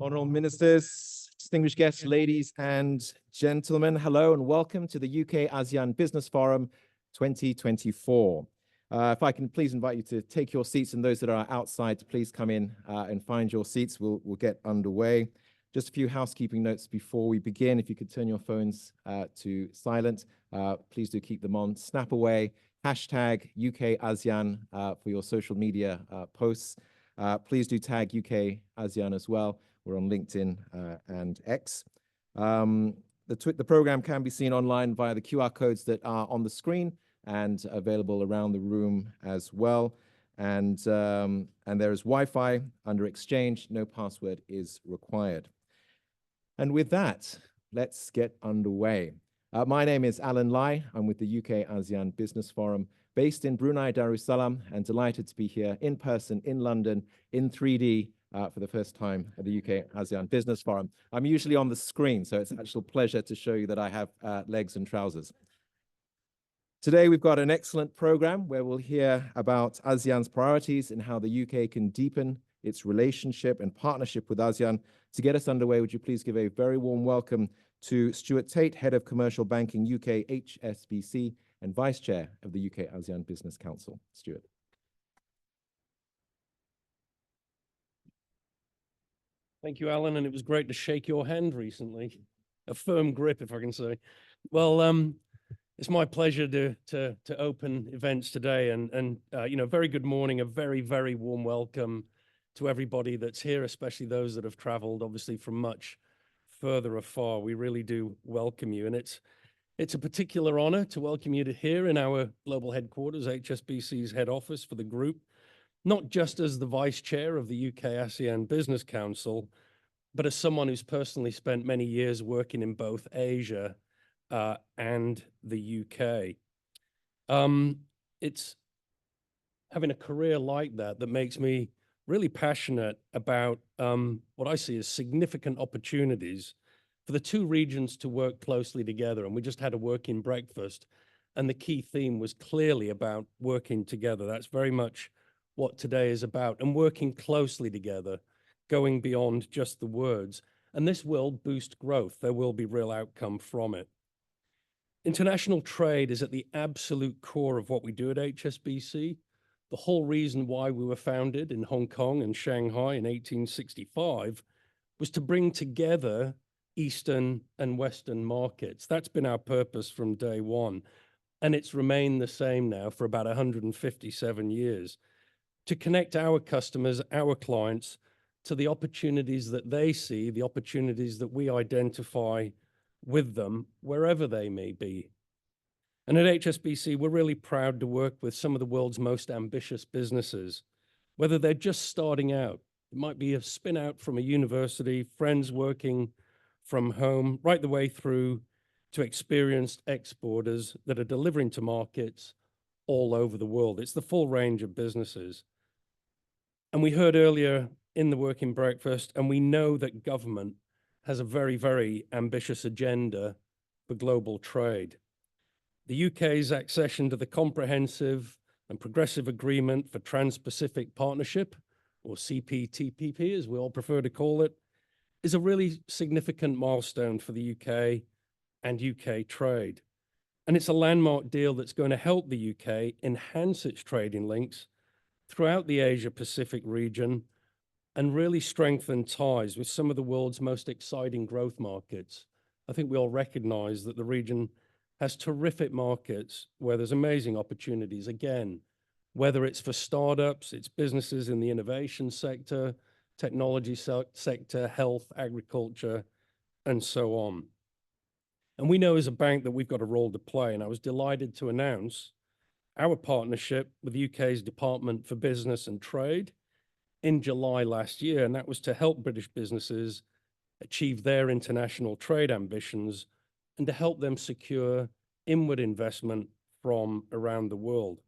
Honourable Ministers, distinguished guests, ladies and gentlemen, hello and welcome to the UK-ASEAN Business Forum 2024. If I can please invite you to take your seats, and those that are outside to please come in and find your seats. We'll get underway. Just a few housekeeping notes before we begin. If you could turn your phones to silent, please do keep them on. Snap away, hashtag UK-ASEAN for your social media posts. Please do tag UK-ASEAN as well. We're on LinkedIn and X. The program can be seen online via the QR codes that are on the screen and available around the room as well. And there is Wi-Fi under exchange. No password is required. And with that, let's get underway. My name is Alan Lai. I'm with the UK-ASEAN Business Forum based in Brunei Darussalam, and delighted to be here in person in London in 3D for the first time at the UK-ASEAN Business Forum. I'm usually on the screen, so it's an actual pleasure to show you that I have legs and trousers. Today, we've got an excellent program where we'll hear about ASEAN's priorities and how the UK can deepen its relationship and partnership with ASEAN. To get us underway, would you please give a very warm welcome to Stuart Tate, Head of Commercial Banking, UK HSBC, and Vice Chair of the UK-ASEAN Business Council. Stuart. Thank you, Alan, and it was great to shake your hand recently. A firm grip, if I can say. Well, it's my pleasure to open events today, and you know, very good morning, a very, very warm welcome to everybody that's here, especially those that have traveled, obviously, from much further afar. We really do welcome you, and it's a particular honor to welcome you to here in our global headquarters, HSBC's head office for the group, not just as the Vice Chair of the UK-ASEAN Business Council, but as someone who's personally spent many years working in both Asia and the UK. It's having a career like that makes me really passionate about what I see as significant opportunities for the two regions to work closely together. And we just had a working breakfast, and the key theme was clearly about working together. That's very much what today is about, and working closely together, going beyond just the words. And this will boost growth. There will be real outcome from it. International trade is at the absolute core of what we do at HSBC. The whole reason why we were founded in Hong Kong and Shanghai in 1865 was to bring together Eastern and Western markets. That's been our purpose from day one. And it's remained the same now for about 157 years. To connect our customers, our clients, to the opportunities that they see, the opportunities that we identify with them, wherever they may be. And at HSBC, we're really proud to work with some of the world's most ambitious businesses, whether they're just starting out. It might be a spin out from a university, friends working from home, right the way through to experienced exporters that are delivering to markets all over the world. It's the full range of businesses. And we heard earlier in the working breakfast, and we know that government has a very, very ambitious agenda for global trade. The UK's accession to the Comprehensive and Progressive Agreement for Trans-Pacific Partnership, or CPTPP as we all prefer to call it, is a really significant milestone for the UK and UK trade. And it's a landmark deal that's going to help the UK enhance its trading links throughout the Asia-Pacific region and really strengthen ties with some of the world's most exciting growth markets. I think we all recognize that the region has terrific markets where there's amazing opportunities, again, whether it's for startups, it's businesses in the innovation sector, technology sector, health, agriculture, and so on. And we know as a bank that we've got a role to play, and I was delighted to announce our partnership with the UK's Department for Business and Trade in July last year, and that was to help British businesses achieve their international trade ambitions and to help them secure inward investment from around the world.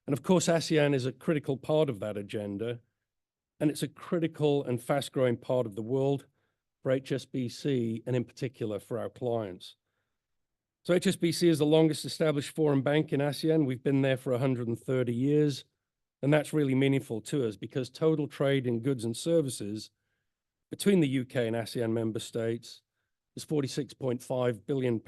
And of course, ASEAN is a critical part of that agenda, and it's a critical and fast-growing part of the world for HSBC and in particular for our clients. So HSBC is the longest established foreign bank in ASEAN. We've been there for 130 years, And that's really meaningful to us because total trade in goods and services between the UK and ASEAN member states is £46.5 billion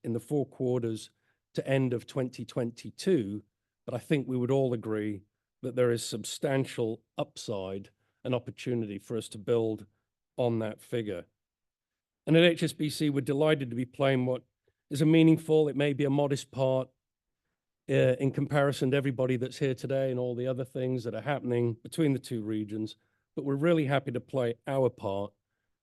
in the 4 quarters to end of 2022. But I think we would all agree that there is substantial upside and opportunity for us to build on that figure. And at HSBC, we're delighted to be playing what is a meaningful, it may be a modest part in comparison to everybody that's here today and all the other things that are happening between the two regions. But we're really happy to play our part.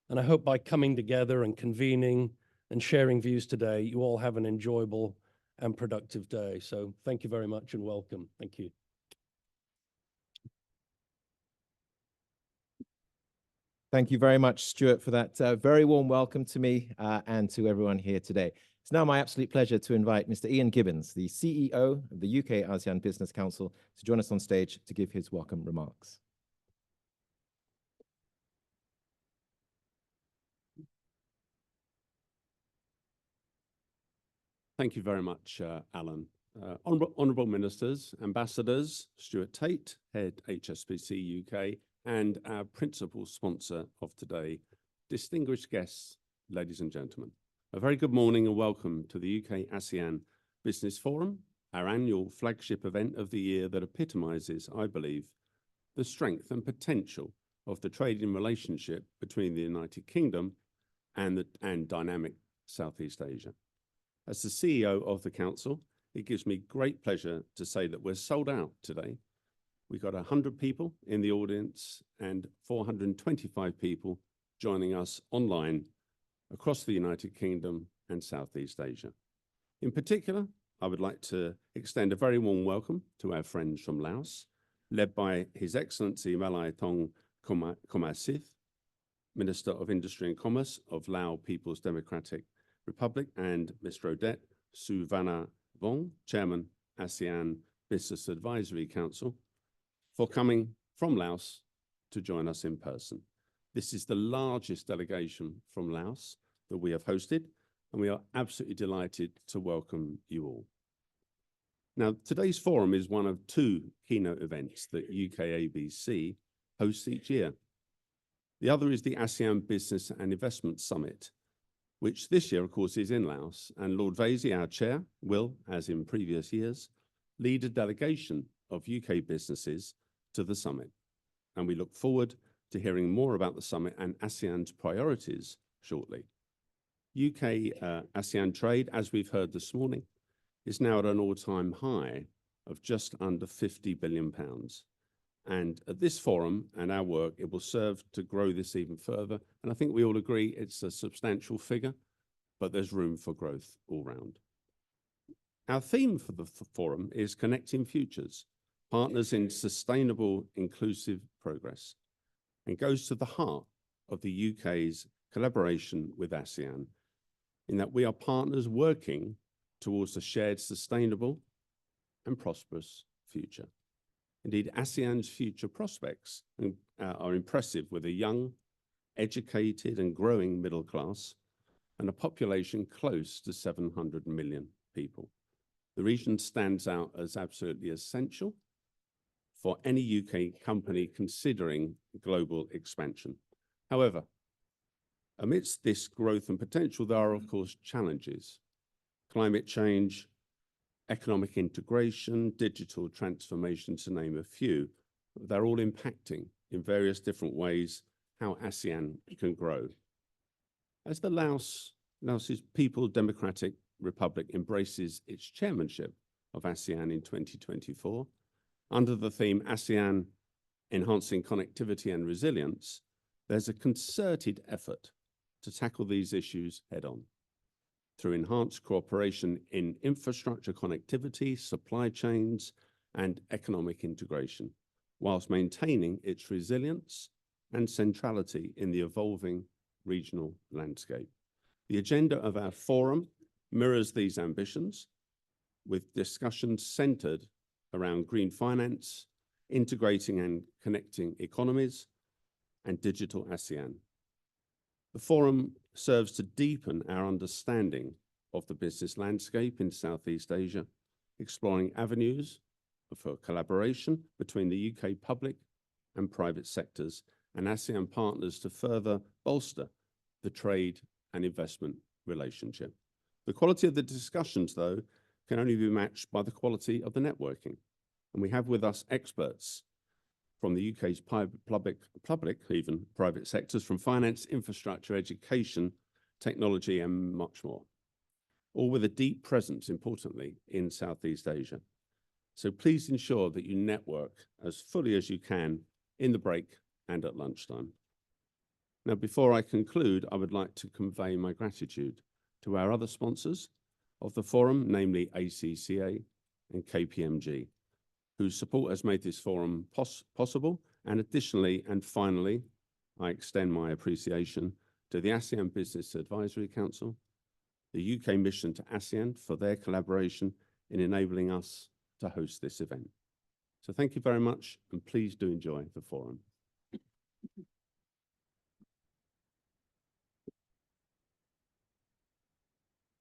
And I hope by coming together and convening and sharing views today, you all have an enjoyable and productive day. So thank you very much and welcome. Thank you. Thank you very much, Stuart, for that very warm welcome to me and to everyone here today. It's now my absolute pleasure to invite Mr. Ian Gibbons, the CEO of the UK-ASEAN Business Council, to join us on stage to give his welcome remarks. Thank you very much, Alan. Honourable Ministers, Ambassadors, Stuart Tate, Head HSBC UK, and our principal sponsor of today, distinguished guests, ladies and gentlemen. A very good morning and welcome to the UK-ASEAN Business Forum, our annual flagship event of the year that epitomises, I believe, the strength and potential of the trading relationship between the United Kingdom and dynamic Southeast Asia. As the CEO of the Council, it gives me great pleasure to say that we're sold out today. We've got 100 people in the audience and 425 people joining us online across the United Kingdom and Southeast Asia. In particular, I would like to extend a very warm welcome to our friends from Laos, led by His Excellency Malai Thong Komasith, Minister of Industry and Commerce of Laos People's Democratic Republic, and Mr. Odette Suvarnabhong, Chairman, ASEAN Business Advisory Council, for coming from Laos to join us in person. This is the largest delegation from Laos that we have hosted, and we are absolutely delighted to welcome you all. Now, today's forum is one of 2 keynote events that UK-ABC hosts each year. The other is the ASEAN Business and Investment Summit, which this year, of course, is in Laos, and Lord Vasey, our chair, will, as in previous years, lead a delegation of UK businesses to the summit. And we look forward to hearing more about the summit and ASEAN's priorities shortly. UK-ASEAN trade, as we've heard this morning, is now at an all-time high of just under £50 billion. And at this forum and our work, it will serve to grow this even further. And I think we all agree it's a substantial figure, but there's room for growth all round. Our theme for the forum is Connecting Futures, Partners in Sustainable Inclusive Progress, and goes to the heart of the UK's collaboration with ASEAN, in that we are partners working towards a shared sustainable and prosperous future. Indeed, ASEAN's future prospects are impressive, with a young, educated and growing middle class and a population close to 700 million people. The region stands out as absolutely essential for any UK company considering global expansion. However, amidst this growth and potential, there are, of course, challenges. Climate change, economic integration, digital transformation, to name a few. They're all impacting in various different ways how ASEAN can grow. As the Laos's People's Democratic Republic embraces its chairmanship of ASEAN in 2024, under the theme ASEAN Enhancing Connectivity and Resilience, there's a concerted effort to tackle these issues head-on through enhanced cooperation in infrastructure connectivity, supply chains, and economic integration, whilst maintaining its resilience and centrality in the evolving regional landscape. The agenda of our forum mirrors these ambitions, with discussions centered around green finance, integrating and connecting economies, and digital ASEAN. The forum serves to deepen our understanding of the business landscape in Southeast Asia, exploring avenues for collaboration between the UK public and private sectors and ASEAN partners to further bolster the trade and investment relationship. The quality of the discussions, though, can only be matched by the quality of the networking. And we have with us experts from the UK's public, even private sectors, from finance, infrastructure, education, technology, and much more, all with a deep presence, importantly, in Southeast Asia. So please ensure that you network as fully as you can in the break and at lunchtime. Now, before I conclude, I would like to convey my gratitude to our other sponsors of the forum, namely ACCA and KPMG, whose support has made this forum possible. And additionally, and finally, I extend my appreciation to the ASEAN Business Advisory Council, the UK mission to ASEAN for their collaboration in enabling us to host this event. So thank you very much, and please do enjoy the forum.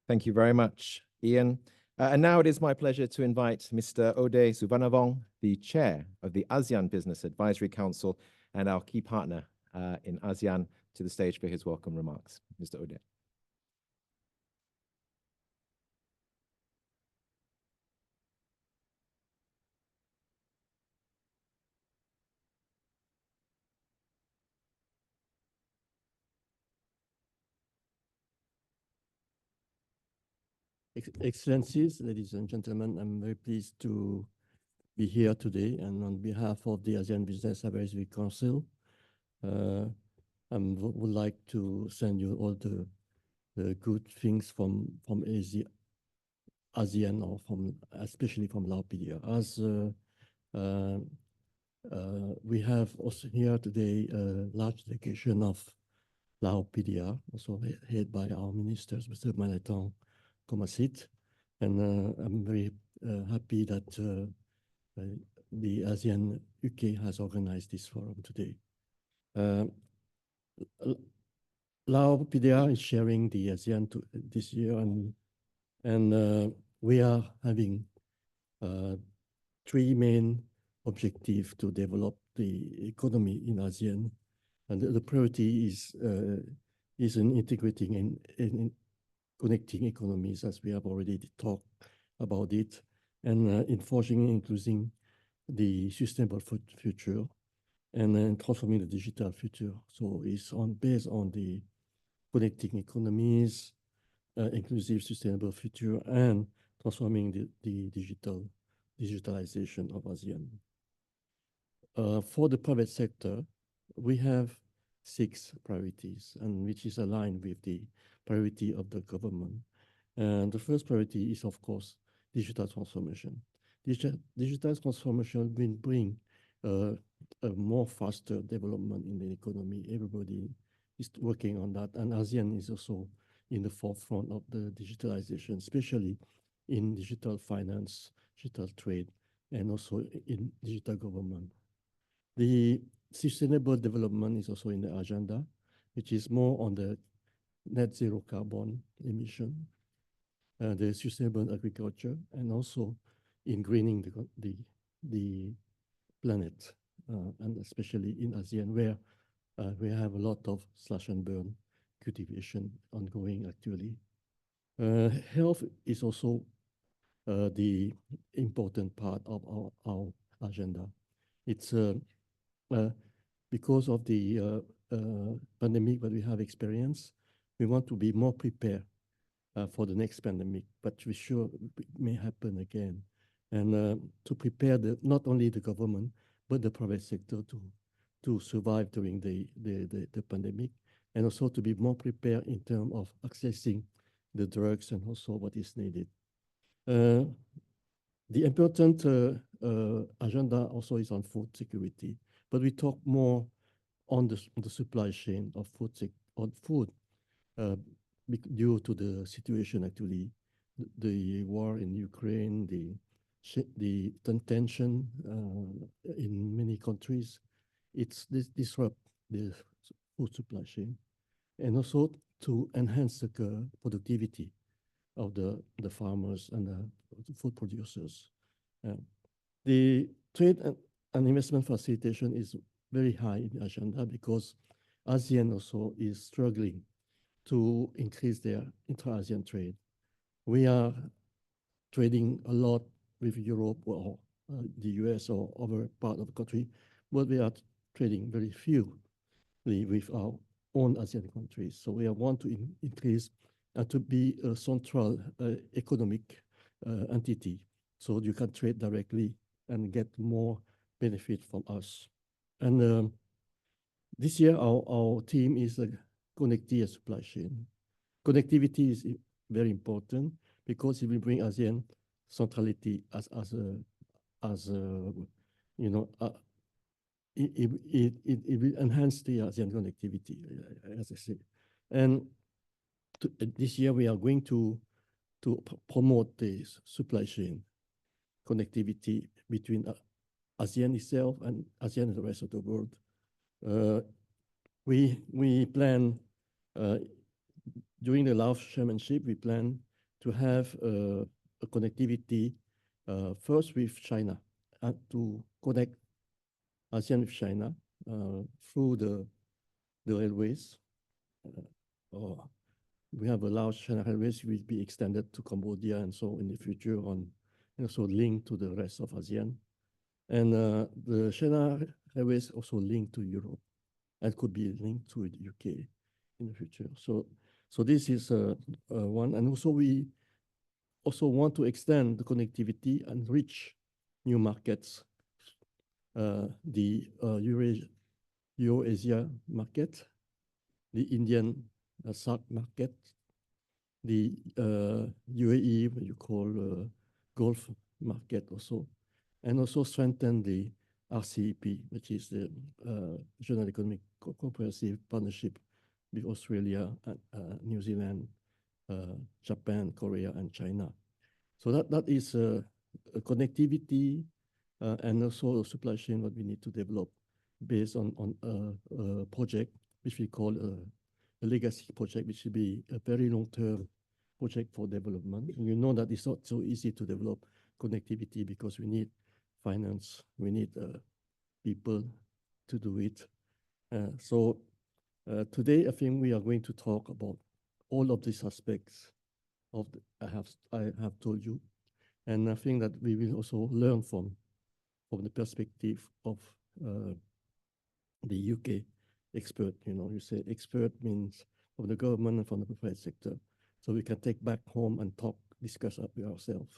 Thank you very much, Ian. And now it is my pleasure to invite Mr. Ode Suvarnabhong, the Chair of the ASEAN Business Advisory Council and our key partner in ASEAN, to the stage for his welcome remarks. Mr. Ode. Excellencies, ladies and gentlemen, I'm very pleased to be here today, and on behalf of the ASEAN Business Advisory Council, I would like to send you all the good things from ASEAN, or especially from Laopedia. As we have also here today a large delegation of Laopedia, also headed by our ministers, Mr. Maletong Komasit, and I'm very happy that the ASEAN UK has organized this forum today. Laopedia is sharing the ASEAN this year, and we are having three main objectives to develop the economy in ASEAN, and the priority is in integrating and connecting economies, as we have already talked about it, and enforcing and including the sustainable future, and then transforming the digital future. So it's based on the connecting economies, inclusive sustainable future, and transforming the digitalization of ASEAN. For the private sector, we have 6 priorities, and which is aligned with the priority of the government. And the first priority is, of course, digital transformation. Digital transformation will bring a more faster development in the economy. Everybody is working on that, and ASEAN is also in the forefront of the digitalization, especially in digital finance, digital trade, and also in digital government. The sustainable development is also in the agenda, which is more on the net zero carbon emission, the sustainable agriculture, and also in greening the planet, and especially in ASEAN, where we have a lot of slash and burn cultivation ongoing actually. Health is also the important part of our agenda. It's because of the pandemic that we have experienced, we want to be more prepared for the next pandemic, but we're sure it may happen again. And to prepare not only the government, but the private sector to survive during the pandemic, and also to be more prepared in terms of accessing the drugs and also what is needed. The important agenda also is on food security, but we talk more on the supply chain of food due to the situation actually, the war in Ukraine, the tension in many countries. It's disrupt the food supply chain, and also to enhance the productivity of the farmers and the food producers. The trade and investment facilitation is very high in the agenda because ASEAN also is struggling to increase their intra-ASEAN trade. We are trading a lot with Europe or the US or other part of the country, but we are trading very few with our own ASEAN countries. So we want to increase and to be a central economic entity, so you can trade directly and get more benefit from us. And this year, our theme is connectivity and supply chain. Connectivity is very important because it will bring ASEAN centrality as you know, it will enhance the ASEAN connectivity, as I said. And this year we are going to promote the supply chain connectivity between ASEAN itself and ASEAN and the rest of the world. We plan during the Laos chairmanship, we plan to have a connectivity first with China and to connect ASEAN with China through the railways. We have a large China railways will be extended to Cambodia and so in the future on, and also linked to the rest of ASEAN. And the China railways also linked to Europe and could be linked to the UK in the future. So this is one, and also we also want to extend the connectivity and reach new markets. The Euro-Asia market, the Indian SAARC market, the UAE, what you call Gulf market also, and also strengthen the RCEP, which is the Regional Economic Comprehensive Partnership with Australia, New Zealand, Japan, Korea, and China. So that is a connectivity and also a supply chain that we need to develop based on a project which we call a legacy project, which will be a very long-term project for development. And you know that it's not so easy to develop connectivity because we need finance, we need people to do it. So today, I think we are going to talk about all of these aspects of I have told you, and I think that we will also learn from the perspective of the UK expert. You know, you say expert means from the government and from the private sector, so we can take back home and discuss with ourselves.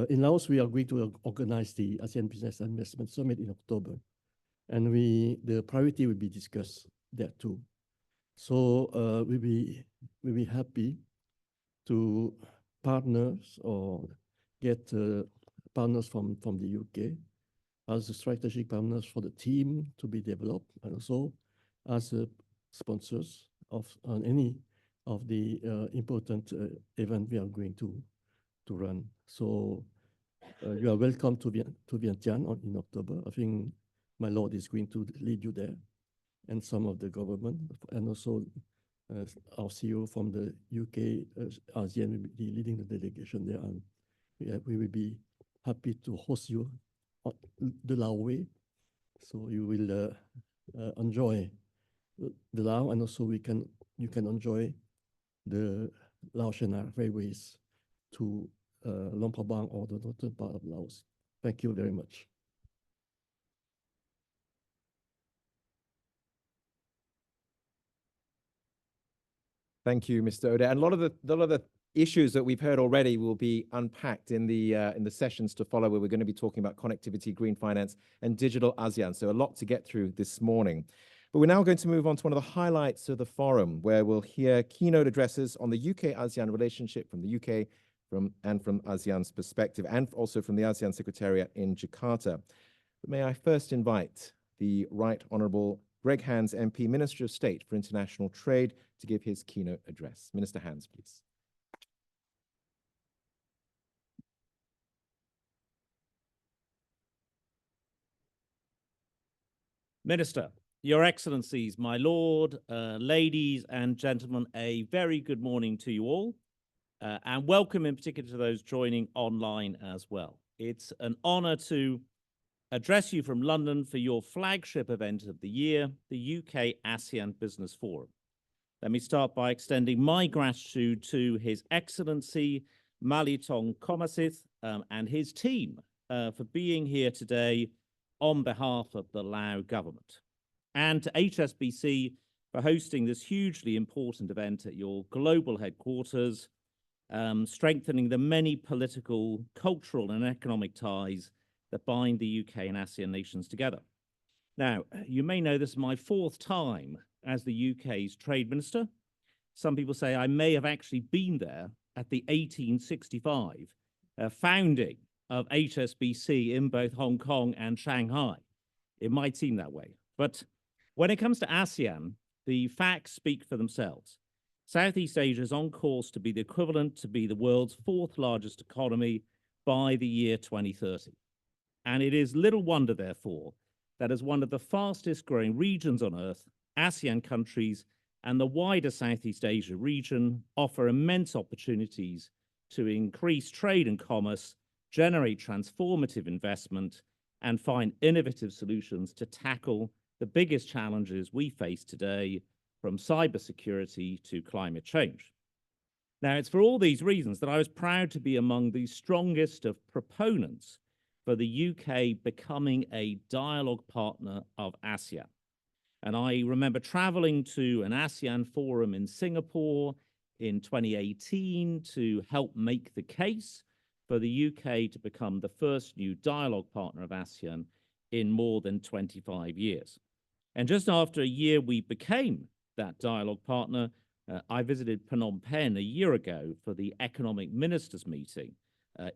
In Laos, we are going to organize the ASEAN Business Investment Summit in October, and the priority will be discussed there too. So we'll be happy to partners or get partners from the UK as strategic partners for the team to be developed, and also as sponsors of any of the important event we are going to run. So you are welcome to Vientiane in October. I think my Lord is going to lead you there, and some of the government, and also our CEO from the UK ASEAN will be leading the delegation there, and we will be happy to host you the Lao way, so you will enjoy the Lao, and also you can enjoy the Lao-China railways to Luang Prabang or the northern part of Laos. Thank you very much. Thank you, Mr. O'Dea. And a lot of the issues that we've heard already will be unpacked in the sessions to follow, where we're going to be talking about connectivity, green finance, and digital ASEAN. So a lot to get through this morning. But we're now going to move on to one of the highlights of the forum, where we'll hear keynote addresses on the UK-ASEAN relationship from the UK and from ASEAN's perspective, and also from the ASEAN Secretariat in Jakarta. But may I first invite the Right Honourable Greg Hands, MP, Minister of State for International Trade, to give his keynote address. Minister Hands, please. Minister, Your Excellencies, my Lord, ladies and gentlemen, a very good morning to you all, and welcome in particular to those joining online as well. It's an honor to address you from London for your flagship event of the year, the UK-ASEAN Business Forum. Let me start by extending my gratitude to His Excellency Malitong Komasith and his team for being here today on behalf of the Laos government, and to HSBC for hosting this hugely important event at your global headquarters, strengthening the many political, cultural, and economic ties that bind the UK and ASEAN nations together. Now, you may know this is my fourth time as the UK's trade minister. Some people say I may have actually been there at the 1865 founding of HSBC in both Hong Kong and Shanghai. It might seem that way, but when it comes to ASEAN, the facts speak for themselves. Southeast Asia is on course to be the equivalent to be the world's fourth largest economy by the year 2030. And it is little wonder, therefore, that as one of the fastest growing regions on Earth, ASEAN countries and the wider Southeast Asia region offer immense opportunities to increase trade and commerce, generate transformative investment, and find innovative solutions to tackle the biggest challenges we face today, from cybersecurity to climate change. Now, it's for all these reasons that I was proud to be among the strongest of proponents for the UK becoming a dialogue partner of ASEAN. And I remember traveling to an ASEAN forum in Singapore in 2018 to help make the case for the UK to become the first new dialogue partner of ASEAN in more than 25 years. And just after a year we became that dialogue partner, I visited Phnom Penh a year ago for the economic ministers meeting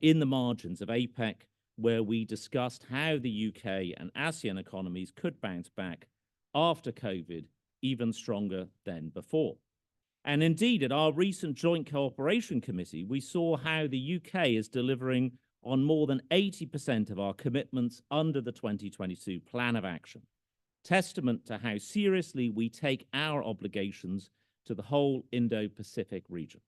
in the margins of APEC, where we discussed how the UK and ASEAN economies could bounce back after COVID even stronger than before. And indeed, at our recent Joint Cooperation Committee, we saw how the UK is delivering on more than 80% of our commitments under the 2022 Plan of Action, testament to how seriously we take our obligations to the whole Indo-Pacific region.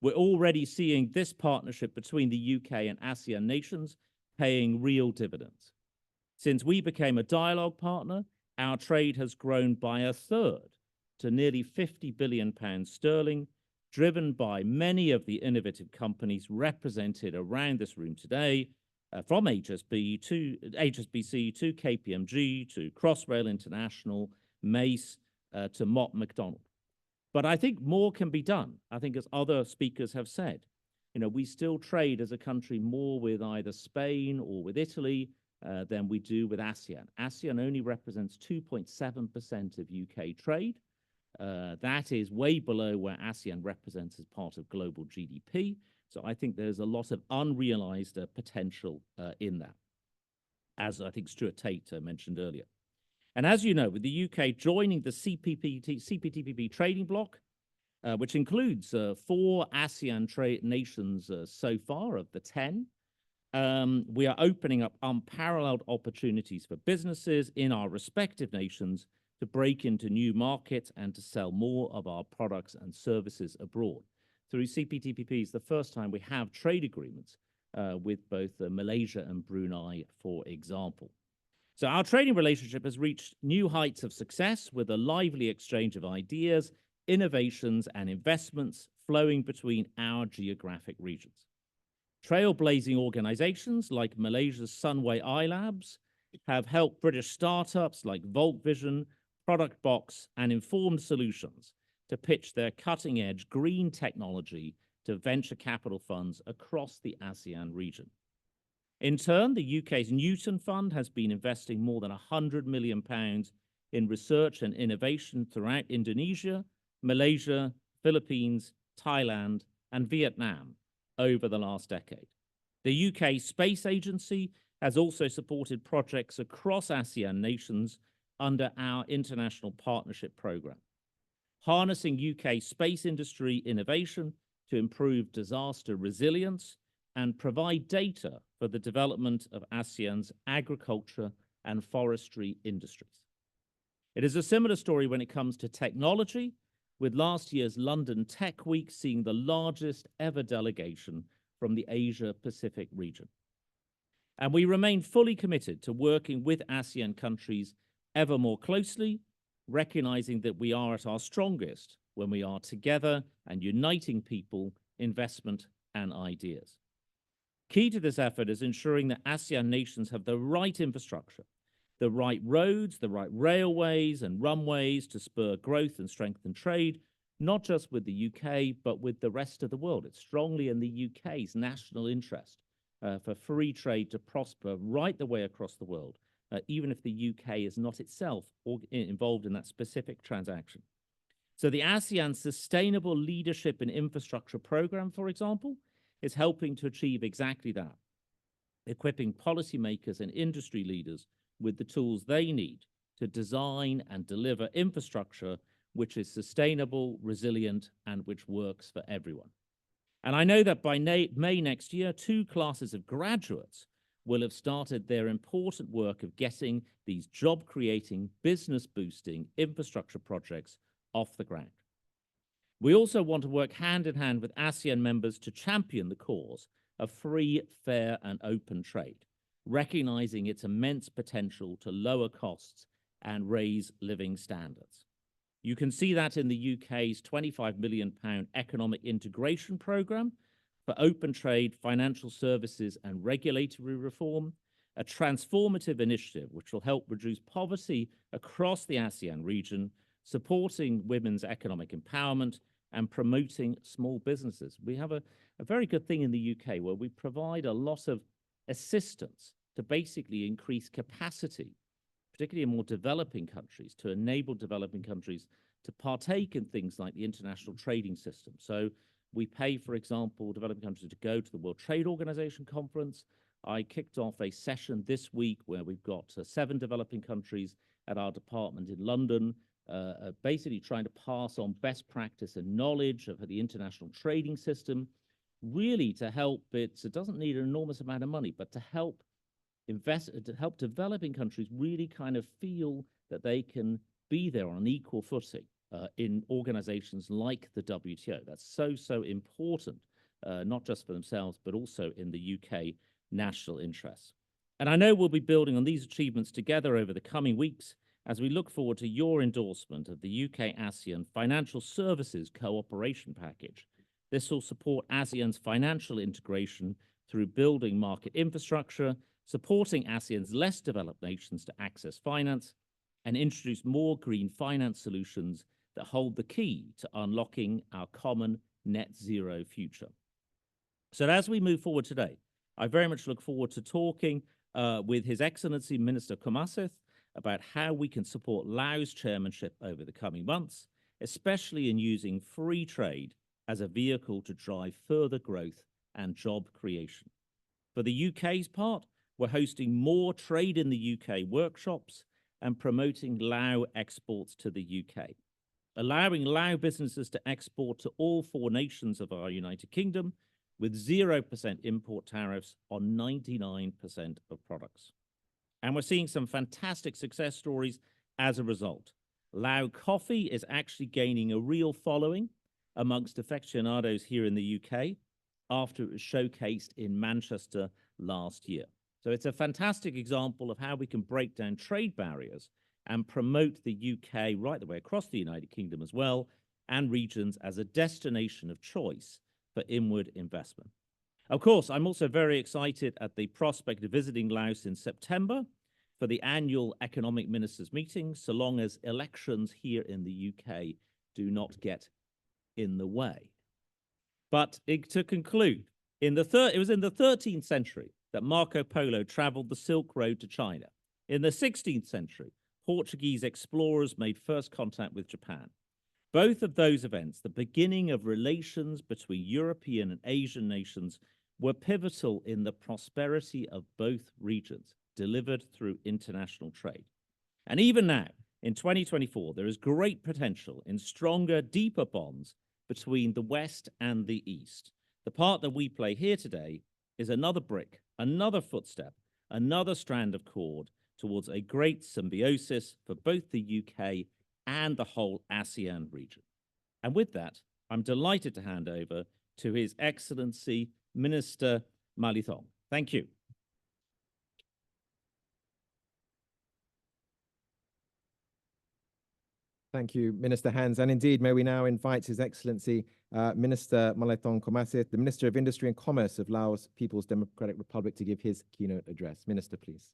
We're already seeing this partnership between the UK and ASEAN nations paying real dividends. Since we became a dialogue partner, our trade has grown by a third to nearly £50 billion sterling, driven by many of the innovative companies represented around this room today, from HSBC to KPMG to Crossrail International, Mace to Mott MacDonald. But I think more can be done. I think, as other speakers have said, we still trade as a country more with either Spain or with Italy than we do with ASEAN. ASEAN only represents 2.7% of UK trade. That is way below where ASEAN represents as part of global GDP. So I think there's a lot of unrealized potential in that, as I think Stuart Tate mentioned earlier. And as you know, with the UK joining the CPTPP trading bloc, which includes 4 ASEAN nations so far of the 10, we are opening up unparalleled opportunities for businesses in our respective nations to break into new markets and to sell more of our products and services abroad. Through CPTPP is the first time we have trade agreements with both Malaysia and Brunei, for example. So our trading relationship has reached new heights of success with a lively exchange of ideas, innovations, and investments flowing between our geographic regions. Trailblazing organizations like Malaysia's Sunway iLabs have helped British startups like Volt Vision, Product Box, and Informed Solutions to pitch their cutting-edge green technology to venture capital funds across the ASEAN region. In turn, the UK's Newton Fund has been investing more than £100 million in research and innovation throughout Indonesia, Malaysia, Philippines, Thailand, and Vietnam over the last decade. The UK Space Agency has also supported projects across ASEAN nations under our International Partnership Programme, harnessing UK space industry innovation to improve disaster resilience and provide data for the development of ASEAN's agriculture and forestry industries. It is a similar story when it comes to technology, with last year's London Tech Week seeing the largest ever delegation from the Asia-Pacific region. And we remain fully committed to working with ASEAN countries ever more closely, recognizing that we are at our strongest when we are together and uniting people, investment, and ideas. Key to this effort is ensuring that ASEAN nations have the right infrastructure, the right roads, the right railways and runways to spur growth and strengthen trade, not just with the UK, but with the rest of the world. It's strongly in the UK's national interest for free trade to prosper right the way across the world, even if the UK is not itself involved in that specific transaction. So the ASEAN Sustainable Leadership in Infrastructure Program, for example, is helping to achieve exactly that, equipping policymakers and industry leaders with the tools they need to design and deliver infrastructure which is sustainable, resilient, and which works for everyone. And I know that by May next year, 2 classes of graduates will have started their important work of getting these job-creating, business-boosting infrastructure projects off the ground. We also want to work hand in hand with ASEAN members to champion the cause of free, fair, and open trade, recognizing its immense potential to lower costs and raise living standards. You can see that in the UK's £25 million economic integration programme for open trade, financial services and regulatory reform, a transformative initiative which will help reduce poverty across the ASEAN region, supporting women's economic empowerment and promoting small businesses. We have a very good thing in the UK where we provide a lot of assistance to basically increase capacity, particularly in more developing countries, to enable developing countries to partake in things like the international trading system. So we pay, for example, developing countries to go to the World Trade Organization conference. I kicked off a session this week where we've got 7 developing countries at our department in London, basically trying to pass on best practice and knowledge of the international trading system, really to help it doesn't need an enormous amount of money, but to help developing countries really kind of feel that they can be there on an equal footing in organizations like the WTO. That's so important, not just for themselves, but also in the UK national interests. And I know we'll be building on these achievements together over the coming weeks as we look forward to your endorsement of the UK-ASEAN Financial Services Cooperation Package. This will support ASEAN's financial integration through building market infrastructure, supporting ASEAN's less developed nations to access finance, and introduce more green finance solutions that hold the key to unlocking our common net zero future. So as we move forward today, I very much look forward to talking with His Excellency Minister Kumaseth about how we can support Laos chairmanship over the coming months, especially in using free trade as a vehicle to drive further growth and job creation. For the UK's part, we're hosting more Trade in the UK workshops and promoting Lao exports to the UK, allowing Lao businesses to export to all 4 nations of our United Kingdom with 0% import tariffs on 99% of products. And we're seeing some fantastic success stories as a result. Lao coffee is actually gaining a real following amongst aficionados here in the UK after it was showcased in Manchester last year. So it's a fantastic example of how we can break down trade barriers and promote the UK right the way across the United Kingdom as well, and regions as a destination of choice for inward investment. Of course, I'm also very excited at the prospect of visiting Laos in September for the annual Economic Ministers meeting, so long as elections here in the UK do not get in the way. But to conclude, it was in the 13th century that Marco Polo traveled the Silk Road to China. In the 16th century, Portuguese explorers made first contact with Japan. Both of those events, the beginning of relations between European and Asian nations, were pivotal in the prosperity of both regions, delivered through international trade. And even now, in 2024, there is great potential in stronger, deeper bonds between the West and the East. The part that we play here today is another brick, another footstep, another strand of cord towards a great symbiosis for both the UK and the whole ASEAN region. And with that, I'm delighted to hand over to His Excellency Minister Malithong. Thank you. Thank you, Minister Hans. And indeed, may we now invite His Excellency Minister Maletong Komasit, the Minister of Industry and Commerce of Laos People's Democratic Republic, to give his keynote address. Minister, please.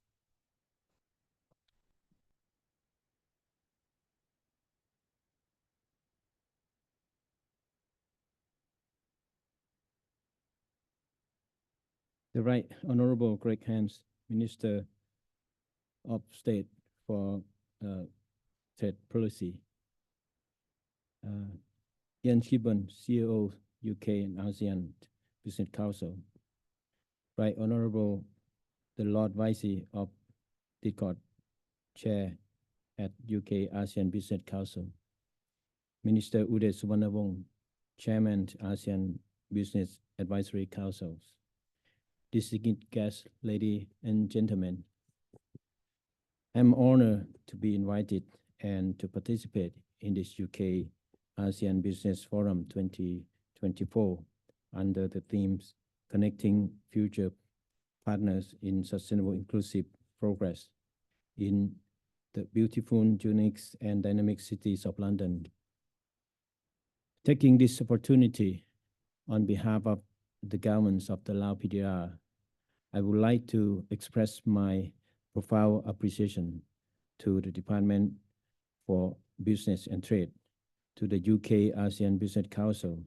The Right Honorable Greg Hans, Minister of State for Trade Policy. Ian Shibon, CEO, UK and ASEAN Business Council. Right Honorable the Lord Vice of Didcot, Chair at UK-ASEAN Business Council. Minister Uday Suvarnavong, Chairman ASEAN Business Advisory Council. Distinguished guests, ladies and gentlemen, I'm honored to be invited and to participate in this UK-ASEAN Business Forum 2024 under the themes Connecting Future Partners in Sustainable Inclusive Progress in the beautiful, unique, and dynamic cities of London. Taking this opportunity on behalf of the governments of the Lao PDR, I would like to express my profound appreciation to the Department for Business and Trade, to the UK-ASEAN Business Council,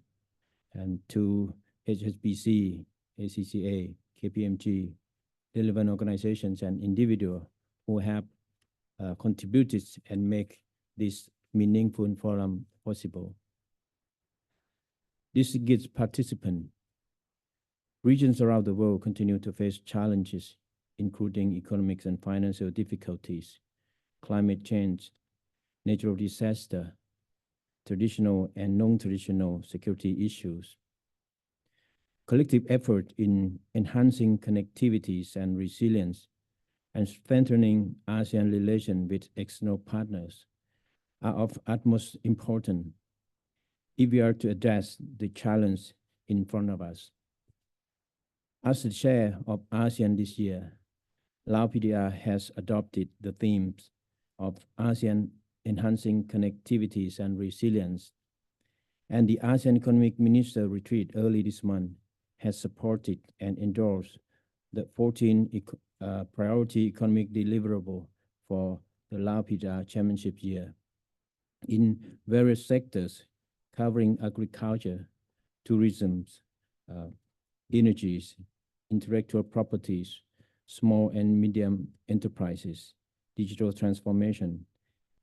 and to HSBC, ACCA, KPMG, relevant organizations and individuals who have contributed and make this meaningful forum possible. Distinguished participants, regions around the world continue to face challenges, including economic and financial difficulties, climate change, natural disaster, traditional and non-traditional security issues. Collective effort in enhancing connectivities and resilience and strengthening ASEAN relations with external partners are of utmost importance if we are to address the challenge in front of us. As the chair of ASEAN this year, Lao PDR has adopted the themes of ASEAN enhancing connectivities and resilience, and the ASEAN Economic Minister Retreat early this month has supported and endorsed the 14 priority economic deliverable for the Lao PDR chairmanship year in various sectors covering agriculture, tourism, energies, intellectual properties, small and medium enterprises, digital transformation,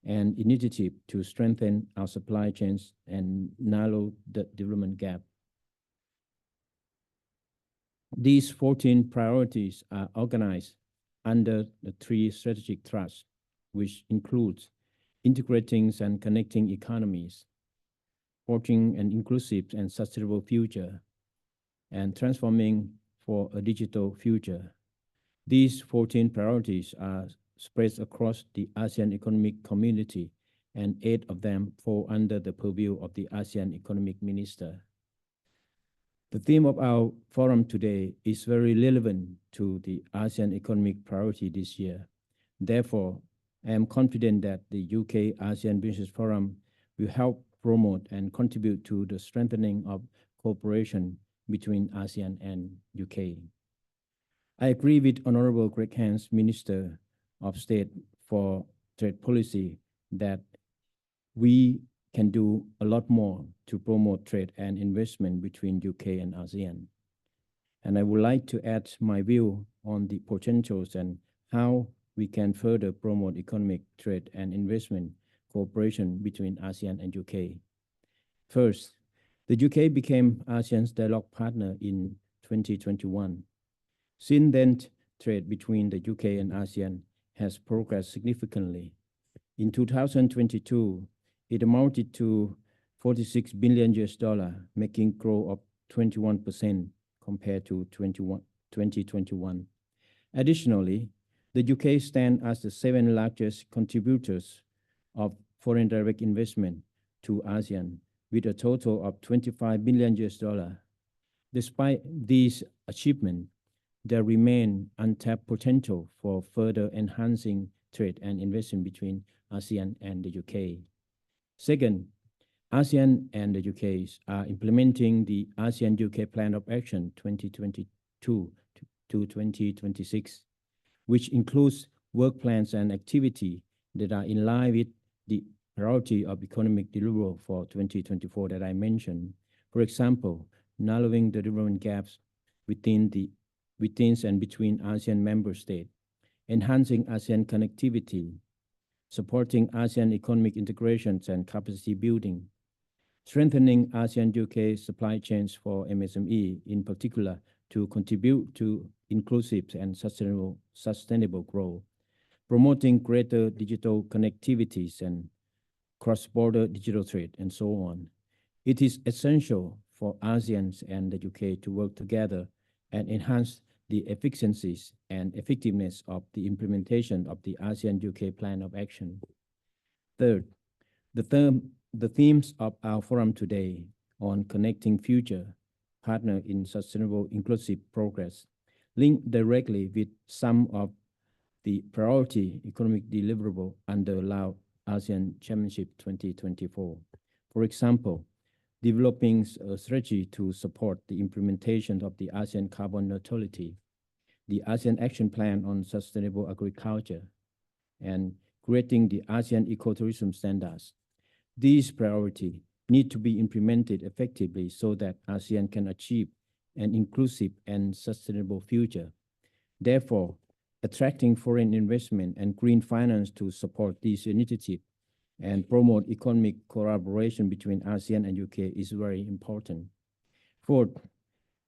and initiative to strengthen our supply chains and narrow the development gap. These 14 priorities are organized under the 3 strategic thrusts, which includes integrating and connecting economies, forging an inclusive and sustainable future, and transforming for a digital future. These 14 priorities are spread across the ASEAN economic community, and 8 of them fall under the purview of the ASEAN Economic Minister. The theme of our forum today is very relevant to the ASEAN economic priority this year. Therefore, I am confident that the UK-ASEAN Business Forum will help promote and contribute to the strengthening of cooperation between ASEAN and UK. I agree with Honorable Greg Hans, Minister of State for Trade Policy, that we can do a lot more to promote trade and investment between UK and ASEAN. And I would like to add my view on the potentials and how we can further promote economic, trade, and investment cooperation between ASEAN and UK. First, the UK became ASEAN's dialogue partner in 2021. Since then, trade between the UK and ASEAN has progressed significantly. In 2022, it amounted to $46 billion, making growth of 21% compared to 2021. Additionally, the UK stands as the 7th largest contributors of foreign direct investment to ASEAN, with a total of $25 billion. Despite these achievements, there remains untapped potential for further enhancing trade and investment between ASEAN and the UK. Second, ASEAN and the UK are implementing the ASEAN-UK Plan of Action 2022 to 2026, which includes work plans and activity that are in line with the priority of economic deliverable for 2024 that I mentioned. For example, narrowing the development gaps within and between ASEAN member states, enhancing ASEAN connectivity, supporting ASEAN economic integrations and capacity building, strengthening ASEAN-UK supply chains for MSME, in particular, to contribute to inclusive and sustainable growth, promoting greater digital connectivities and cross-border digital trade, and so on. It is essential for ASEAN and the UK to work together and enhance the efficiencies and effectiveness of the implementation of the ASEAN-UK Plan of Action. Third, the themes of our forum today on connecting future, partner in sustainable inclusive progress, link directly with some of the priority economic deliverable under Laos ASEAN Chairmanship 2024. For example, developing a strategy to support the implementation of the ASEAN carbon neutrality, the ASEAN Action Plan on Sustainable Agriculture, and creating the ASEAN ecotourism standards. These priorities need to be implemented effectively so that ASEAN can achieve an inclusive and sustainable future. Therefore, attracting foreign investment and green finance to support these initiatives and promote economic collaboration between ASEAN and UK is very important. Fourth,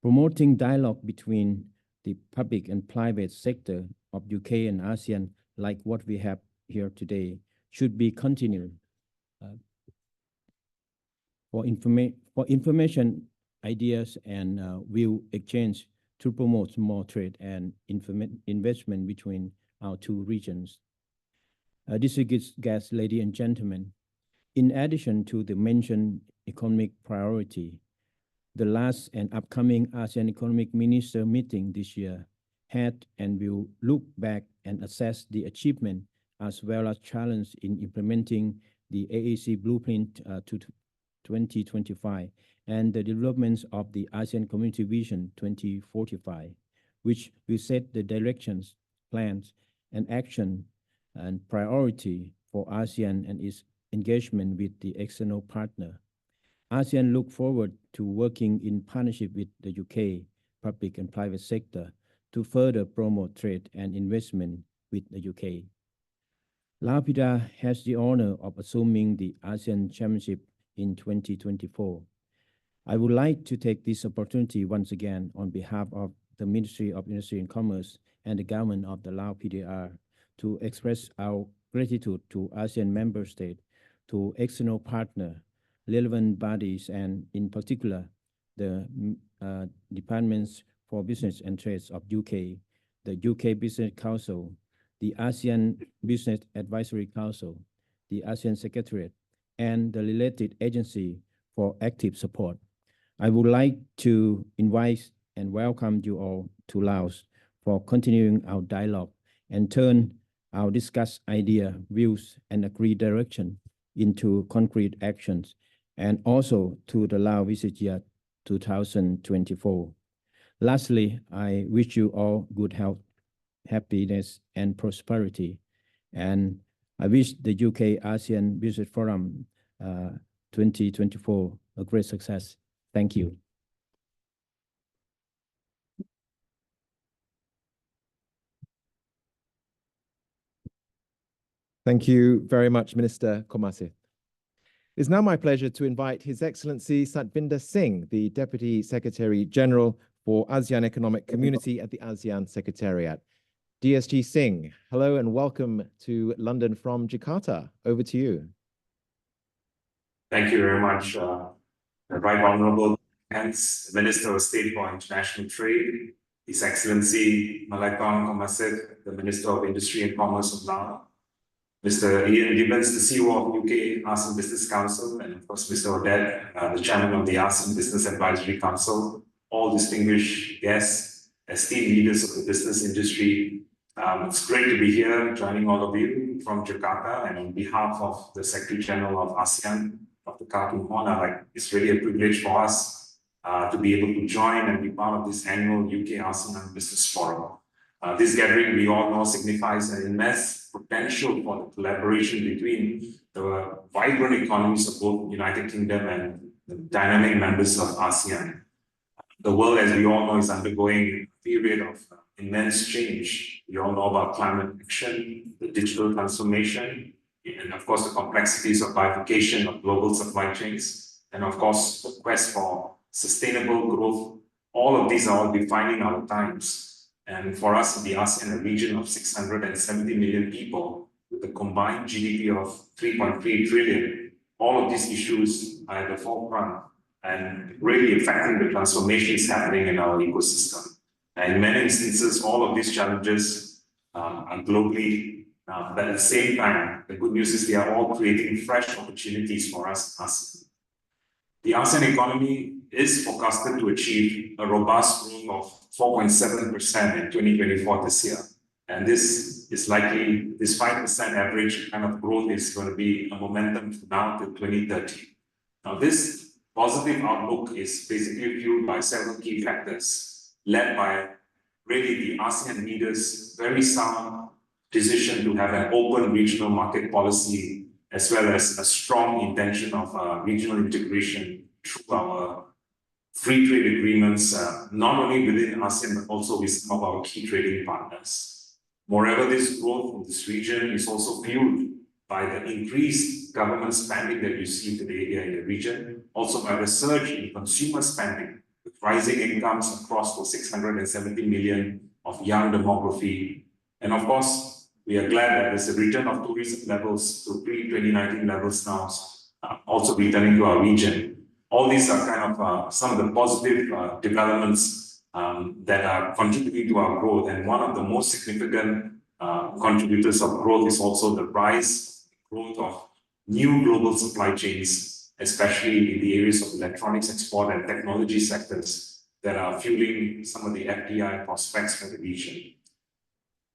promoting dialogue between the public and private sector of UK and ASEAN, like what we have here today, should be continued. For information, ideas, and view exchange to promote more trade and investment between our two regions. Distinguished guests, ladies and gentlemen, in addition to the mentioned economic priority, the last and upcoming ASEAN Economic Minister meeting this year had and will look back and assess the achievement as well as challenge in implementing the AAC Blueprint to 2025 and the developments of the ASEAN Community Vision 2045, which will set the directions, plans, and action and priority for ASEAN and its engagement with the external partner. ASEAN look forward to working in partnership with the UK public and private sector to further promote trade and investment with the UK. Laos PDR has the honor of assuming the ASEAN Chairmanship in 2024. I would like to take this opportunity once again on behalf of the Ministry of Industry and Commerce and the government of the Laos PDR to express our gratitude to ASEAN member states, to external partners, relevant bodies, and in particular, the Departments for Business and Trades of UK, the UK Business Council, the ASEAN Business Advisory Council, the ASEAN Secretariat, and the related agency for active support. I would like to invite and welcome you all to Laos for continuing our dialogue and turn our discussed idea, views, and agreed direction into concrete actions, and also to the Laos visit year 2024. Lastly, I wish you all good health, happiness, and prosperity. And I wish the UK-ASEAN Business Forum 2024 a great success. Thank you. Thank you very much, Minister Komase. It's now my pleasure to invite His Excellency Satvinder Singh, the Deputy Secretary General for ASEAN Economic Community at the ASEAN Secretariat. DSG Singh, hello and welcome to London from Jakarta. Over to you. Thank you very much, Right Honourable Minister of State for International Trade, His Excellency Malakon Komase, the Minister of Industry and Commerce of Laos, Mr. Ian Gibbons, the CEO of UK-ASEAN Business Council, and of course, Mr. Odette, the Chairman of the ASEAN Business Advisory Council, all distinguished guests, esteemed leaders of the business industry, It's great to be here joining all of you from Jakarta, and on behalf of the Secretary General of ASEAN, Dr. Kartun Horn, it's really a privilege for us to be able to join and be part of this annual UK-ASEAN Business Forum. This gathering, we all know, signifies an immense potential for the collaboration between the vibrant economies of both United Kingdom and the dynamic members of ASEAN. The world, as we all know, is undergoing a period of immense change. We all know about climate action, the digital transformation, and of course, the complexities of bifurcation of global supply chains, and of course, the quest for sustainable growth. All of these are all defining our times. And for us in the ASEAN, a region of 670 million people with a combined GDP of 3.3 trillion, all of these issues are at the forefront and really affecting the transformations happening in our ecosystem. And in many instances, all of these challenges are globally, but at the same time, the good news is they are all creating fresh opportunities for us. The ASEAN economy is forecasted to achieve a robust growth of 4.7% in 2024 this year. And this is likely, this 5% average kind of growth is going to be a momentum from now to 2030. Now, this positive outlook is basically fueled by several key factors, led by really the ASEAN leaders' very sound decision to have an open regional market policy, as well as a strong intention of regional integration through our free trade agreements, not only within ASEAN, but also with some of our key trading partners. Moreover, this growth in this region is also fueled by the increased government spending that you see today here in the region, also by the surge in consumer spending, with rising incomes across the 670 million of young demography. And of course, we are glad that there's a return of tourism levels to pre-2019 levels now, also returning to our region. All these are kind of some of the positive developments that are contributing to our growth. And one of the most significant contributors of growth is also the growth of new global supply chains, especially in the areas of electronics export and technology sectors that are fueling some of the FDI prospects for the region.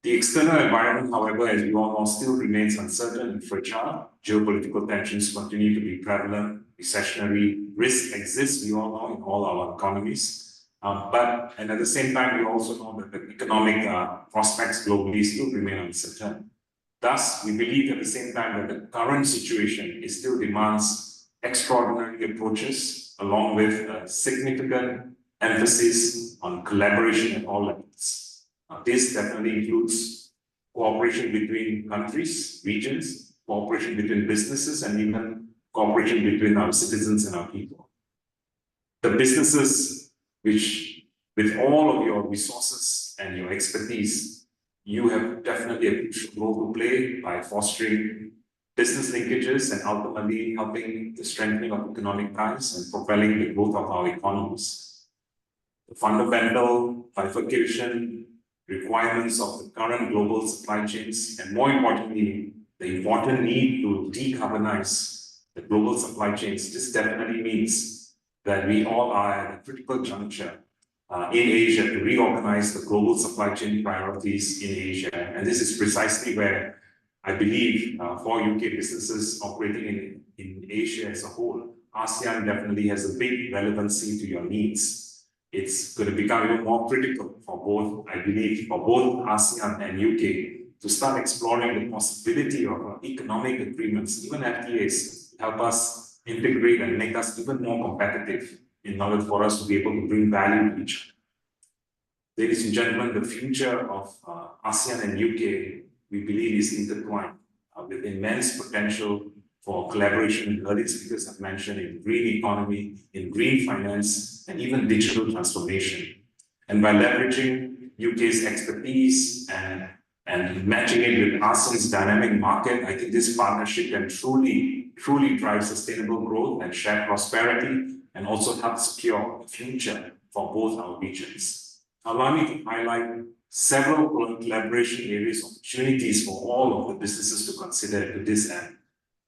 The external environment, however, as we all know, still remains uncertain and fragile. Geopolitical tensions continue to be prevalent. Recessionary risk exists, we all know, in all our economies. And at the same time, we also know that the economic prospects globally still remain uncertain. Thus, we believe at the same time that the current situation still demands extraordinary approaches, along with a significant emphasis on collaboration at all levels. This definitely includes cooperation between countries, regions, cooperation between businesses, and even cooperation between our citizens and our people. The businesses which, with all of your resources and your expertise, you have definitely a crucial role to play by fostering business linkages and ultimately helping the strengthening of economic ties and propelling the growth of our economies. The fundamental bifurcation requirements of the current global supply chains, and more importantly, the important need to decarbonize the global supply chains. This definitely means that we all are at a critical juncture in Asia to reorganize the global supply chain priorities in Asia. And this is precisely where I believe for UK businesses operating in Asia as a whole, ASEAN definitely has a big relevancy to your needs. It's going to become even more critical for both, I believe, for both ASEAN and UK to start exploring the possibility of economic agreements, even FTAs, to help us integrate and make us even more competitive in order for us to be able to bring value to each other. Ladies and gentlemen, the future of ASEAN and UK, we believe, is intertwined with immense potential for collaboration, earlier speakers have mentioned, in green economy, in green finance, and even digital transformation. And by leveraging UK's expertise and matching it with ASEAN's dynamic market, I think this partnership can truly drive sustainable growth and share prosperity, and also help secure a future for both our regions. Allow me to highlight several collaboration areas, opportunities for all of the businesses to consider to this end.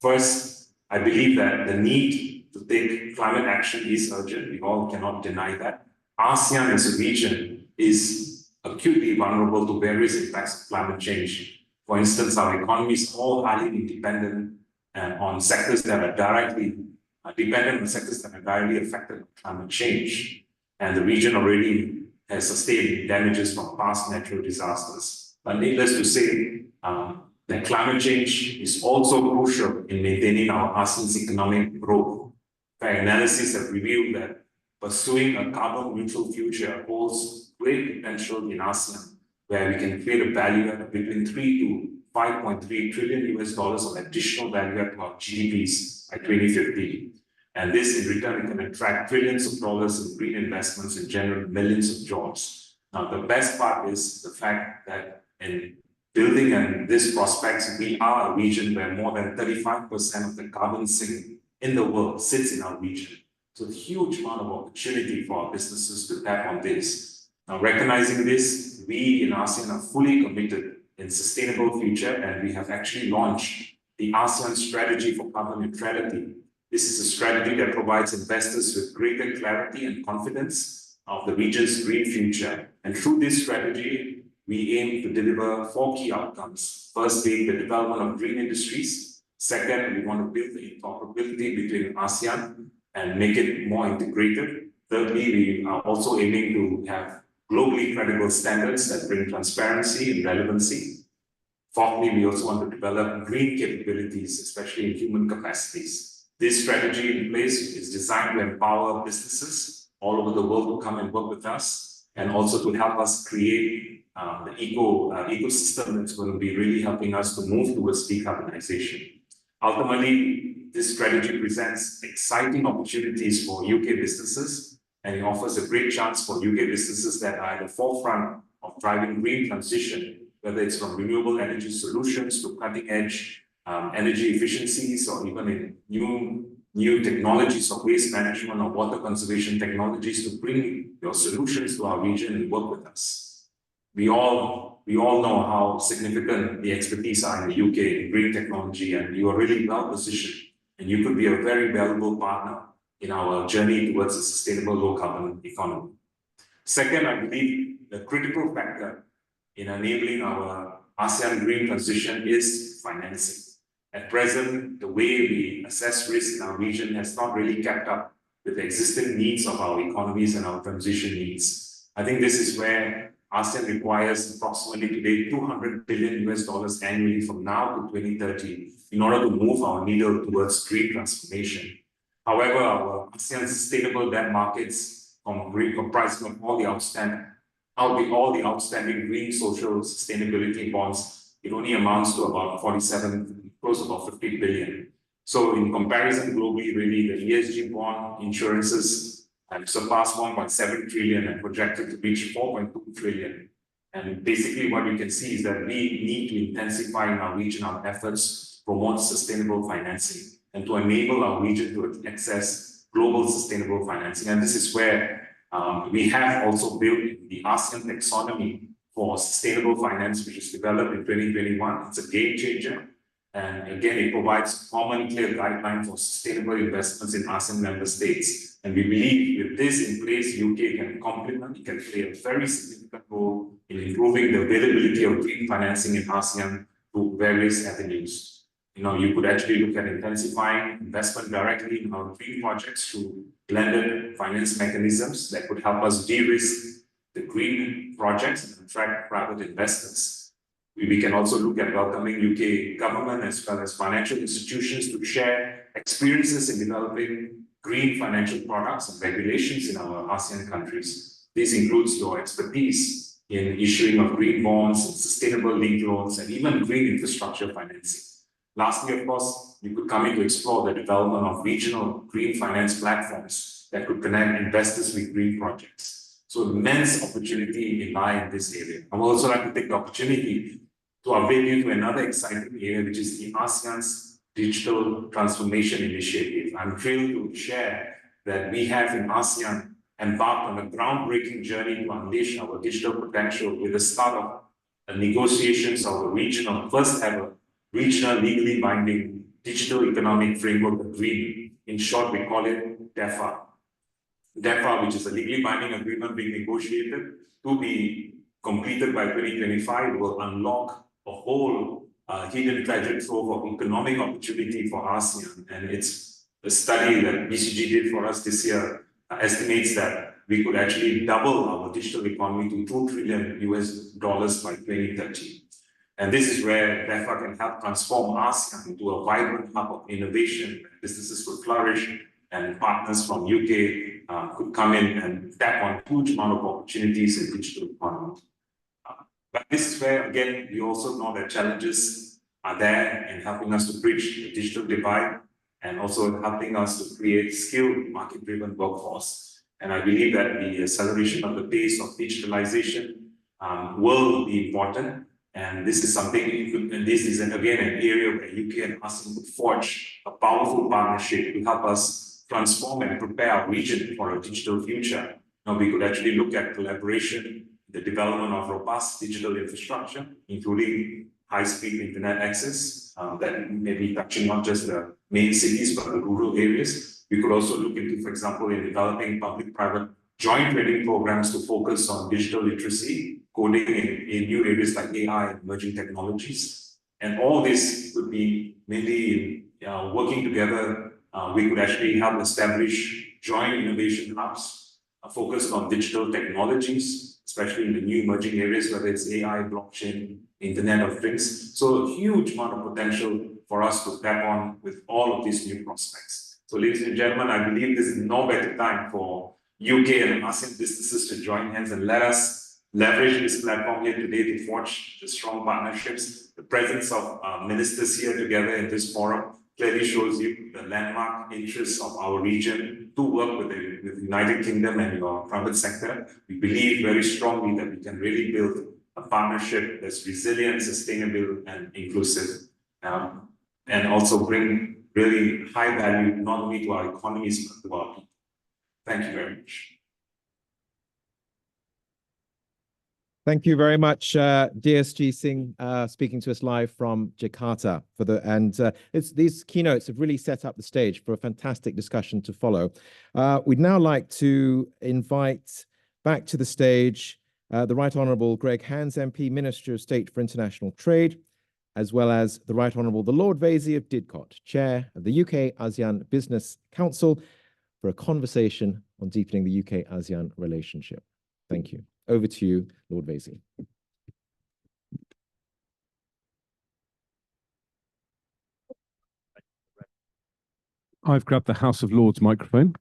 First, I believe that the need to take climate action is urgent. We all cannot deny that. ASEAN as a region is acutely vulnerable to various impacts of climate change. For instance, our economies are all highly dependent on sectors that are directly affected by climate change. And the region already has sustained damages from past natural disasters. But needless to say, that climate change is also crucial in maintaining our ASEAN's economic growth. Fair analysis have revealed that pursuing a carbon neutral future holds great potential in ASEAN, where we can create a value add of between 3 to 5.3 trillion US dollars of additional value add to our GDPs by 2050. And this in return can attract trillions of dollars in green investments and generate millions of jobs. Now, the best part is the fact that in building and this prospects, we are a region where more than 35% of the carbon sink in the world sits in our region. So a huge amount of opportunity for our businesses to tap on this. Now, recognizing this, we in ASEAN are fully committed in sustainable future, and we have actually launched the ASEAN Strategy for Carbon Neutrality. This is a strategy that provides investors with greater clarity and confidence of the region's green future. And through this strategy, we aim to deliver 4 key outcomes. First being the development of green industries. Second, we want to build the interoperability between ASEAN and make it more integrated. Thirdly, we are also aiming to have globally credible standards that bring transparency and relevancy. Fourthly, we also want to develop green capabilities, especially in human capacities. This strategy in place is designed to empower businesses all over the world to come and work with us, and also to help us create the ecosystem that's going to be really helping us to move towards decarbonization. Ultimately, this strategy presents exciting opportunities for UK businesses, and it offers a great chance for UK businesses that are at the forefront of driving green transition, whether it's from renewable energy solutions to cutting-edge energy efficiencies, or even in new technologies of waste management or water conservation technologies to bring your solutions to our region and work with us. We all know how significant the expertise are in the UK in green technology, and you are really well positioned, and you could be a very valuable partner in our journey towards a sustainable low carbon economy. Second, I believe the critical factor in enabling our ASEAN green transition is financing. At present, the way we assess risk in our region has not really kept up with the existing needs of our economies and our transition needs. I think this is where ASEAN requires approximately today $200 billion US dollars annually from now to 2030 in order to move our needle towards green transformation. However, our ASEAN sustainable debt markets comprising of all the outstanding green social sustainability bonds, it only amounts to about 47, close to about 50 billion. So in comparison globally, really the ESG bond insurances have surpassed 1.7 trillion and projected to reach 4.2 trillion. And basically what we can see is that we need to intensify in our region our efforts to promote sustainable financing and to enable our region to access global sustainable financing. And this is where we have also built the ASEAN taxonomy for sustainable finance, which was developed in 2021. It's a game changer. And again, it provides common, clear guidelines for sustainable investments in ASEAN member states. And we believe with this in place, UK can complement, it can play a very significant role in improving the availability of green financing in ASEAN through various avenues. You could actually look at intensifying investment directly in our green projects through blended finance mechanisms that could help us de-risk the green projects and attract private investors. We can also look at welcoming UK government as well as financial institutions to share experiences in developing green financial products and regulations in our ASEAN countries. This includes your expertise in issuing of green bonds, and sustainable linked loans, and even green infrastructure financing. Lastly, of course, you could come in to explore the development of regional green finance platforms that could connect investors with green projects. So immense opportunity lie in this area. I would also like to take the opportunity to update you to another exciting area, which is the ASEAN's Digital Transformation Initiative. I'm thrilled to share that we have in ASEAN embarked on a groundbreaking journey to unleash our digital potential with the start of the negotiations of a first ever regional legally binding digital economic framework agreement. In short, we call it DEFA. DEFA, which is a legally binding agreement being negotiated to be completed by 2025, will unlock a whole hidden treasure trove of economic opportunity for ASEAN. And it's a study that BCG did for us this year estimates that we could actually double our digital economy to $2 trillion by 2030. And this is where DEFA can help transform ASEAN into a vibrant hub of innovation. Businesses will flourish, and partners from UK could come in and tap on a huge amount of opportunities in digital economy. But this is where, again, we also know that challenges are there in helping us to bridge the digital divide and also helping us to create skilled market-driven workforce. And I believe that the acceleration of the pace of digitalization will be important. And this is something, and this is again an area where UK and ASEAN could forge a powerful partnership to help us transform and prepare our region for a digital future. Now we could actually look at collaboration, the development of robust digital infrastructure, including high-speed internet access that may be touching not just the main cities, but the rural areas. We could also look into, for example, in developing public-private joint training programs to focus on digital literacy, coding in new areas like AI and emerging technologies. And all this would be mainly working together. We could actually help establish joint innovation hubs focused on digital technologies, especially in the new emerging areas, whether it's AI, blockchain, Internet of Things. So a huge amount of potential for us to tap on with all of these new prospects. So ladies and gentlemen, I believe this is no better time for UK and ASEAN businesses to join hands and let us leverage this platform here today to forge the strong partnerships. The presence of ministers here together in this forum clearly shows you the landmark interests of our region to work with the United Kingdom and your private sector. We believe very strongly that we can really build a partnership that's resilient, sustainable, and inclusive, and also bring really high value not only to our economies but to our people. Thank you very much. Thank you very much, DSG Singh, speaking to us live from Jakarta. These keynotes have really set up the stage for a fantastic discussion to follow. We'd now like to invite back to the stage the Right Honourable Greg Hands MP, Minister of State for International Trade, as well as the Right Honourable the Lord Vasey of Didcot, Chair of the UK-ASEAN Business Council, for a conversation on deepening the UK-ASEAN relationship. Thank you. Over to you, Lord Vasey. I've grabbed the House of Lords microphone.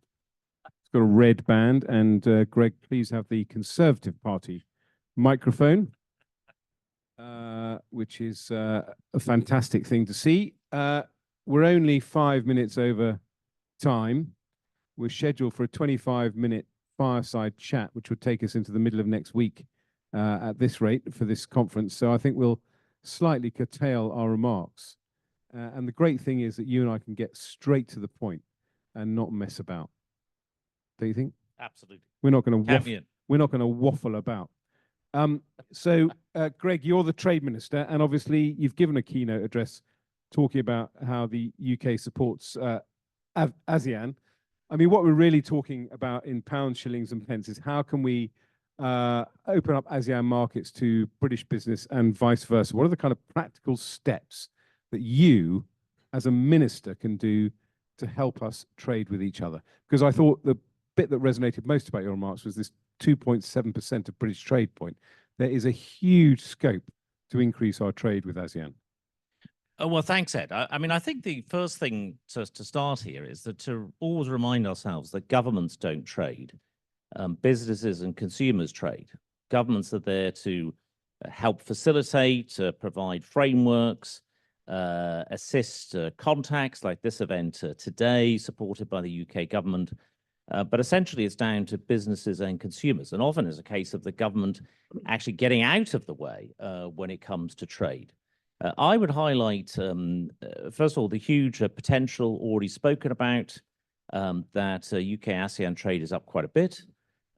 It's got a red band, and Greg, please have the Conservative Party microphone, which is a fantastic thing to see. We're only 5 minutes over time. We're scheduled for a 25-minute fireside chat, which would take us into the middle of next week at this rate for this conference. So I think we'll slightly curtail our remarks. And the great thing is that you and I can get straight to the point and not mess about. Do you think? Absolutely. We're not going to waffle about. So, Greg, you're the Trade Minister, and obviously you've given a keynote address talking about how the UK supports ASEAN. I mean, what we're really talking about in pounds, shillings, and pence is how can we open up ASEAN markets to British business and vice versa? What are the kind of practical steps that you, as a minister, can do to help us trade with each other? Because I thought the bit that resonated most about your remarks was this 2.7% of British trade point. There is a huge scope to increase our trade with ASEAN. Oh, well, thanks, Ed. I mean, I think the first thing to start here is that to always remind ourselves that governments don't trade. Businesses and consumers trade. Governments are there to help facilitate, provide frameworks, assist contacts like this event today, supported by the UK government. But essentially, it's down to businesses and consumers. And often it's a case of the government actually getting out of the way when it comes to trade. I would highlight, first of all, the huge potential already spoken about, that UK-ASEAN trade is up quite a bit,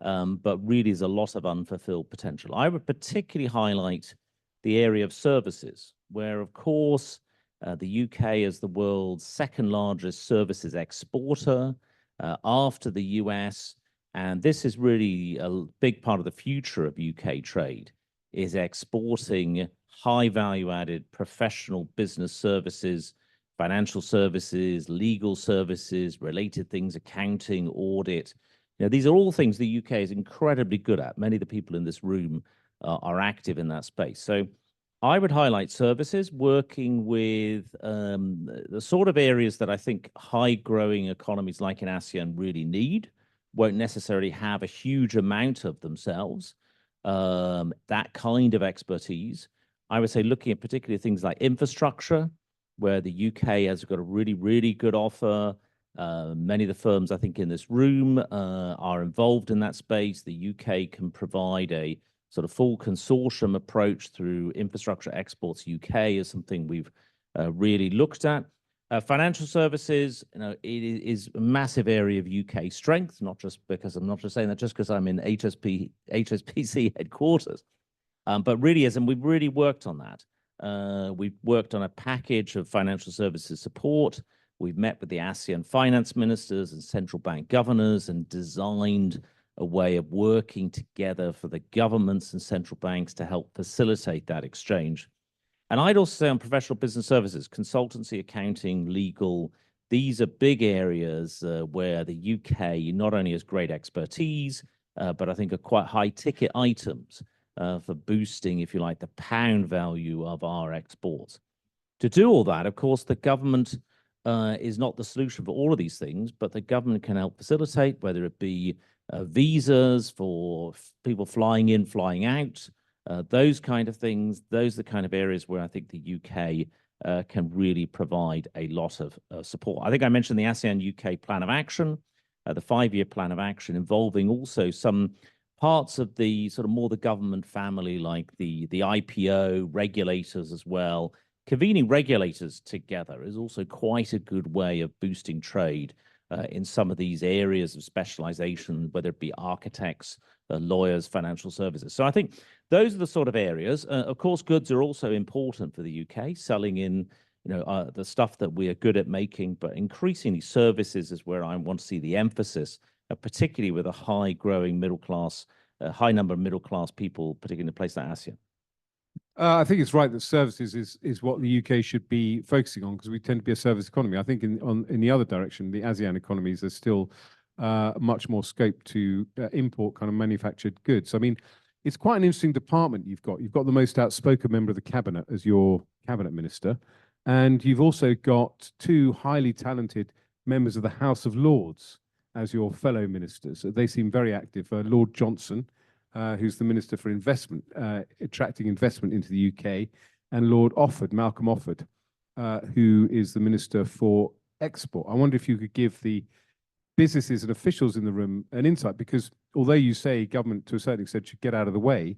but really there's a lot of unfulfilled potential. I would particularly highlight the area of services, where, of course, the UK is the world's second largest services exporter after the US, and this is really a big part of the future of UK trade. is exporting high value added professional business services, financial services, legal services, related things, accounting, audit. You know, these are all things the UK is incredibly good at. Many of the people in this room are active in that space. So I would highlight services, working with the sort of areas that I think high growing economies like in ASEAN really need, won't necessarily have a huge amount of themselves, that kind of expertise. I would say looking at particularly things like infrastructure, where the UK has got a really, really good offer. Many of the firms I think in this room are involved in that space. The UK can provide a sort of full consortium approach through Infrastructure Exports UK is something we've really looked at. Financial services, you know, it is a massive area of UK strength, not just because I'm not just saying that just because I'm in HSBC headquarters, but really is, and we've really worked on that. We've worked on a package of financial services support. We've met with the ASEAN finance ministers and central bank governors and designed a way of working together for the governments and central banks to help facilitate that exchange. And I'd also say on professional business services, consultancy, accounting, legal, these are big areas where the UK not only has great expertise, but I think are quite high ticket items for boosting, if you like, the pound value of our exports. To do all that, of course, the government is not the solution for all of these things, but the government can help facilitate, whether it be visas for people flying in, flying out, those kind of things. Those are the kind of areas where I think the UK can really provide a lot of support. I think I mentioned the ASEAN UK Plan of Action, the 5-year plan of action involving also some parts of the sort of more the government family, like the IPO, regulators as well. Convening regulators together is also quite a good way of boosting trade in some of these areas of specialization, whether it be architects, lawyers, financial services. So I think those are the sort of areas. Of course, goods are also important for the UK, selling in, you know, the stuff that we are good at making, but increasingly services is where I want to see the emphasis, particularly with a high growing middle class, high number of middle class people, particularly in a place like ASEAN. I think it's right that services is what the UK should be focusing on, because we tend to be a service economy. I think in the other direction, the ASEAN economies, there's still much more scope to import kind of manufactured goods. I mean, it's quite an interesting department you've got. You've got the most outspoken member of the cabinet as your cabinet minister, and you've also got 2 highly talented members of the House of Lords as your fellow ministers. They seem very active. Lord Johnson, who's the Minister for Investment, attracting investment into the UK, and Lord Offord, Malcolm Offord, who is the Minister for Export. I wonder if you could give the businesses and officials in the room an insight, because although you say government to a certain extent should get out of the way,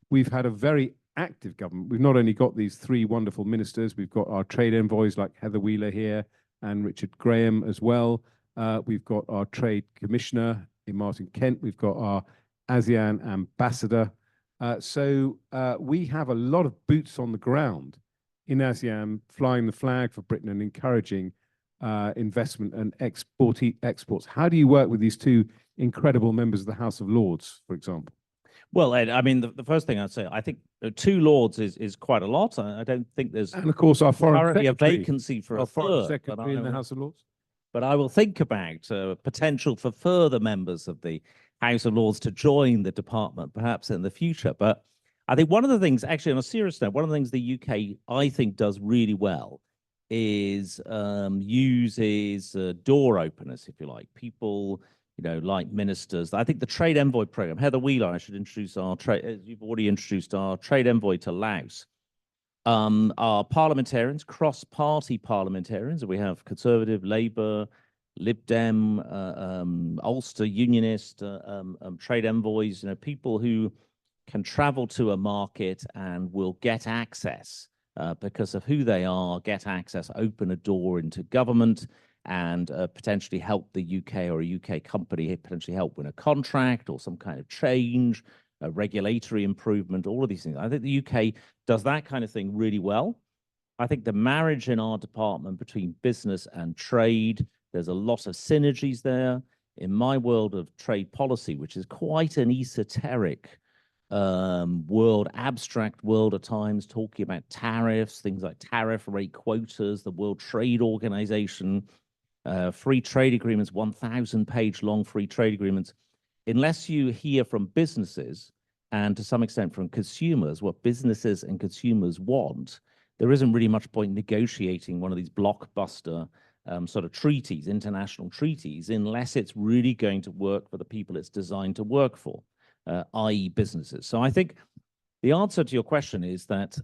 we've had a very active government. We've not only got these 3 wonderful ministers, we've got our trade envoys like Heather Wheeler here and Richard Graham as well. We've got our trade commissioner in Martin Kent. We've got our ASEAN ambassador. So we have a lot of boots on the ground in ASEAN, flying the flag for Britain and encouraging investment and exports. How do you work with these 2 incredible members of the House of Lords, for example? Well, Ed, I mean, the first thing I'd say, I think 2 Lords is quite a lot. I don't think there's and of course our foreign currently a secretary, vacancy for our a foreign third. secretary in the House of Lords. But I will think about potential for further members of the House of Lords to join the department, perhaps in the future. But I think one of the things, actually on a serious note, one of the things the UK, I think, does really well is uses door openers, if you like. People, you know, like ministers. I think the Trade Envoy program, Heather Wheeler, I should introduce our trade, you've already introduced our Trade Envoy to Laos. Our parliamentarians, cross-party parliamentarians, we have Conservative, Labour, Lib Dem, Ulster, Unionist, trade envoys, you know, people who can travel to a market and will get access because of who they are, get access, open a door into government, and potentially help the UK or a UK company potentially help win a contract or some kind of change, a regulatory improvement, all of these things. I think the UK does that kind of thing really well. I think the marriage in our department between business and trade, there's a lot of synergies there. In my world of trade policy, which is quite an esoteric abstract world at times, talking about tariffs, things like tariff rate quotas, the World Trade Organization, free trade agreements, 1,000-page long free trade agreements. Unless you hear from businesses and to some extent from consumers what businesses and consumers want, there isn't really much point negotiating one of these blockbuster sort of treaties, international treaties, unless it's really going to work for the people it's designed to work for, i.e. businesses. So I think the answer to your question is that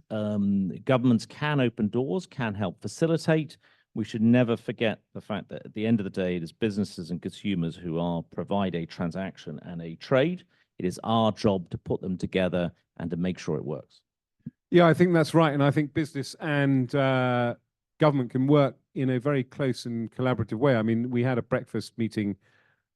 governments can open doors, can help facilitate. We should never forget the fact that at the end of the day, it is businesses and consumers who provide a transaction and a trade. It is our job to put them together and to make sure it works. Yeah, I think that's right. And I think business and government can work in a very close and collaborative way. I mean, we had a breakfast meeting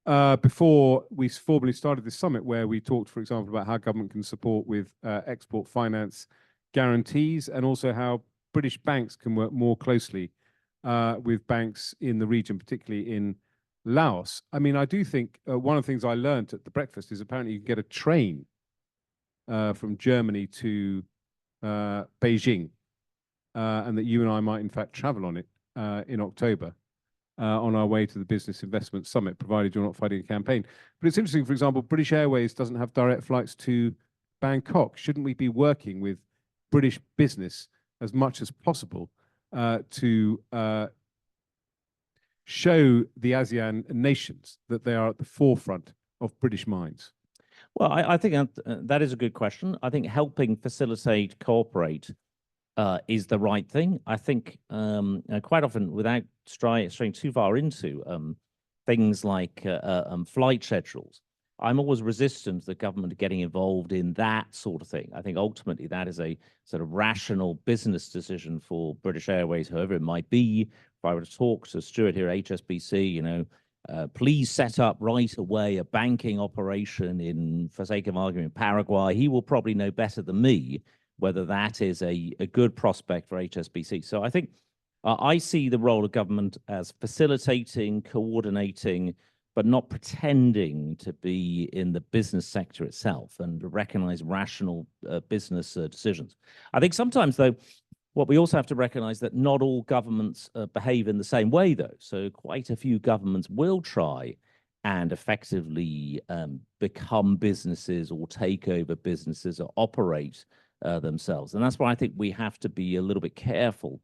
before we formally started this summit where we talked, for example, about how government can support with export finance guarantees and also how British banks can work more closely with banks in the region, particularly in Laos. I mean, I do think one of the things I learned at the breakfast is apparently you can get a train from Germany to Beijing, and that you and I might in fact travel on it in October on our way to the Business Investment Summit, provided you're not fighting a campaign. But it's interesting, for example, British Airways doesn't have direct flights to Bangkok. Shouldn't we be working with British business as much as possible to show the ASEAN nations that they are at the forefront of British minds? Well, I think that is a good question. I think helping facilitate, cooperate is the right thing. I think quite often, without straying too far into things like flight schedules, I'm always resistant to the government getting involved in that sort of thing. I think ultimately that is a sort of rational business decision for British Airways, whoever it might be. If I were to talk to Stuart here at HSBC, please set up right away a banking operation in, for sake of argument, Paraguay, he will probably know better than me whether that is a good prospect for HSBC. So I think I see the role of government as facilitating, coordinating, but not pretending to be in the business sector itself and recognize rational business decisions. I think sometimes, though, what we also have to recognize that not all governments behave in the same way, though. So quite a few governments will try and effectively become businesses or take over businesses or operate themselves. And that's why I think we have to be a little bit careful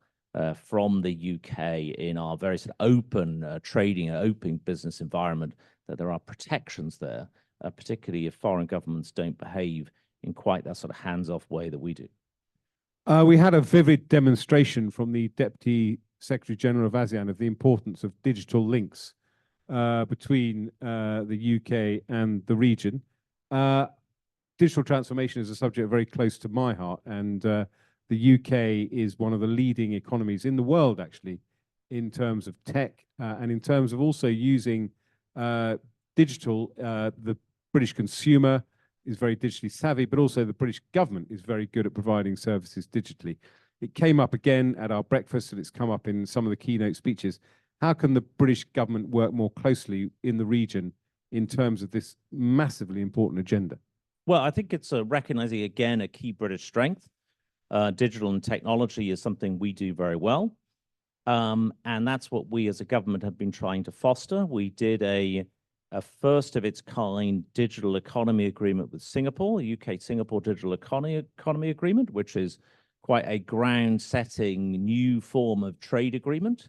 from the UK in our very sort of open trading, open business environment, that there are protections there, particularly if foreign governments don't behave in quite that sort of hands-off way that we do. We had a vivid demonstration from the Deputy Secretary General of ASEAN of the importance of digital links between the UK and the region. Digital transformation is a subject very close to my heart, and the UK is one of the leading economies in the world, actually, in terms of tech and in terms of also using digital. The British consumer is very digitally savvy, but also the British government is very good at providing services digitally. It came up again at our breakfast, and it's come up in some of the keynote speeches. How can the British government work more closely in the region in terms of this massively important agenda? Well, I think it's recognizing, again, a key British strength. Digital and technology is something we do very well. And that's what we as a government have been trying to foster. We did a first of its kind digital economy agreement with Singapore, the UK-Singapore Digital Economy Agreement, which is quite a ground-setting new form of trade agreement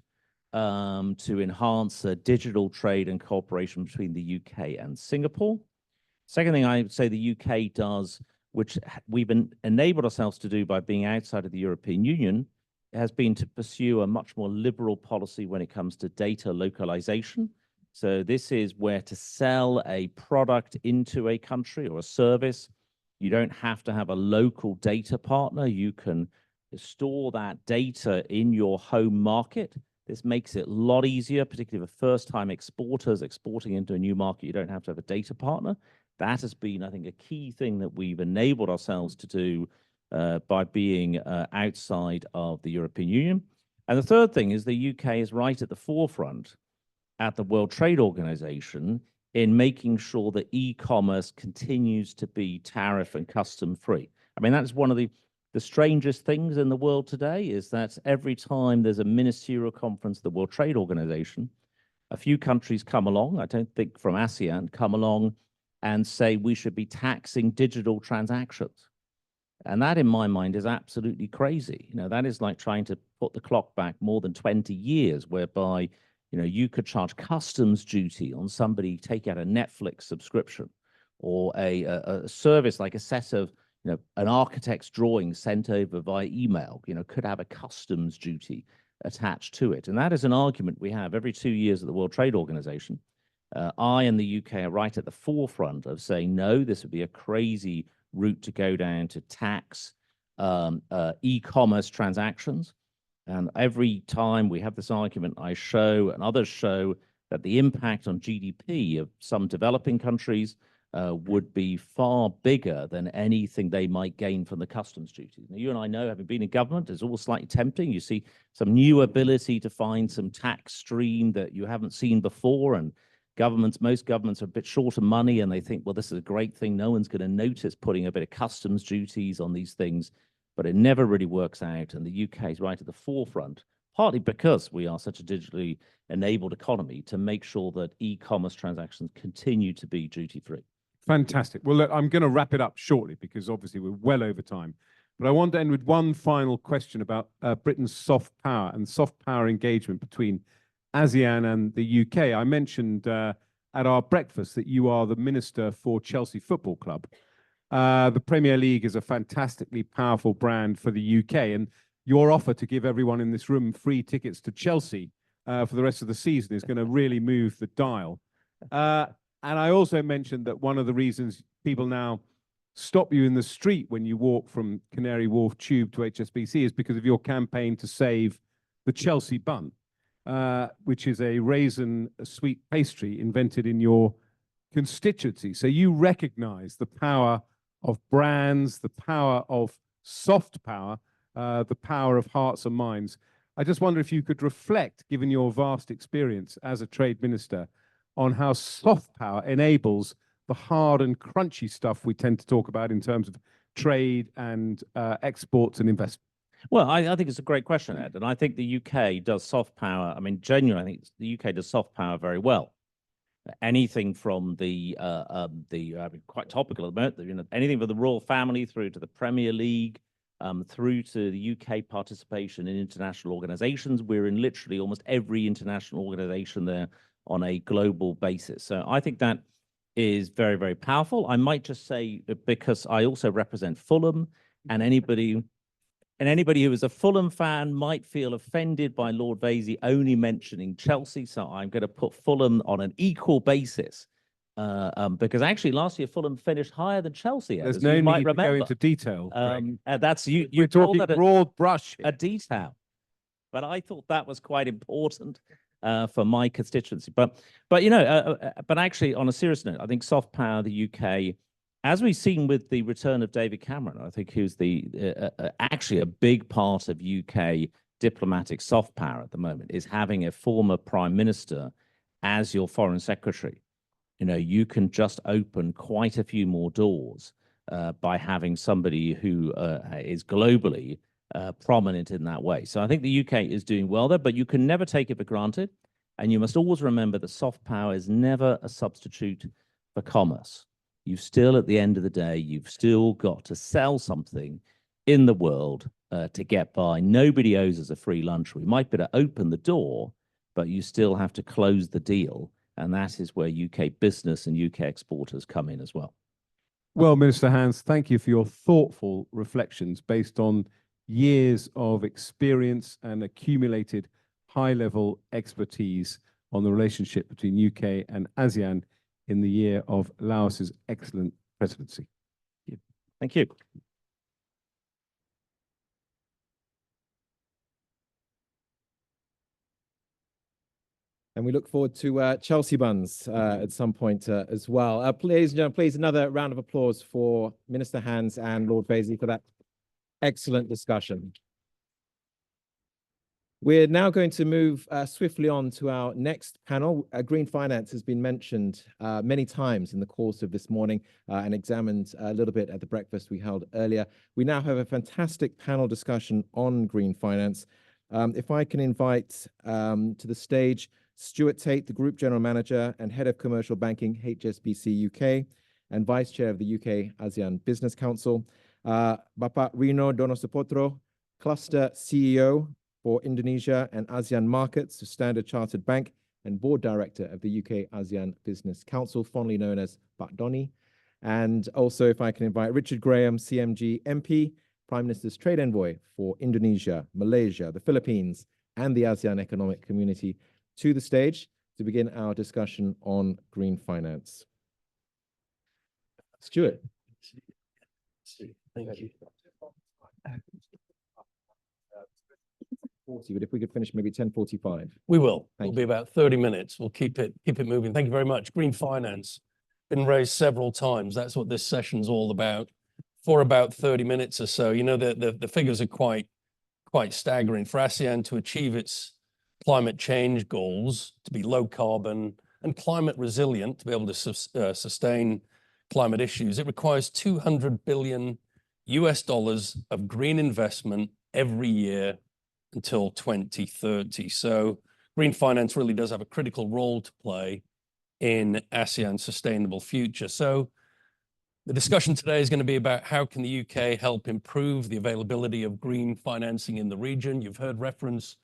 to enhance digital trade and cooperation between the UK and Singapore. Second thing I would say the UK does, which we've enabled ourselves to do by being outside of the European Union, has been to pursue a much more liberal policy when it comes to data localization. So this is where to sell a product into a country or a service, you don't have to have a local data partner. You can store that data in your home market. This makes it a lot easier, particularly for first-time exporters exporting into a new market. You don't have to have a data partner. That has been, I think, a key thing that we've enabled ourselves to do by being outside of the European Union. And the third thing is the UK is right at the forefront at the World Trade Organization in making sure that e-commerce continues to be tariff and custom free. I mean, that's one of the strangest things in the world today, is that every time there's a ministerial conference, the World Trade Organization, a few countries come along, I don't think from ASEAN, come along and say we should be taxing digital transactions. And that, in my mind, is absolutely crazy. You know, that is like trying to put the clock back more than 20 years, whereby, you know, you could charge customs duty on somebody taking out a Netflix subscription, or a service like a set of, you know, an architect's drawing sent over via email, you know, could have a customs duty attached to it. And that is an argument we have every 2 years at the World Trade Organization. I and the UK are right at the forefront of saying, no, this would be a crazy route to go down to tax e-commerce transactions. And every time we have this argument, I show and others show that the impact on GDP of some developing countries would be far bigger than anything they might gain from the customs duties. Now, you and I know, having been in government, it's all slightly tempting. You see some new ability to find some tax stream that you haven't seen before, and most governments are a bit short of money, and they think, well, this is a great thing. No one's going to notice putting a bit of customs duties on these things, but it never really works out. And the UK is right at the forefront, partly because we are such a digitally enabled economy, to make sure that e-commerce transactions continue to be duty-free. Fantastic. Well, look, I'm going to wrap it up shortly because obviously we're well over time. But I want to end with one final question about Britain's soft power and soft power engagement between ASEAN and the UK. I mentioned at our breakfast that you are the Minister for Chelsea Football Club. The Premier League is a fantastically powerful brand for the UK, and your offer to give everyone in this room free tickets to Chelsea for the rest of the season is going to really move the dial. And I also mentioned that one of the reasons people now stop you in the street when you walk from Canary Wharf Tube to HSBC is because of your campaign to save the Chelsea bun, which is a raisin sweet pastry invented in your constituency. So you recognize the power of brands, the power of soft power, the power of hearts and minds. I just wonder if you could reflect, given your vast experience as a trade minister, on how soft power enables the hard and crunchy stuff we tend to talk about in terms of trade and exports and investment. Well, I think it's a great question, Ed, and I think the UK does soft power. I mean, genuinely, I think the UK does soft power very well. Anything from quite topical at the moment, you know, anything from the royal family through to the Premier League, through to the UK participation in international organizations. We're in literally almost every international organization there on a global basis. So I think that is very, very powerful. I might just say, because I also represent Fulham, and anybody who is a Fulham fan might feel offended by Lord Vasey only mentioning Chelsea. So I'm going to put Fulham on an equal basis, because actually last year Fulham finished higher than Chelsea. There's no need to go into detail. That's you. We're talking broad brush. A detail, but I thought that was quite important for my constituency. But you know, but actually, on a serious note, I think soft power, the UK, as we've seen with the return of David Cameron, I think who's actually a big part of UK diplomatic soft power at the moment, is having a former prime minister as your foreign secretary. You know, you can just open quite a few more doors by having somebody who is globally prominent in that way. So I think the UK is doing well there, but you can never take it for granted. And you must always remember that soft power is never a substitute for commerce. You've still, at the end of the day, you've still got to sell something in the world to get by. Nobody owes us a free lunch. We might be able to open the door, but you still have to close the deal. And that is where UK business and UK exporters come in as well. Well, Minister Hans, thank you for your thoughtful reflections based on years of experience and accumulated high-level expertise on the relationship between UK and ASEAN in the year of Laos's excellent presidency. Thank you. And we look forward to Chelsea buns at some point as well. Please another round of applause for Minister Hans and Lord Vasey for that excellent discussion. We're now going to move swiftly on to our next panel. Green finance has been mentioned many times in the course of this morning and examined a little bit at the breakfast we held earlier. We now have a fantastic panel discussion on green finance. If I can invite to the stage Stuart Tate, the Group General Manager and Head of Commercial Banking, HSBC UK, and Vice Chair of the UK-ASEAN Business Council, Bapak Rino Donosopotro, Cluster CEO for Indonesia and ASEAN markets to Standard Chartered Bank and Board Director of the UK-ASEAN Business Council, fondly known as Pak Doni. And also, if I can invite Richard Graham, CMG MP, Prime Minister's Trade Envoy for Indonesia, Malaysia, the Philippines, and the ASEAN Economic Community to the stage to begin our discussion on green finance. Stuart. Thank you. But if we could finish maybe 10:45. We will. Thank It'll be about 30 minutes. We'll keep it moving. Thank you very much. Green finance been raised several times. That's what this session's all about. For about 30 minutes or so, you know, the figures are quite staggering. For ASEAN to achieve its climate change goals, to be low carbon and climate resilient, to be able to sustain climate issues, it requires $200 billion of green investment every year until 2030. So green finance really does have a critical role to play in ASEAN's sustainable future. So the discussion today is going to be about how can the UK help improve the availability of green financing in the region. You've heard reference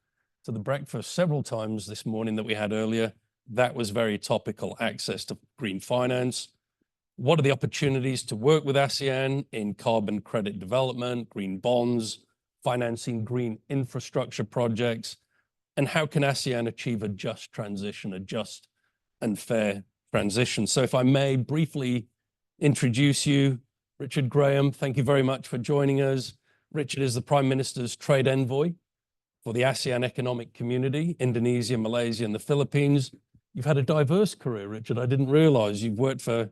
to the breakfast several times this morning that we had earlier. That was very topical, access to green finance. What are the opportunities to work with ASEAN in carbon credit development, green bonds, financing green infrastructure projects, and how can ASEAN achieve a just transition, a just and fair transition? So if I may briefly introduce you, Richard Graham, thank you very much for joining us. Richard is the Prime Minister's Trade Envoy for the ASEAN Economic Community, Indonesia, Malaysia, and the Philippines. You've had a diverse career, Richard. I didn't realize you've worked for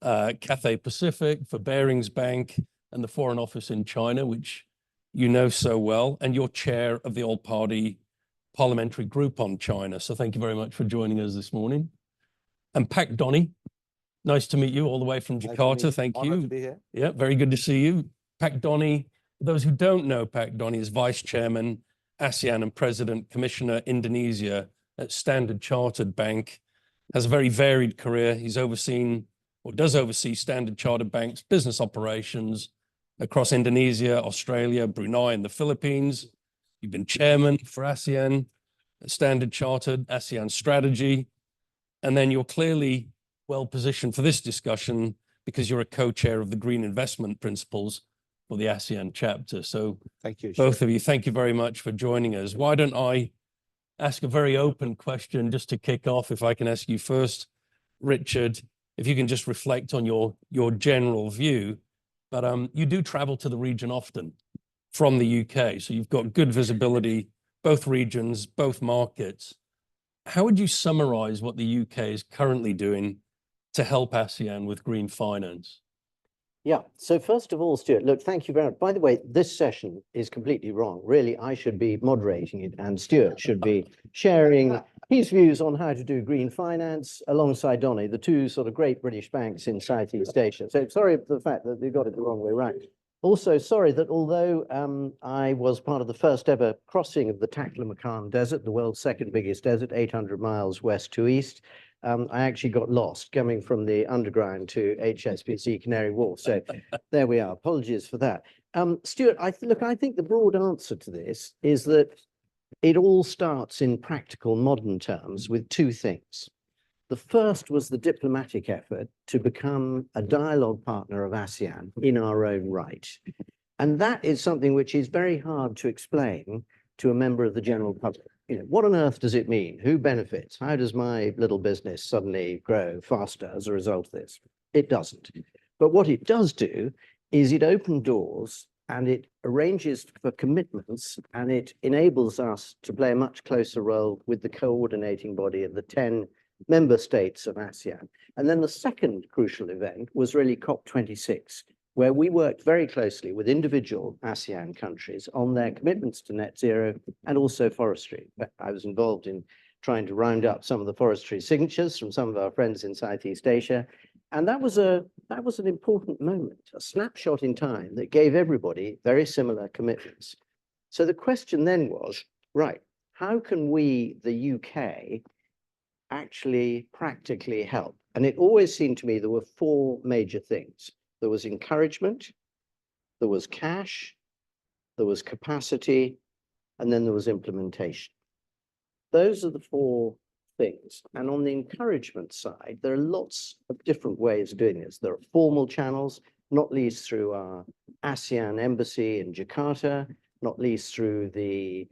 Cathay Pacific, for Barings Bank, and the Foreign Office in China, which you know so well, and you're chair of the all-party parliamentary group on China. So thank you very much for joining us this morning. And Pak Doni, nice to meet you all the way from Jakarta. Thank you. Honored to be here. Yeah, very good to see you. Pak Doni, for those who don't know, Pak Doni is Vice Chairman, ASEAN and President, Commissioner, Indonesia at Standard Chartered Bank, has a very varied career. He's overseen, or does oversee, Standard Chartered Bank's business operations across Indonesia, Australia, Brunei, and the Philippines. You've been chairman for ASEAN, Standard Chartered, ASEAN Strategy, and then you're clearly well positioned for this discussion because you're a co-chair of the Green Investment Principles for the ASEAN chapter. So Thank you. both of you, thank you very much for joining us. Why don't I ask a very open question just to kick off, if I can ask you first, Richard, if you can just reflect on your general view. But you do travel to the region often from the UK, so you've got good visibility, both regions, both markets. How would you summarize what the UK is currently doing to help ASEAN with green finance? Yeah. So first of all, Stuart, look, thank you very much. By the way, this session is completely wrong. Really, I should be moderating it and Stuart should be sharing his views on how to do green finance alongside Donny, the two sort of great British banks in Southeast Asia. So sorry for the fact that we got it the wrong way around. Also, sorry that although I was part of the first ever crossing of the Taklamakan Desert, the world's second biggest desert, 800 miles west to east, I actually got lost coming from the underground to HSBC Canary Wharf. So there we are. Apologies for that. Stuart, I think the broad answer to this is that it all starts in practical modern terms with two things. The first was the diplomatic effort to become a dialogue partner of ASEAN in our own right. And that is something which is very hard to explain to a member of the general public. You know, what on earth does it mean? Who benefits? How does my little business suddenly grow faster as a result of this? It doesn't. But what it does do is it opens doors and it arranges for commitments and it enables us to play a much closer role with the coordinating body of the 10 member states of ASEAN. And then the second crucial event was really COP26, where we worked very closely with individual ASEAN countries on their commitments to net zero and also forestry. I was involved in trying to round up some of the forestry signatures from some of our friends in Southeast Asia. And that was an important moment, a snapshot in time that gave everybody very similar commitments. So the question then was, right, how can we, the UK, actually practically help? And it always seemed to me there were four major things. There was encouragement, there was cash, there was capacity, and then there was implementation. Those are the four things. And on the encouragement side, there are lots of different ways of doing this. There are formal channels, not least through our ASEAN embassy in Jakarta, not least through the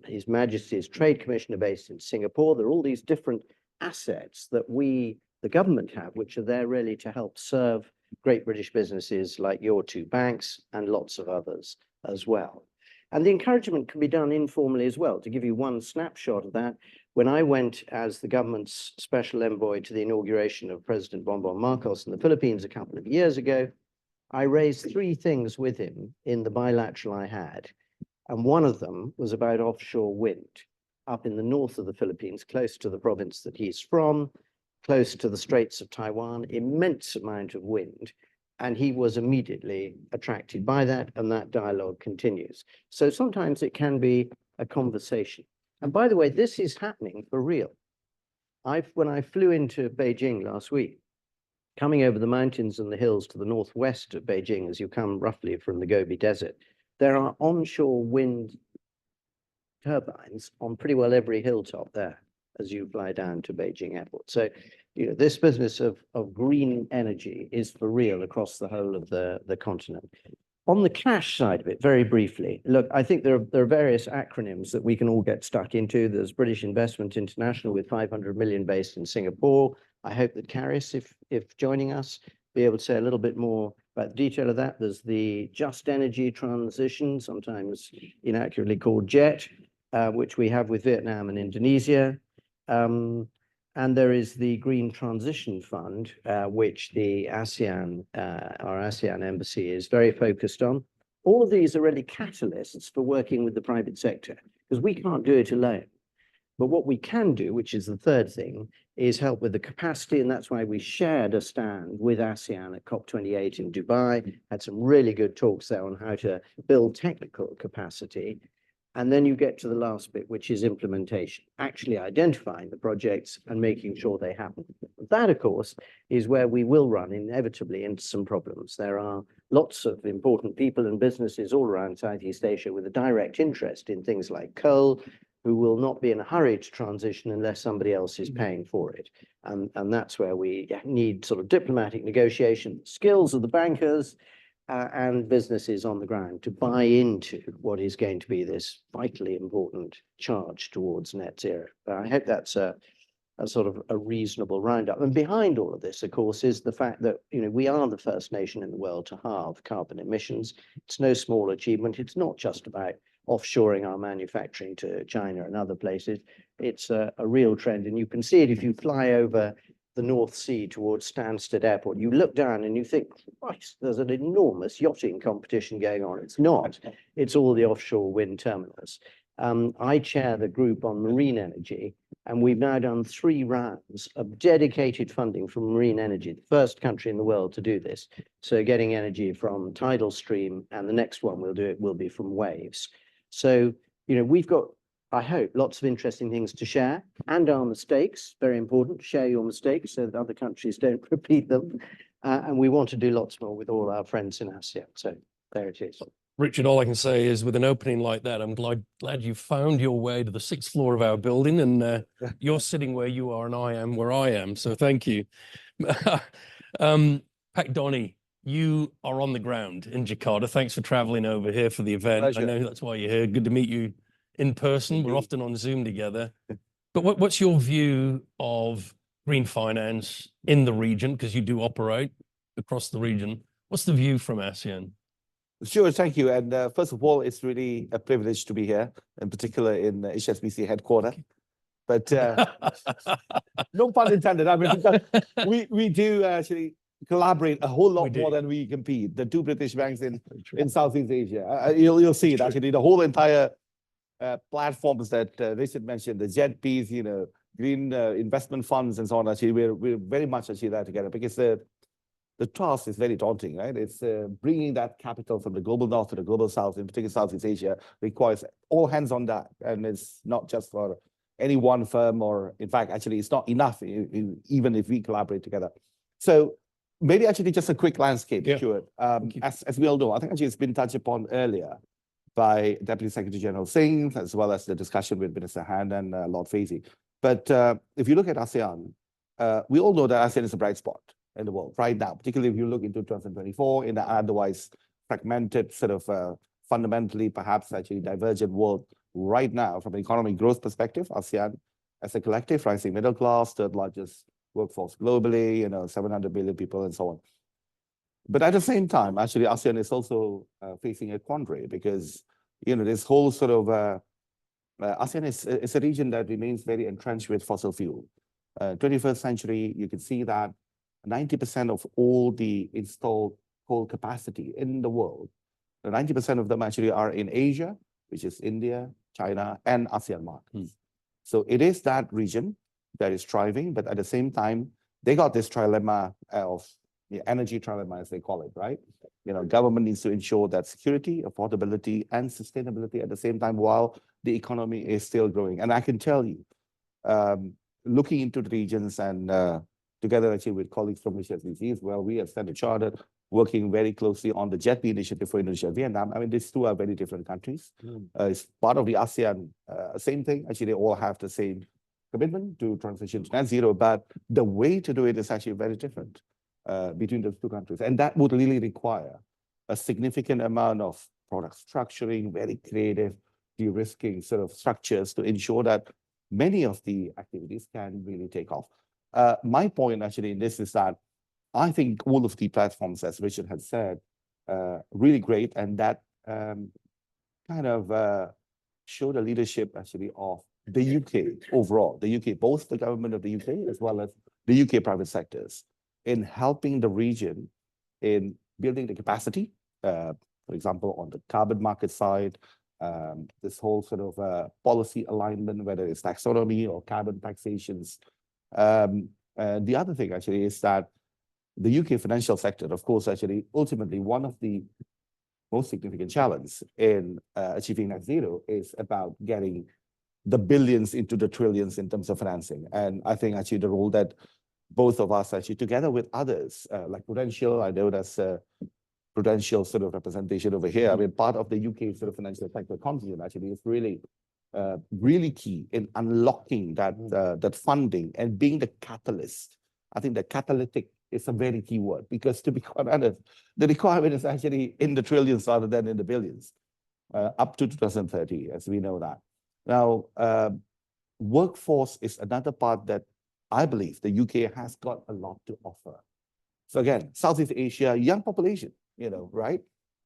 His Majesty's Trade Commissioner based in Singapore. There are all these different assets that we, the government, have, which are there really to help serve great British businesses like your two banks and lots of others as well. And the encouragement can be done informally as well. To give you one snapshot of that, when I went as the government's special envoy to the inauguration of President Bongbong Marcos in the Philippines a couple of years ago, I raised three things with him in the bilateral I had. And one of them was about offshore wind up in the north of the Philippines, close to the province that he's from, close to the Straits of Taiwan, immense amount of wind. And he was immediately attracted by that, and that dialogue continues. So sometimes it can be a conversation. And by the way, this is happening for real. When I flew into Beijing last week, coming over the mountains and the hills to the northwest of Beijing, as you come roughly from the Gobi Desert, there are onshore wind turbines on pretty well every hilltop there as you fly down to Beijing Airport. So, you know, this business of green energy is for real across the whole of the continent. On the cash side of it, very briefly, look, I think there are various acronyms that we can all get stuck into. There's British Investment International with 500 million based in Singapore. I hope that Caris, if joining us, be able to say a little bit more about the detail of that. There's the Just Energy Transition, sometimes inaccurately called JET, which we have with Vietnam and Indonesia. And there is the Green Transition Fund, which the ASEAN, our ASEAN embassy is very focused on. All of these are really catalysts for working with the private sector, because we can't do it alone. But what we can do, which is the third thing, is help with the capacity. And that's why we shared a stand with ASEAN at COP28 in Dubai, had some really good talks there on how to build technical capacity. And then you get to the last bit, which is implementation, actually identifying the projects and making sure they happen. That, of course, is where we will run inevitably into some problems. There are lots of important people and businesses all around Southeast Asia with a direct interest in things like coal, who will not be in a hurry to transition unless somebody else is paying for it. And that's where we need sort of diplomatic negotiation, skills of the bankers, and businesses on the ground to buy into what is going to be this vitally important charge towards net zero. But I hope that's a sort of a reasonable roundup. And behind all of this, of course, is the fact that, you know, we are the first nation in the world to halve carbon emissions. It's no small achievement. It's not just about offshoring our manufacturing to China and other places. It's a real trend. And you can see it if you fly over the North Sea towards Stansted Airport. You look down and you think, Christ, there's an enormous yachting competition going on. It's not. It's all the offshore wind terminals. I chair the group on marine energy, and we've now done 3 rounds of dedicated funding from marine energy, the first country in the world to do this. So getting energy from tidal stream, and the next one we'll do it will be from waves. So, you know, we've got, I hope, lots of interesting things to share, and our mistakes, very important, share your mistakes so that other countries don't repeat them. And we want to do lots more with all our friends in ASEAN. So there it is. Richard, all I can say is with an opening like that, I'm glad you found your way to the 6th floor of our building, and you're sitting where you are and I am where I am. So thank you. Pat Donny, you are on the ground in Jakarta. Thanks for traveling over here for the event. Pleasure. I know that's why you're here. Good to meet you in person. We're often on Zoom together. But what's your view of green finance in the region? Because you do operate across the region. What's the view from ASEAN? Sure, thank you. And first of all, it's really a privilege to be here, in particular in HSBC headquarters. But no pun intended. I mean, because we do actually collaborate a whole lot We more do. than we compete. The two British banks in Southeast Asia. You'll see it actually. The whole entire platforms that Richard mentioned, the JETPs, green investment funds and so on. Actually, we're very much actually there together because the task is very daunting, right? It's bringing that capital from the global north to the global south, in particular Southeast Asia, requires all hands on deck, and it's not just for any one firm, or in fact, actually, it's not enough even if we collaborate together. So maybe actually just a quick landscape, Stuart. As we all know, I think actually it's been touched upon earlier by Deputy Secretary General Singh, as well as the discussion with Minister Han and Lord Facey. But if you look at ASEAN, we all know that ASEAN is a bright spot in the world right now, particularly if you look into 2024 in an otherwise fragmented sort of fundamentally perhaps actually divergent world right now from an economic growth perspective. ASEAN as a collective, rising middle class, third largest workforce globally, 700 million people and so on. But at the same time, actually, ASEAN is also facing a quandary because, this whole sort of ASEAN is a region that remains very entrenched with fossil fuel. 21st century, you can see that 90% of all the installed coal capacity in the world, 90% of them actually are in Asia, which is India, China, and ASEAN markets. So it is that region that is thriving, but at the same time, they got this trilemma of the energy trilemma, as they call it, right? Government needs to ensure that security, affordability, and sustainability at the same time while the economy is still growing. And I can tell you, looking into the regions and together actually with colleagues from HSBC as well, we at Standard Chartered working very closely on the JETP initiative for Indonesia and Vietnam. I mean, these two are very different countries. It's part of the ASEAN, same thing. Actually, they all have the same commitment to transition to net zero, but the way to do it is actually very different between those two countries. And that would really require a significant amount of product structuring, very creative, de-risking sort of structures to ensure that many of the activities can really take off. My point actually in this is that I think all of the platforms, as Richard had said, really great, and that kind of show the leadership actually of the UK overall, the UK, both the government of the UK as well as the UK private sectors in helping the region in building the capacity, for example, on the carbon market side, this whole sort of policy alignment, whether it's taxonomy or carbon taxations. The other thing actually is that the UK financial sector, of course, actually ultimately one of the most significant challenges in achieving net zero is about getting the billions into the trillions in terms of financing. And I think actually the role that both of us actually together with others like Prudential, I know that's Prudential sort of representation over here. I mean, part of the UK sort of financial sector continent actually is really really key in unlocking that funding and being the catalyst. I think the catalytic is a very key word because, to be quite honest, the requirement is actually in the trillions rather than in the billions up to 2030, as we know that. Now, workforce is another part that I believe the UK has got a lot to offer. So again, Southeast Asia, young population, right?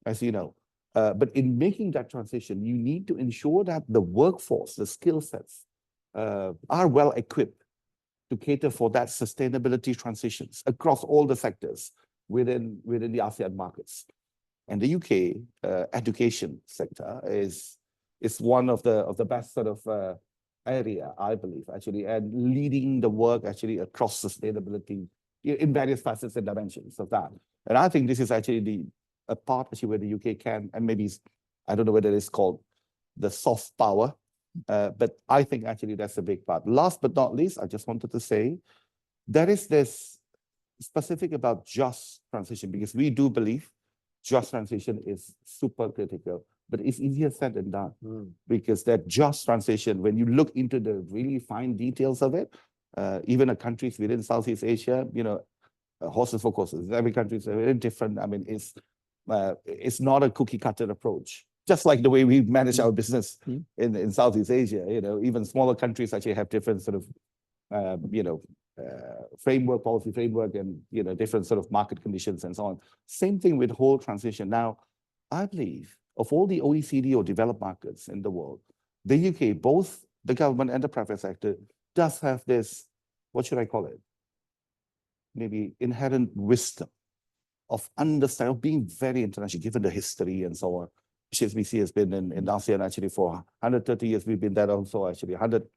As you know. But in making that transition, you need to ensure that the workforce, the skill sets are well equipped to cater for that sustainability transitions across all the sectors within the ASEAN markets. And the UK education sector is one of the best sort of area, I believe, actually, and leading the work actually across sustainability in various facets and dimensions of that. And I think this is actually a part actually where the UK can, and maybe I don't know whether it's called the soft power, but I think actually that's a big part. Last but not least, I just wanted to say, there is this specific about just transition, because we do believe just transition is super critical, but it's easier said than done. Because that just transition, when you look into the really fine details of it, even the countries within Southeast Asia, horses for courses, every country is very different. I mean, it's not a cookie cutter approach. Just like the way we manage our business in Southeast Asia, even smaller countries actually have different sort of, framework, policy framework, and different sort of market conditions and so on. Same thing with whole transition. Now, I believe of all the OECD or developed markets in the world, the UK, both the government and the private sector, does have this, what should I call it? maybe inherent wisdom of understanding, of being very international, given the history and so on. HSBC has been in ASEAN actually for 130 years. We've been there also actually 150,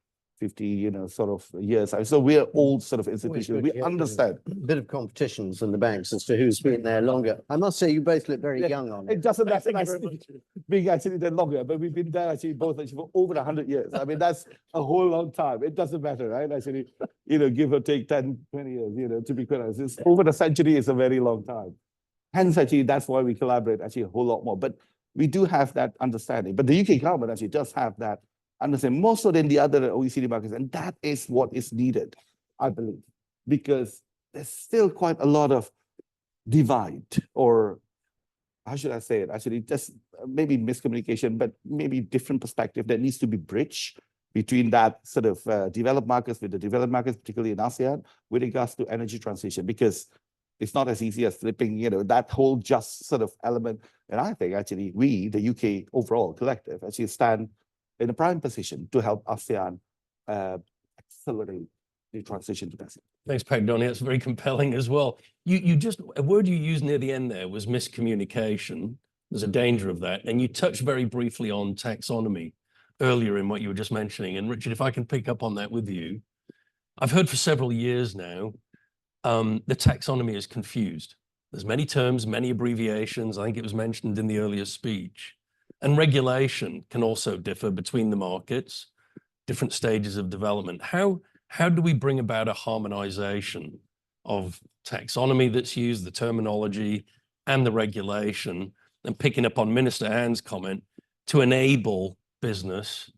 sort of years. So we're old sort of institutions. We understand. A bit of competitions in the banks as to who's been there longer. I must say you both look very young on it. It doesn't matter being actually there longer, but we've been there actually both actually for over 100 years. I mean, that's a whole long time. It doesn't matter, right? Actually, give or take 10, 20 years, to be quite honest. It's over a century is a very long time. Hence, actually, that's why we collaborate actually a whole lot more. But we do have that understanding. But the UK government actually does have that understanding more so than the other OECD markets. And that is what is needed, I believe, because there's still quite a lot of divide, or how should I say it? Actually, just maybe miscommunication, but maybe different perspective that needs to be bridged between that sort of developed markets with the developed markets, particularly in ASEAN, with regards to energy transition, because it's not as easy as flipping, that whole just sort of element. And I think actually we, the UK overall collective, actually stand in a prime position to help ASEAN accelerate the transition to that. Thanks, Pak Donnie. That's very compelling as well. A word you used near the end there was miscommunication. There's a danger of that. And you touched very briefly on taxonomy earlier in what you were just mentioning. And Richard, if I can pick up on that with you, I've heard for several years now, the taxonomy is confused. There's many terms, many abbreviations. I think it was mentioned in the earlier speech. And regulation can also differ between the markets, different stages of development. How do we bring about a harmonization of taxonomy that's used, the terminology and the regulation, and picking up on Minister Han's comment, to enable business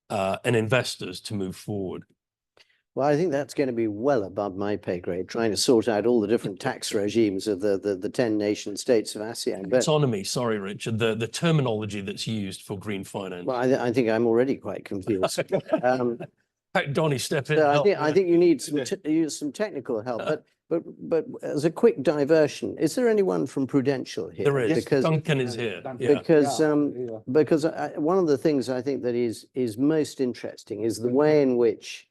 and investors to move forward? Well, I think that's going to be well above my pay grade, trying to sort out all the different tax regimes of the 10 nation states of ASEAN. But, taxonomy, sorry, Richard, the terminology that's used for green finance. well, I think I'm already quite confused. Donnie, step in. So I think you need some technical help. But as a quick diversion, is there anyone from Prudential here? There is. Because Duncan is here. because one of the things I think that is most interesting is the way in which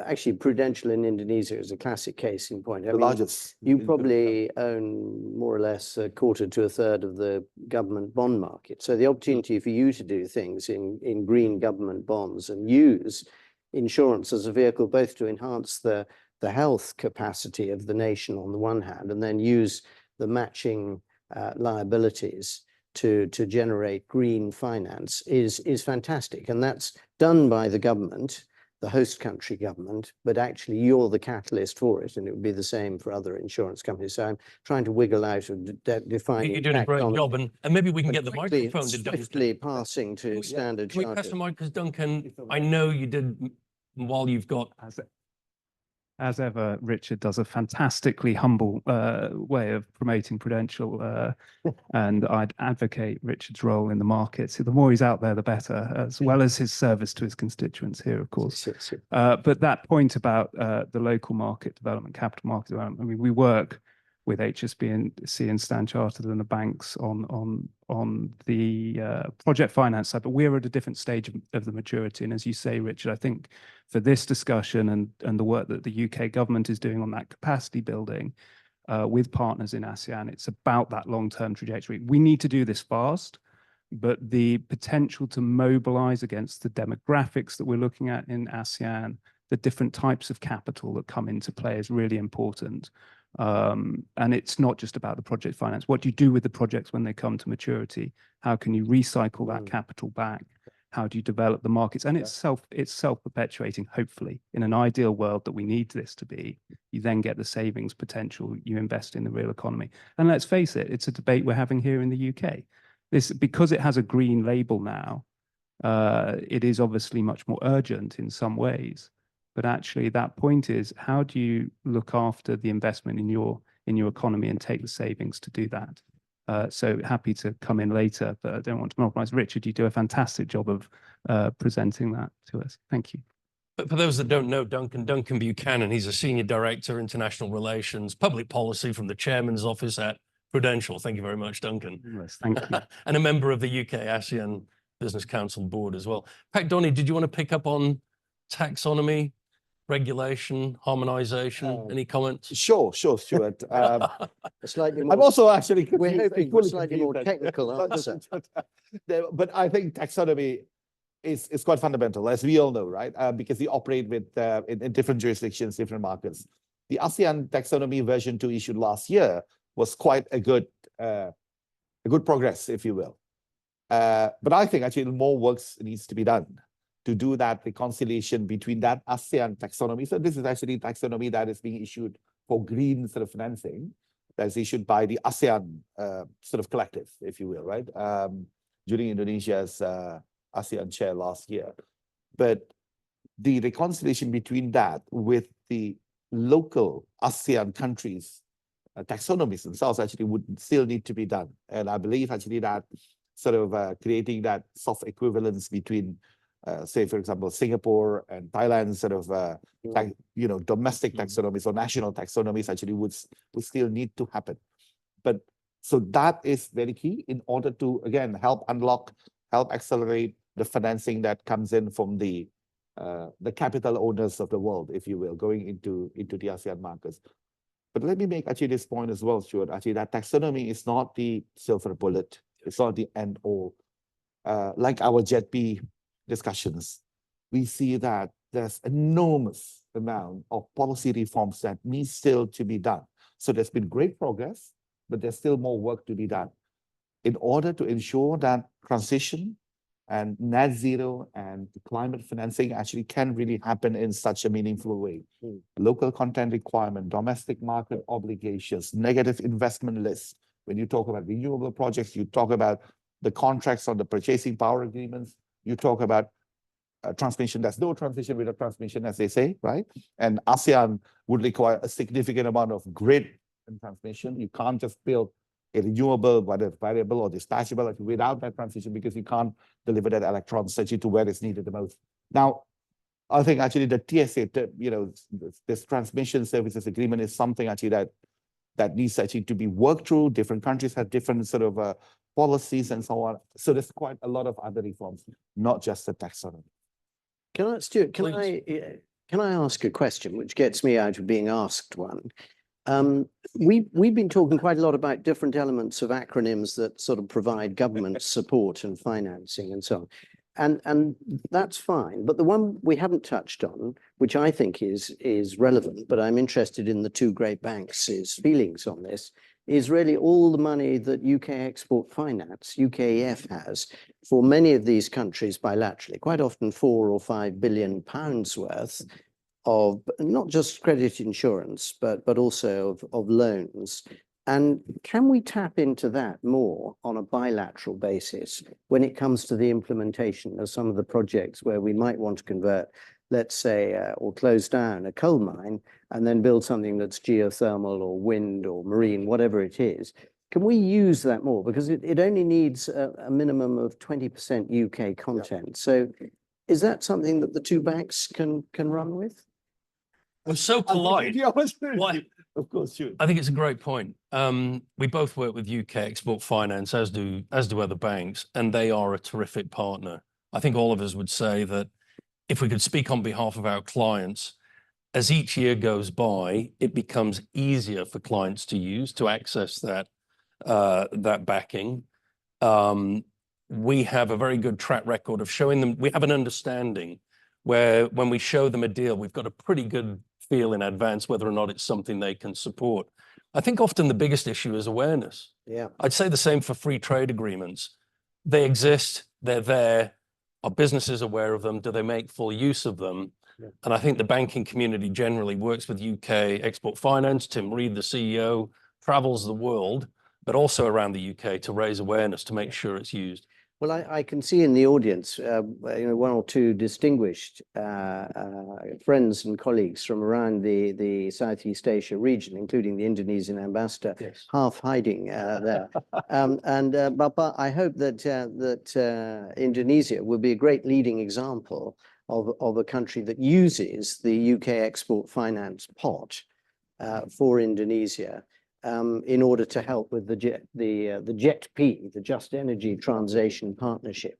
actually Prudential in Indonesia is a classic case in point. I mean, largest. You probably own more or less a quarter to a third of the government bond market. So the opportunity for you to do things in green government bonds and use insurance as a vehicle both to enhance the health capacity of the nation on the one hand, and then use the matching liabilities to generate green finance is fantastic. And that's done by the government, the host country government, but actually you're the catalyst for it, and it would be the same for other insurance companies. So I'm trying to wiggle out of defining. You're doing a great job, and maybe we can get the microphone to Duncan. Swiftly passing to Standard Can we pass the mic, because Duncan, I know you did, while you've got... As ever, Richard does a fantastically humble way of promoting Prudential, and I'd advocate Richard's role in the markets. The more he's out there, the better, as well as his service to his constituents here, of course. But that point about the local market development, capital market development, I mean, we work with HSBC and Standard Chartered and the banks on the project finance side, but we're at a different stage of the maturity. And as you say, Richard, I think for this discussion and the work that the UK government is doing on that capacity building with partners in ASEAN, it's about that long-term trajectory. We need to do this fast, but the potential to mobilize against the demographics that we're looking at in ASEAN, the different types of capital that come into play is really important. And it's not just about the project finance. What do you do with the projects when they come to maturity? How can you recycle that capital back? How do you develop the markets? And it's self-perpetuating, hopefully. In an ideal world that we need this to be, you then get the savings potential, you invest in the real economy. And let's face it, it's a debate we're having here in the UK. Because it has a green label now, it is obviously much more urgent in some ways. But actually, that point is, how do you look after the investment in your economy and take the savings to do that? So happy to come in later, but I don't want to monopolize. Richard, you do a fantastic job of presenting that to us. Thank you. But for those that don't know Duncan Buchanan, he's a Senior Director, International Relations, Public Policy from the Chairman's Office at Prudential. Thank you very much, Duncan. Yes, thank you. And a member of the UK-ASEAN Business Council board as well. Pak Donnie, did you want to pick up on taxonomy? regulation, harmonization? Any comments? Sure, Stuart. A slightly more, I'm also actually we're confused, hoping for a equally slightly more confused that- technical answer. But I think taxonomy is quite fundamental, as we all know, right? Because we operate with in different jurisdictions, different markets. The ASEAN taxonomy version 2 issued last year was quite a good progress, if you will. But I think actually more work needs to be done to do that reconciliation between that ASEAN taxonomy. So this is actually taxonomy that is being issued for green sort of financing, that's issued by the ASEAN sort of collective, if you will, right? During Indonesia's ASEAN chair last year. But the reconciliation between that with the local ASEAN countries' taxonomies themselves actually would still need to be done. And I believe actually that sort of creating that soft equivalence between, say, for example, Singapore and Thailand sort of, domestic taxonomies or national taxonomies actually would still need to happen. But so that is very key in order to, again, help accelerate the financing that comes in from the capital owners of the world, if you will, going into the ASEAN markets. But let me make actually this point as well, Stuart. Actually, that taxonomy is not the silver bullet. It's not the end all. Like our JETP discussions, we see that there's enormous amount of policy reforms that needs still to be done. So there's been great progress, but there's still more work to be done in order to ensure that transition and net zero and climate financing actually can really happen in such a meaningful way. Local content requirement, domestic market obligations, negative investment lists. When you talk about renewable projects, you talk about the contracts on the purchasing power agreements, you talk about transmission. There's no transition without transmission, as they say, right? And ASEAN would require a significant amount of grid and transmission. You can't just build a renewable, whether variable or dispatchable, without that transition, because you can't deliver that electrons actually to where it's needed the most. Now, I think actually the TSA, this transmission services agreement is something actually that needs actually to be worked through. Different countries have different sort of policies and so on. So there's quite a lot of other reforms, not just the taxonomy. Stuart, can I ask a question which gets me out of being asked one? We've been talking quite a lot about different elements of acronyms that sort of provide government support and financing and so on. And that's fine. But the one we haven't touched on, which I think is relevant, but I'm interested in the two great banks' feelings on this, is really all the money that UK Export Finance, UKEF, has for many of these countries bilaterally, quite often £4 or £5 billion worth of not just credit insurance, but also of loans. And can we tap into that more on a bilateral basis when it comes to the implementation of some of the projects where we might want to convert, let's say, or close down a coal mine and then build something that's geothermal or wind or marine, whatever it is? Can we use that more? Because it only needs a minimum of 20% UK content. So is that something that the two banks can run with? We're so polite. Of course, sure. I think it's a great point. We both work with UK Export Finance, as do other banks, and they are a terrific partner. I think all of us would say that if we could speak on behalf of our clients, as each year goes by, it becomes easier for clients to access that backing. We have a very good track record of showing them. We have an understanding where when we show them a deal, we've got a pretty good feel in advance whether or not it's something they can support. I think often the biggest issue is awareness. Yeah, I'd say the same for free trade agreements. They exist, they're there. Are businesses aware of them? Do they make full use of them? Yeah. And I think the banking community generally works with UK Export Finance. Tim Reed, the CEO, travels the world, but also around the UK to raise awareness, to make sure it's used. Well, I can see in the audience, one or two distinguished friends and colleagues from around the Southeast Asia region, including the Indonesian ambassador, yes, half hiding there. But I hope that Indonesia will be a great leading example of a country that uses the UK Export Finance pot for Indonesia. In order to help with the JETP, the Just Energy Transition Partnership.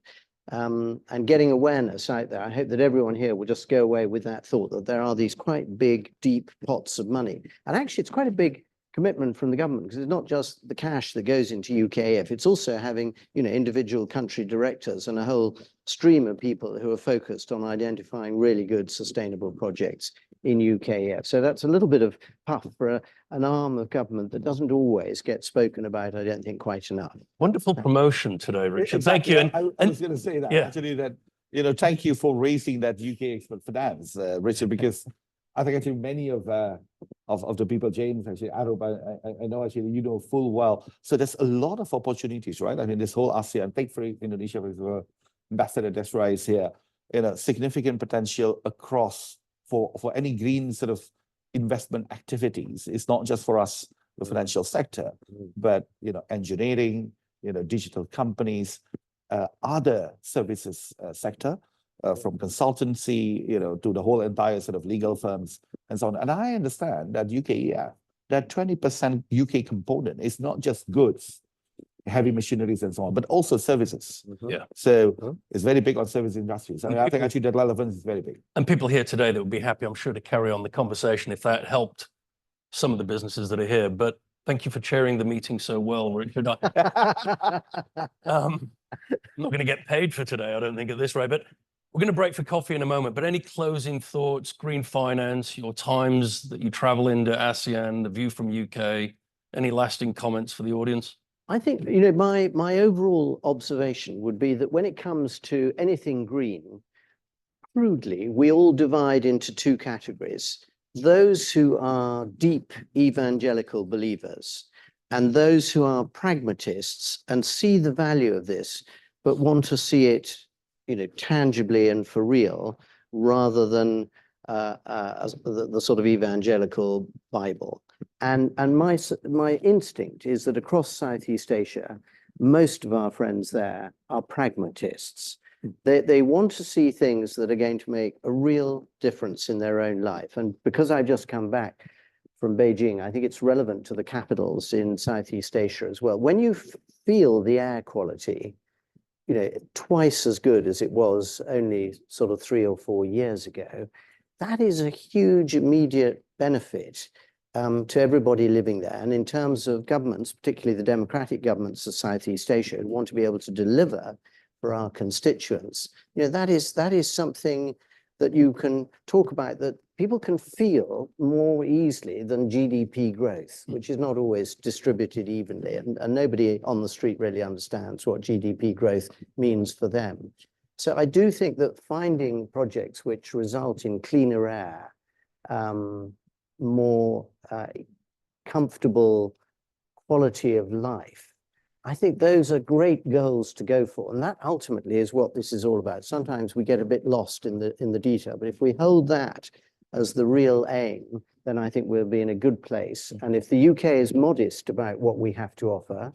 and getting awareness out there. I hope that everyone here will just go away with that thought that there are these quite big, deep pots of money. And actually, it's quite a big commitment from the government, because it's not just the cash that goes into UKF, it's also having, you know, individual country directors and a whole stream of people who are focused on identifying really good sustainable projects in UKF. So that's a little bit of puff for an arm of government that doesn't always get spoken about, I don't think, quite enough. Wonderful promotion today, Richard. Thank you. Exactly. I was going to say that, yeah. actually, that, you know, thank you for raising that UK expert finance, Richard, because I think actually many of the people, James, actually, Arup, I know actually you know full well. So there's a lot of opportunities, right? I mean, this whole ASEAN, take for Indonesia, for Ambassador Desra is here, you know, significant potential across for any green sort of investment activities. It's not just for us, the financial sector, but, you know, engineering, you know, digital companies, other services sector, from consultancy, you know, to the whole entire sort of legal firms and so on. And I understand that that 20% UK component is not just goods, heavy machineries and so on, but also services. Yeah. So it's very big on service industries. I mean, I think actually that relevance is very big. And people here today that would be happy, I'm sure, to carry on the conversation if that helped some of the businesses that are here. But thank you for chairing the meeting so well, Richard. I'm not going to get paid for today, I don't think, at this rate, but we're going to break for coffee in a moment. But any closing thoughts, green finance, your times that you travel into ASEAN, the view from UK, any lasting comments for the audience? I think, you know, my overall observation would be that when it comes to anything green, crudely, we all divide into two categories: those who are deep evangelical believers and those who are pragmatists and see the value of this, but want to see it, you know, tangibly and for real, rather than the sort of evangelical Bible. And my instinct is that across Southeast Asia, most of our friends there are pragmatists. They want to see things that are going to make a real difference in their own life. And because I've just come back from Beijing, I think it's relevant to the capitals in Southeast Asia as well. When you feel the air quality, you know, twice as good as it was only sort of 3 or 4 years ago, that is a huge immediate benefit to everybody living there. And in terms of governments, particularly the democratic governments of Southeast Asia, who want to be able to deliver for our constituents, you know, that is something that you can talk about, that people can feel more easily than GDP growth, which is not always distributed evenly. And nobody on the street really understands what GDP growth means for them. So I do think that finding projects which result in cleaner air, more comfortable quality of life, I think those are great goals to go for. And that ultimately is what this is all about. Sometimes we get a bit lost in the detail, but if we hold that as the real aim, then I think we'll be in a good place. And if the UK is modest about what we have to offer,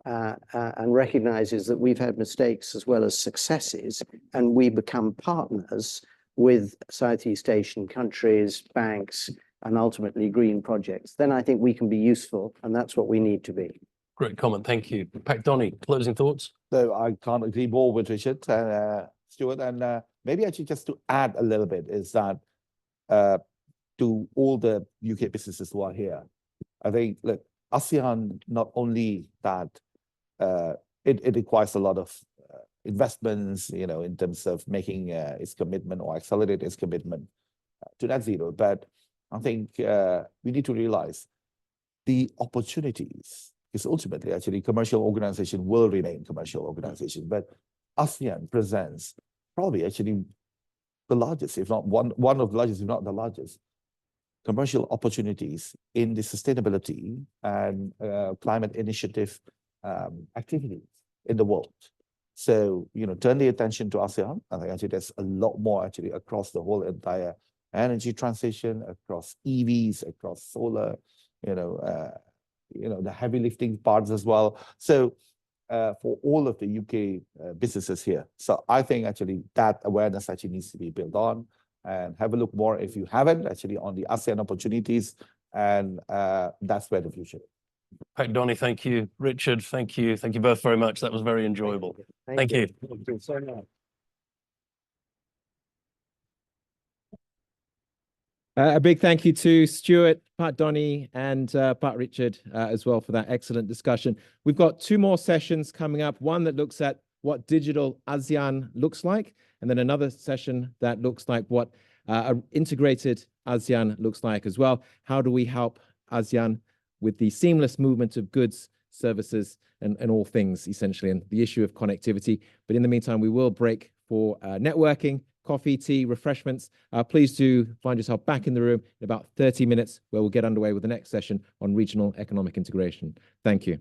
and recognizes that we've had mistakes as well as successes, and we become partners with Southeast Asian countries, banks, and ultimately green projects, then I think we can be useful, and that's what we need to be. Great comment, thank you. Pat Donny, closing thoughts? So I can't agree more with Richard and Stuart, and maybe actually just to add a little bit is that to all the UK businesses who are here, I think, look, ASEAN, not only that it requires a lot of investments, you know, in terms of making its commitment or accelerate its commitment to net zero, but I think we need to realize the opportunities, because ultimately, actually, commercial organization will remain commercial organization, but ASEAN presents probably actually the largest, if not one of the largest, if not the largest, commercial opportunities in the sustainability and climate initiative activities in the world. So, you know, turn the attention to ASEAN. I think actually there's a lot more actually across the whole entire energy transition, across EVs, across solar, you know, the heavy lifting parts as well. So for all of the UK businesses here. So I think actually that awareness actually needs to be built on, and have a look more if you haven't actually on the ASEAN opportunities, and that's where the future is. Pat, Donny, thank you. Richard, thank you. Thank you both very much. That was very enjoyable. Thank you. Thank you so much. A big thank you to Stuart, Pat Donny, and Pat Richard as well for that excellent discussion. We've got two more sessions coming up, one that looks at what digital ASEAN looks like, and then another session that looks like what integrated ASEAN looks like as well. How do we help ASEAN with the seamless movement of goods, services, and all things, essentially, and the issue of connectivity. But in the meantime, we will break for networking, coffee, tea, refreshments. Please do find yourself back in the room in about 30 minutes, where we'll get underway with the next session on regional economic integration. Thank you.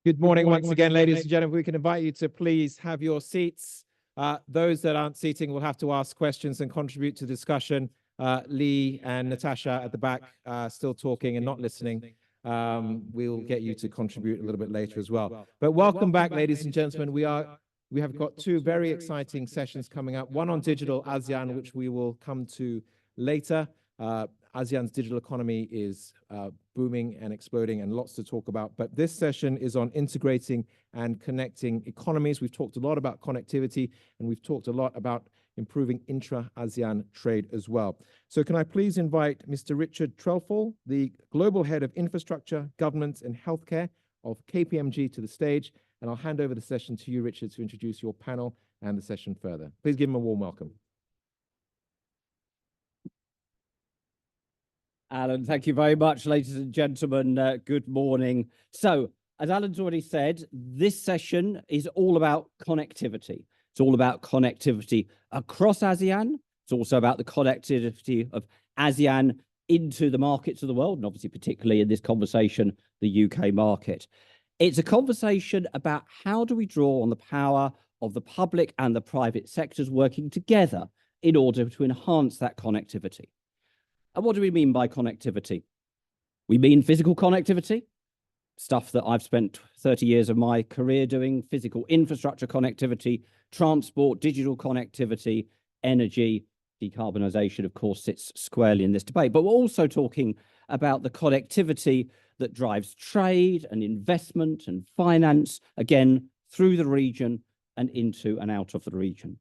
Good morning once again, ladies and gentlemen. We can invite you to please have your seats. Those that aren't seating will have to ask questions and contribute to discussion. Lee and Natasha at the back still talking and not listening. We'll get you to contribute a little bit later as well. But welcome back, ladies and gentlemen. We have got two very exciting sessions coming up. One on digital ASEAN, which we will come to later. ASEAN's digital economy is booming and exploding and lots to talk about. But this session is on integrating and connecting economies. We've talked a lot about connectivity and we've talked a lot about improving intra-ASEAN trade as well. So can I please invite Mr. Richard Trelfall, the Global Head of Infrastructure, Governance and Healthcare of KPMG to the stage. And I'll hand over the session to you, Richard, to introduce your panel and the session further. Please give him a warm welcome. Alan, thank you very much, ladies and gentlemen. Good morning. So, as Alan's already said, this session is all about connectivity. It's all about connectivity across ASEAN. It's also about the connectivity of ASEAN into the markets of the world, and obviously particularly in this conversation, the UK market. It's a conversation about how do we draw on the power of the public and the private sectors working together in order to enhance that connectivity. And what do we mean by connectivity? We mean physical connectivity, stuff that I've spent 30 years of my career doing, physical infrastructure connectivity, transport, digital connectivity, energy, decarbonisation, of course, sits squarely in this debate. But we're also talking about the connectivity that drives trade and investment and finance, again, through the region and into and out of the region.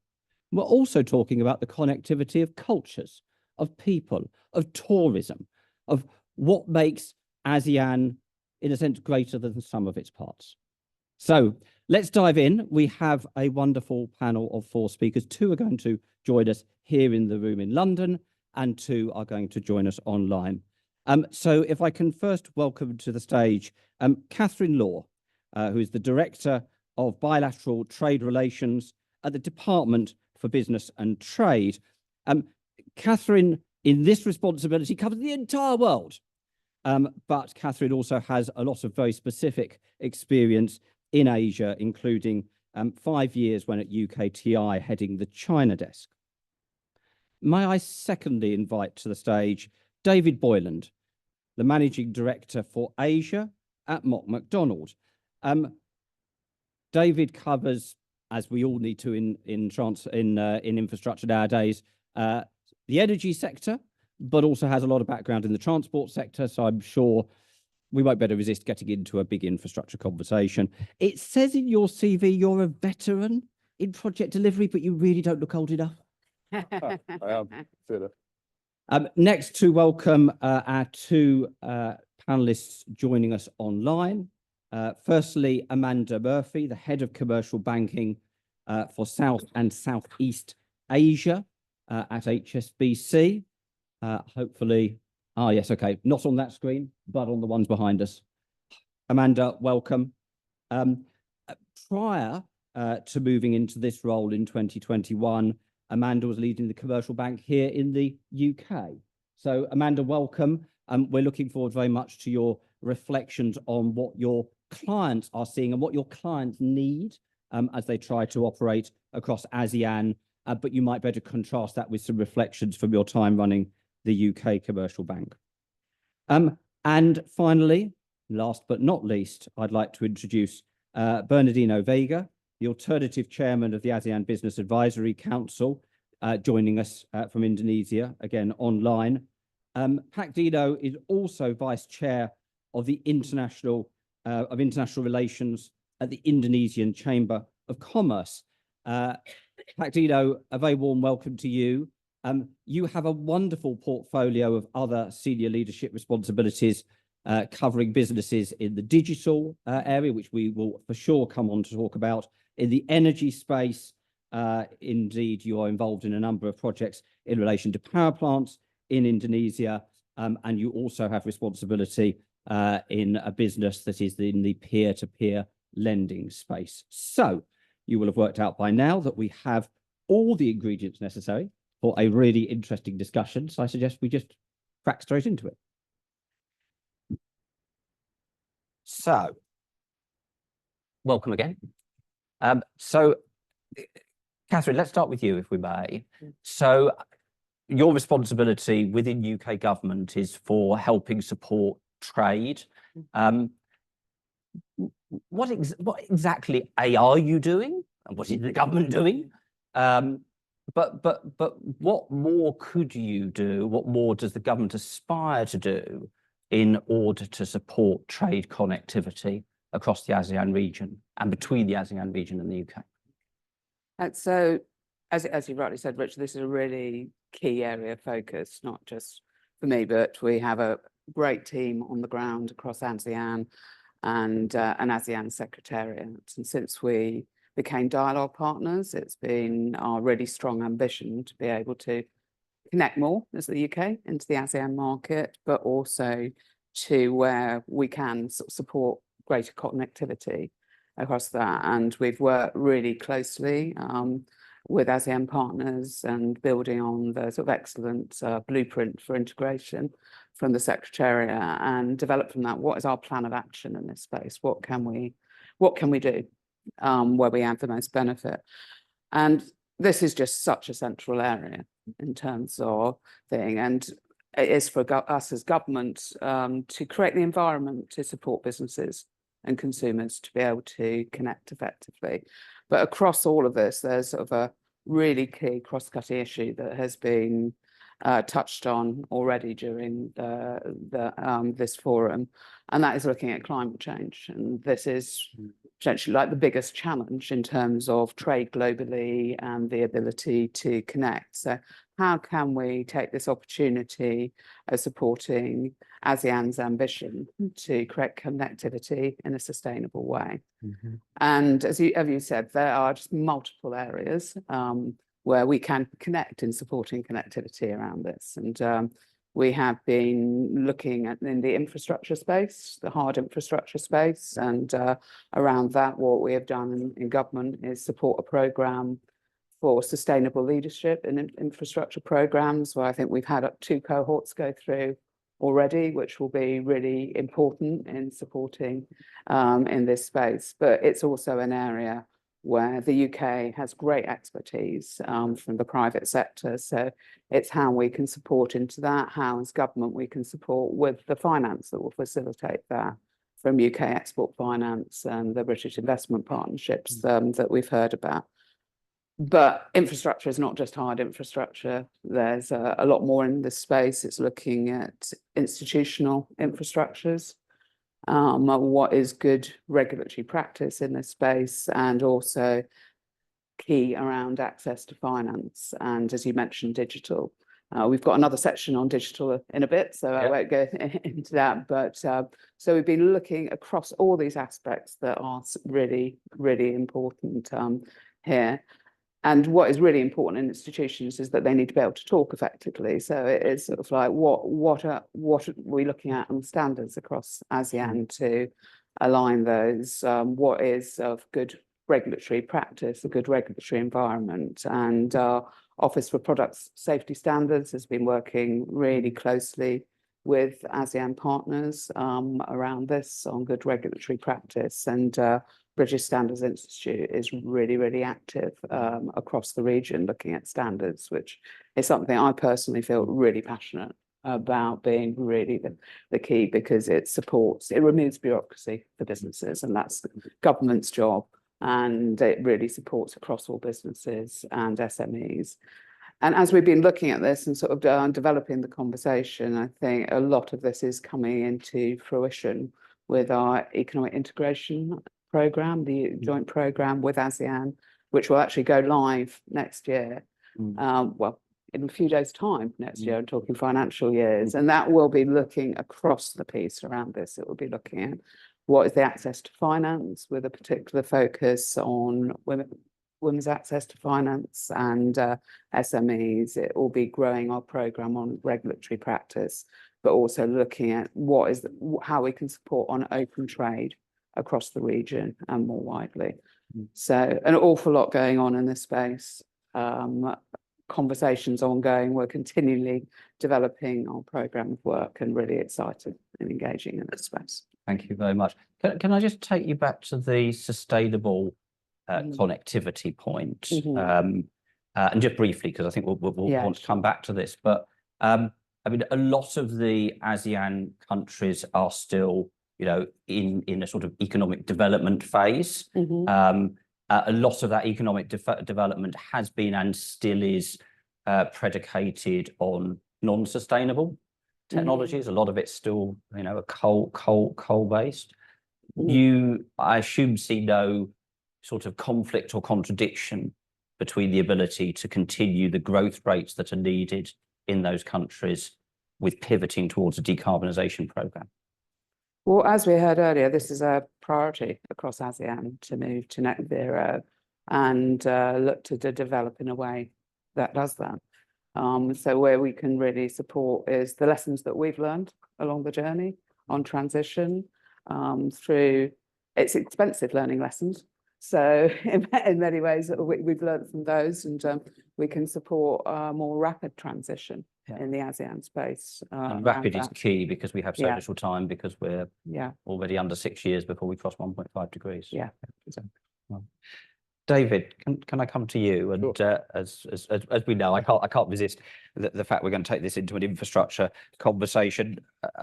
We're also talking about the connectivity of cultures, of people, of tourism, of what makes ASEAN, in a sense, greater than the sum of its parts. So let's dive in. We have a wonderful panel of 4 speakers. 2 are going to join us here in the room in London, and 2 are going to join us online. So if I can first welcome to the stage Catherine Law, who is the Director of Bilateral Trade Relations at the Department for Business and Trade. Catherine, in this responsibility, covers the entire world. But Catherine also has a lot of very specific experience in Asia, including 5 years when at UKTI heading the China desk. May I secondly invite to the stage David Boyland, the Managing Director for Asia at Mott MacDonald. David covers, as we all need to in infrastructure nowadays, the energy sector, but also has a lot of background in the transport sector. So I'm sure we won't better resist getting into a big infrastructure conversation. It says in your CV you're a veteran in project delivery, but you really don't look old enough. I am. Next to welcome our 2 panelists joining us online. Firstly, Amanda Murphy, the Head of Commercial Banking for South and Southeast Asia at HSBC. Hopefully, yes, okay, not on that screen, but on the ones behind us. Amanda, welcome. Prior to moving into this role in 2021, Amanda was leading the commercial bank here in the UK. So Amanda, welcome. We're looking forward very much to your reflections on what your clients are seeing and what your clients need as they try to operate across ASEAN. But you might better contrast that with some reflections from your time running the UK commercial bank. And finally, last but not least, I'd like to introduce Bernardino Vega, the alternative chairman of the ASEAN Business Advisory Council, joining us from Indonesia, again online. Pak Dino is also vice chair of the International Relations at the Indonesian Chamber of Commerce. Pak Dino, a very warm welcome to you. You have a wonderful portfolio of other senior leadership responsibilities covering businesses in the digital area, which we will for sure come on to talk about. In the energy space, indeed, you are involved in a number of projects in relation to power plants in Indonesia, and you also have responsibility in a business that is in the peer-to-peer lending space. So you will have worked out by now that we have all the ingredients necessary for a really interesting discussion. So I suggest we just crack straight into it. So, welcome again. Catherine, let's start with you, if we may. So, your responsibility within UK government is for helping support trade. What exactly are you doing, and what is the government doing? But what more could you do? What more does the government aspire to do in order to support trade connectivity across the ASEAN region and between the ASEAN region and the UK? So, as you rightly said, Richard, this is a really key area of focus, not just for me, but we have a great team on the ground across ASEAN and an ASEAN Secretariat. And since we became dialogue partners, it's been our really strong ambition to be able to connect more as the UK into the ASEAN market, but also to where we can support greater connectivity across that. And we've worked really closely with ASEAN partners and building on the sort of excellent blueprint for integration from the Secretariat, and develop from that what is our plan of action in this space. What can we do where we have the most benefit? And this is just such a central area in terms of thing, and it is for us as government to create the environment to support businesses and consumers to be able to connect effectively. But across all of this, there's sort of a really key cross-cutting issue that has been touched on already during this forum, and that is looking at climate change. And this is potentially like the biggest challenge in terms of trade globally and the ability to connect. So how can we take this opportunity of supporting ASEAN's ambition to create connectivity in a sustainable way? And as you said, there are just multiple areas where we can connect in supporting connectivity around this. And we have been looking at in the infrastructure space, the hard infrastructure space, and around that, what we have done in government is support a programme for sustainable leadership in infrastructure programmes, where I think we've had 2 cohorts go through already, which will be really important in supporting in this space. But it's also an area where the UK has great expertise from the private sector. So it's how we can support into that, how as government we can support with the finance that will facilitate that from UK Export Finance and the British investment partnerships that we've heard about. But infrastructure is not just hard infrastructure. There's a lot more in this space. It's looking at institutional infrastructures, what is good regulatory practice in this space, and also key around access to finance. And as you mentioned, digital. We've got another section on digital in a bit, so I won't go into that. But so we've been looking across all these aspects that are really, really important here. And what is really important in institutions is that they need to be able to talk effectively. So it is sort of like what are we looking at on standards across ASEAN to align those? What is of good regulatory practice, a good regulatory environment? And Office for Products Safety Standards has been working really closely with ASEAN partners around this on good regulatory practice. And British Standards Institute is really, really active across the region looking at standards, which is something I personally feel really passionate about being really the key, because it removes bureaucracy for businesses, and that's the government's job. And it really supports across all businesses and SMEs. And as we've been looking at this and sort of developing the conversation, I think a lot of this is coming into fruition with our economic integration programme, the joint programme with ASEAN, which will actually go live next year. Well, in a few days' time next year, I'm talking financial years, and that will be looking across the piece around this. It will be looking at what is the access to finance, with a particular focus on women's access to finance and SMEs. It will be growing our programme on regulatory practice, but also looking at how we can support on open trade across the region and more widely. So an awful lot going on in this space. conversations ongoing. We're continually developing our programme of work and really excited and engaging in this space. Thank you very much. Can I just take you back to the sustainable connectivity point? And just briefly, because I think we'll want to come back to this, but I mean, a lot of the ASEAN countries are still, you know, in a sort of economic development phase. A lot of that economic development has been and still is predicated on non-sustainable technologies. A lot of it's still, you know, coal based. You, I assume, see no sort of conflict or contradiction between the ability to continue the growth rates that are needed in those countries with pivoting towards a decarbonisation programme. Well, as we heard earlier, this is a priority across ASEAN to move to net zero and look to develop in a way that does that. So where we can really support is the lessons that we've learned along the journey on transition through, it's expensive learning lessons. So in many ways, we've learned from those, and we can support a more rapid transition in the ASEAN space. And rapid is key because we have so little time, because we're already under 6 years before we cross 1.5 degrees. Yeah. David, can I come to you? And as we know, I can't resist the fact we're going to take this into an infrastructure conversation.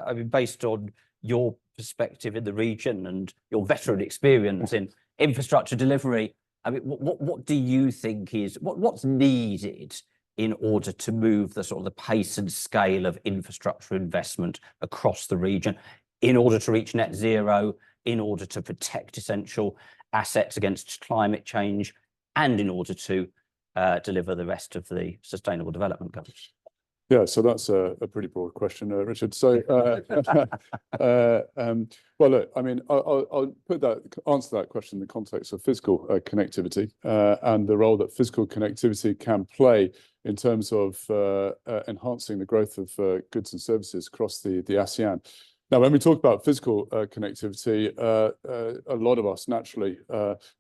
I mean, based on your perspective in the region and your veteran experience in infrastructure delivery, I mean, what do you think is what's needed in order to move the sort of the pace and scale of infrastructure investment across the region, in order to reach net zero, in order to protect essential assets against climate change, and in order to deliver the rest of the Sustainable Development Goals? Yeah, so that's a pretty broad question, Richard. So, well, look, I mean, I'll answer that question in the context of physical connectivity and the role that physical connectivity can play in terms of enhancing the growth of goods and services across the ASEAN. Now, when we talk about physical connectivity, a lot of us naturally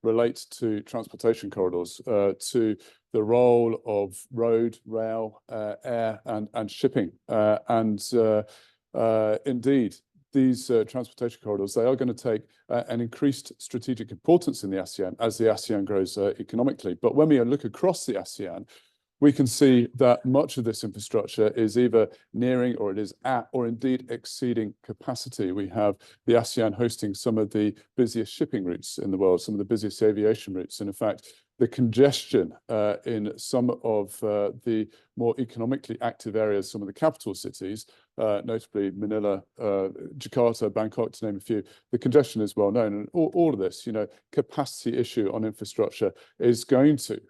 relate to transportation corridors, to the role of road, rail, air, and shipping. Indeed, these transportation corridors, they are going to take an increased strategic importance in the ASEAN as the ASEAN grows economically. But when we look across the ASEAN, we can see that much of this infrastructure is either nearing, or it is at, or indeed exceeding capacity. We have the ASEAN hosting some of the busiest shipping routes in the world, some of the busiest aviation routes. And in fact, the congestion in some of the more economically active areas, some of the capital cities, notably Manila, Jakarta, Bangkok, to name a few, the congestion is well known. And all of this, you know, capacity issue on infrastructure is going to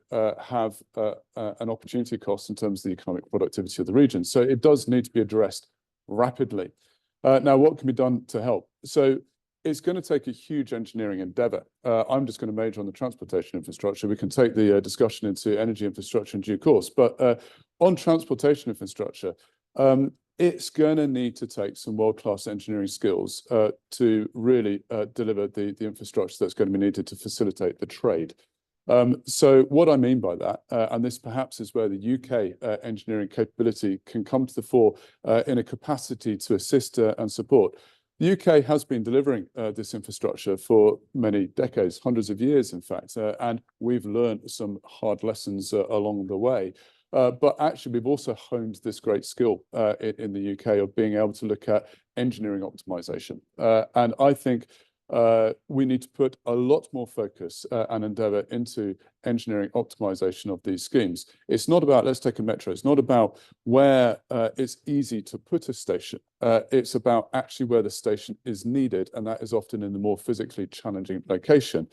have an opportunity cost in terms of the economic productivity of the region. So it does need to be addressed rapidly. Now, what can be done to help? So it's going to take a huge engineering endeavour. I'm just going to major on the transportation infrastructure. We can take the discussion into energy infrastructure in due course. But on transportation infrastructure, it's going to need to take some world-class engineering skills to really deliver the infrastructure that's going to be needed to facilitate the trade. So what I mean by that, and this perhaps is where the UK engineering capability can come to the fore in a capacity to assist and support. The UK has been delivering this infrastructure for many decades, hundreds of years, in fact, and we've learned some hard lessons along the way. But actually, we've also honed this great skill in the UK of being able to look at engineering optimization. And I think we need to put a lot more focus and endeavour into engineering optimization of these schemes. It's not about, let's take a metro, it's not about where it's easy to put a station. It's about actually where the station is needed, and that is often in the more physically challenging location.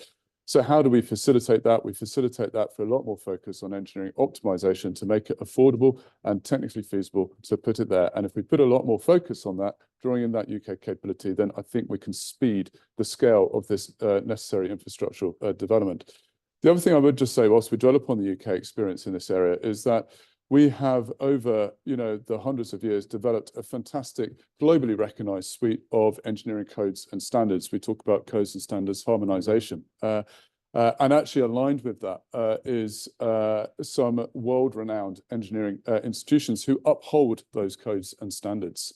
So how do we facilitate that? We facilitate that for a lot more focus on engineering optimization to make it affordable and technically feasible to put it there. And if we put a lot more focus on that, drawing in that UK capability, then I think we can speed the scale of this necessary infrastructural development. The other thing I would just say, whilst we dwell upon the UK experience in this area, is that we have over, the hundreds of years developed a fantastic, globally recognized suite of engineering codes and standards. We talk about codes and standards harmonization. And actually aligned with that is some world-renowned engineering institutions who uphold those codes and standards.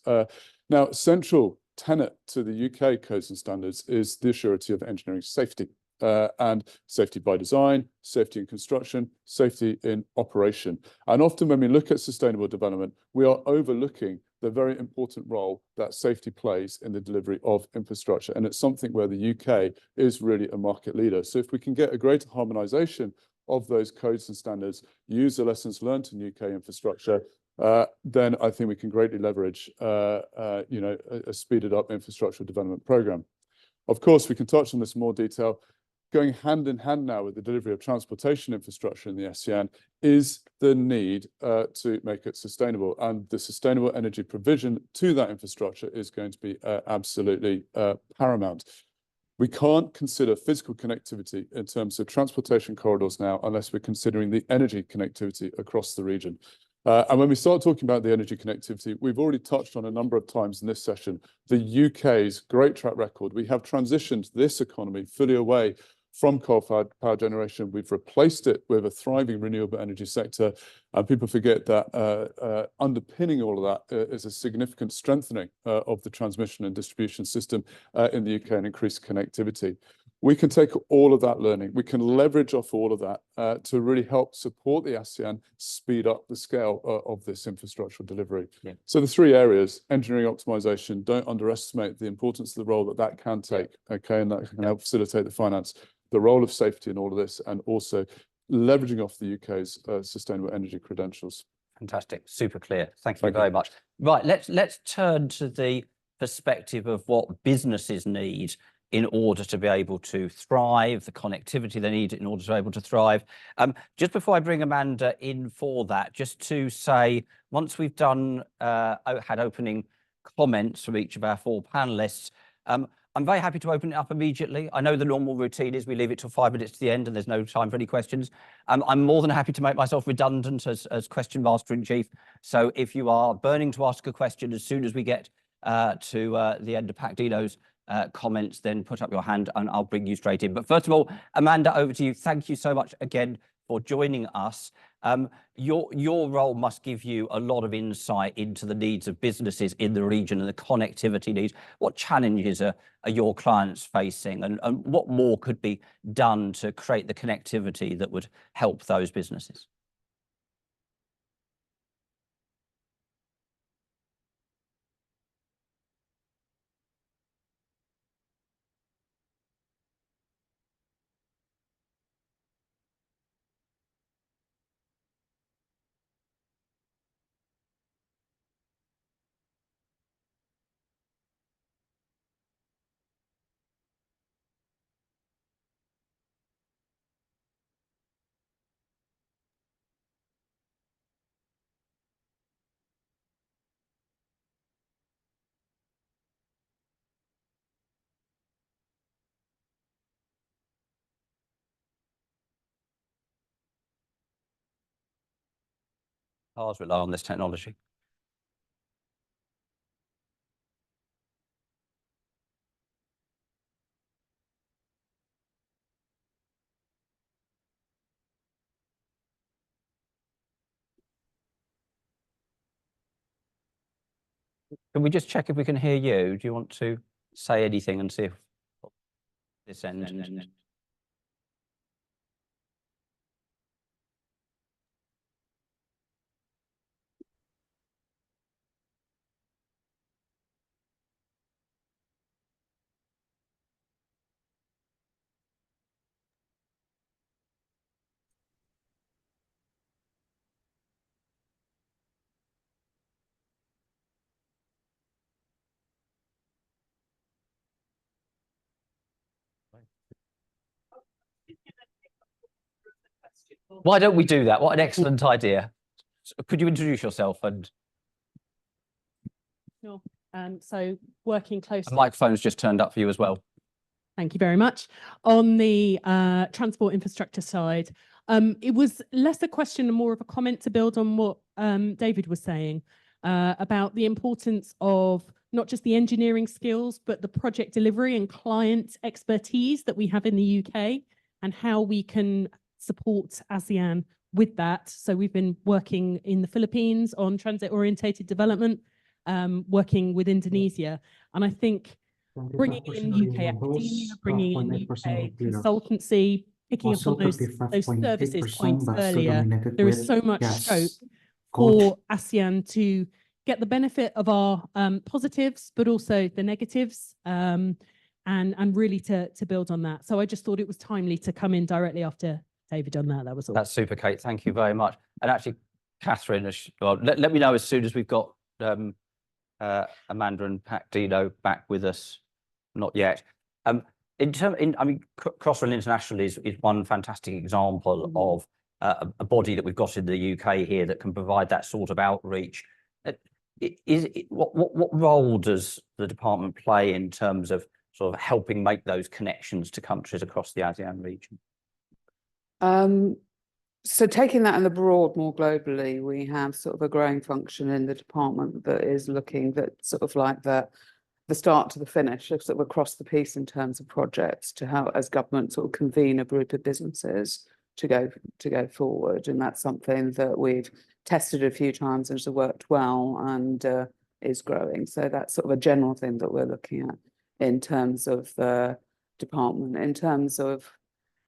Now, central tenet to the UK codes and standards is the assurity of engineering safety. And safety by design, safety in construction, safety in operation. And often when we look at sustainable development, we are overlooking the very important role that safety plays in the delivery of infrastructure. And it's something where the UK is really a market leader. So if we can get a greater harmonization of those codes and standards, use the lessons learned in UK infrastructure, then I think we can greatly leverage a speeded up infrastructure development program. Of course, we can touch on this in more detail. Going hand in hand now with the delivery of transportation infrastructure in the ASEAN is the need to make it sustainable. And the sustainable energy provision to that infrastructure is going to be absolutely paramount. We can't consider physical connectivity in terms of transportation corridors now unless we're considering the energy connectivity across the region. And when we start talking about the energy connectivity, we've already touched on a number of times in this session, the UK's great track record. We have transitioned this economy fully away from coal-fired power generation. We've replaced it with a thriving renewable energy sector. And people forget that underpinning all of that is a significant strengthening of the transmission and distribution system in the UK and increased connectivity. We can take all of that learning, we can leverage off all of that to really help support the ASEAN speed up the scale of this infrastructural delivery. Yeah. So the three areas, engineering optimization, don't underestimate the importance of the role that that can take, okay, and that can help facilitate the finance, the role of safety in all of this, and also leveraging off the UK's sustainable energy credentials. Fantastic, super clear. Thank you very much. Right, let's turn to the perspective of what businesses need in order to be able to thrive, the connectivity they need in order to be able to thrive. Just before I bring Amanda in for that, just to say, once we've done, had opening comments from each of our four panelists, I'm very happy to open it up immediately. I know the normal routine is we leave it till 5 minutes to the end and there's no time for any questions. I'm more than happy to make myself redundant as question master in chief. So if you are burning to ask a question as soon as we get to the end of Pacdino's comments, then put up your hand and I'll bring you straight in. But first of all, Amanda, over to you. Thank you so much again for joining us. Your role must give you a lot of insight into the needs of businesses in the region and the connectivity needs. What challenges are your clients facing, and what more could be done to create the connectivity that would help those businesses? Cars rely on this technology. Can we just check if we can hear you? Do you want to say anything and see if this ends? Why don't we do that? What an excellent idea. Could you introduce yourself? And sure. So working closely. the microphone's just turned up for you as well. Thank you very much. On the transport infrastructure side, it was less a question and more of a comment to build on what David was saying about the importance of not just the engineering skills, but the project delivery and client expertise that we have in the UK. and how we can support ASEAN with that. So we've been working in the Philippines on transit-orientated development, working with Indonesia. And I think bringing in UK academia, bringing in UK consultancy, picking up on those services points earlier, there is so much scope for ASEAN to get the benefit of our positives, but also the negatives, and really to build on that. So I just thought it was timely to come in directly after David on that. That was all. That's super, Kate. Thank you very much. And actually, Catherine, well, let me know as soon as we've got Amanda and Pat Dino back with us. Not yet. I mean, Crossrail International is one fantastic example of a body that we've got in the UK here that can provide that sort of outreach. What role does the department play in terms of sort of helping make those connections to countries across the ASEAN region? So taking that in the broad more globally, we have sort of a growing function in the department that is looking at sort of like the start to the finish, sort of across the piece in terms of projects to how, as government, sort of convene a group of businesses to go forward. And that's something that we've tested a few times and has worked well and is growing. So that's sort of a general thing that we're looking at in terms of the department. In terms of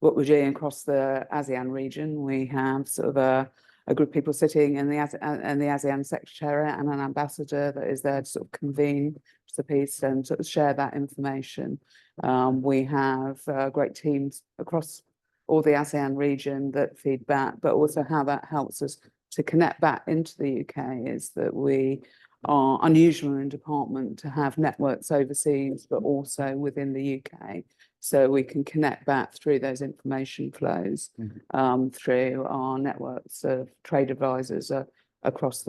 what we're doing across the ASEAN region, we have sort of a group of people sitting in the ASEAN Secretariat and an ambassador that is there to sort of convene the piece and sort of share that information. We have great teams across all the ASEAN region that feed back, but also how that helps us to connect back into the UK is that we are unusual in department to have networks overseas, but also within the UK. So we can connect back through those information flows through our networks of trade advisors across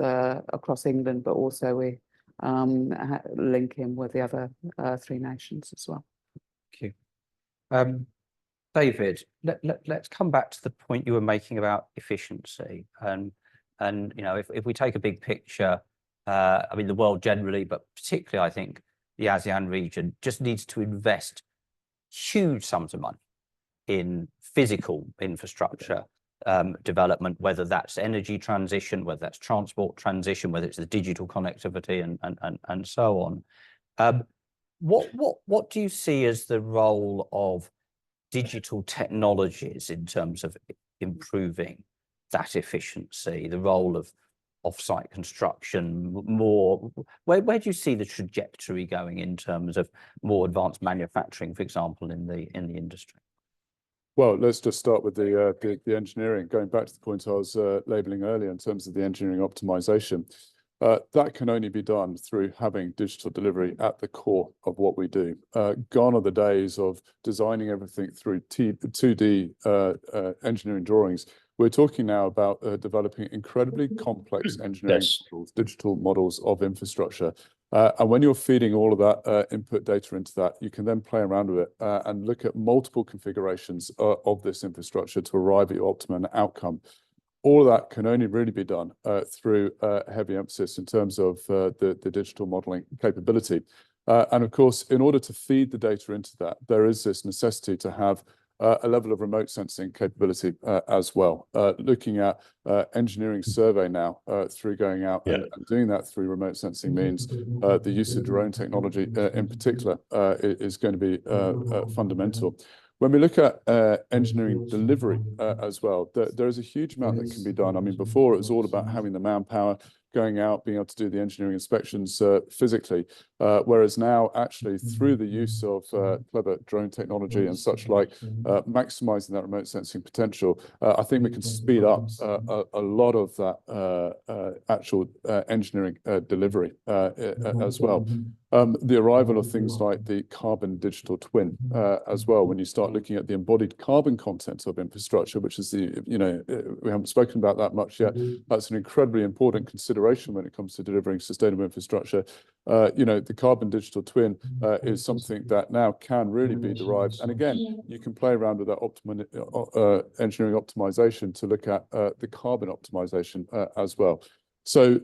England, but also we link in with the other 3 nations as well. Thank you. David, let's come back to the point you were making about efficiency. And you know, if we take a big picture, I mean, the world generally, but particularly I think the ASEAN region just needs to invest huge sums of money in physical infrastructure development, whether that's energy transition, whether that's transport transition, whether it's the digital connectivity and so on. What do you see as the role of digital technologies in terms of improving that efficiency, the role of off-site construction, where do you see the trajectory going in terms of more advanced manufacturing, for example, in the industry? Well, let's just start with the engineering. Going back to the point I was labelling earlier in terms of the engineering optimization, that can only be done through having digital delivery at the core of what we do. Gone are the days of designing everything through 2D engineering drawings. We're talking now about developing incredibly complex engineering models, digital models of infrastructure. And when you're feeding all of that input data into that, you can then play around with it and look at multiple configurations of this infrastructure to arrive at your optimum outcome. All of that can only really be done through heavy emphasis in terms of the digital modeling capability. And of course, in order to feed the data into that, there is this necessity to have a level of remote sensing capability as well. Looking at engineering survey now through going out and doing that through remote sensing means the use of drone technology in particular is going to be fundamental. When we look at engineering delivery as well, there is a huge amount that can be done. I mean, before it was all about having the manpower, going out, being able to do the engineering inspections physically, whereas now actually through the use of clever drone technology and such like, maximizing that remote sensing potential, I think we can speed up a lot of that actual engineering delivery as well. The arrival of things like the carbon digital twin as well, when you start looking at the embodied carbon content of infrastructure, which is we haven't spoken about that much yet. That's an incredibly important consideration when it comes to delivering sustainable infrastructure. The carbon digital twin is something that now can really be derived. And again, you can play around with that engineering optimization to look at the carbon optimization as well. So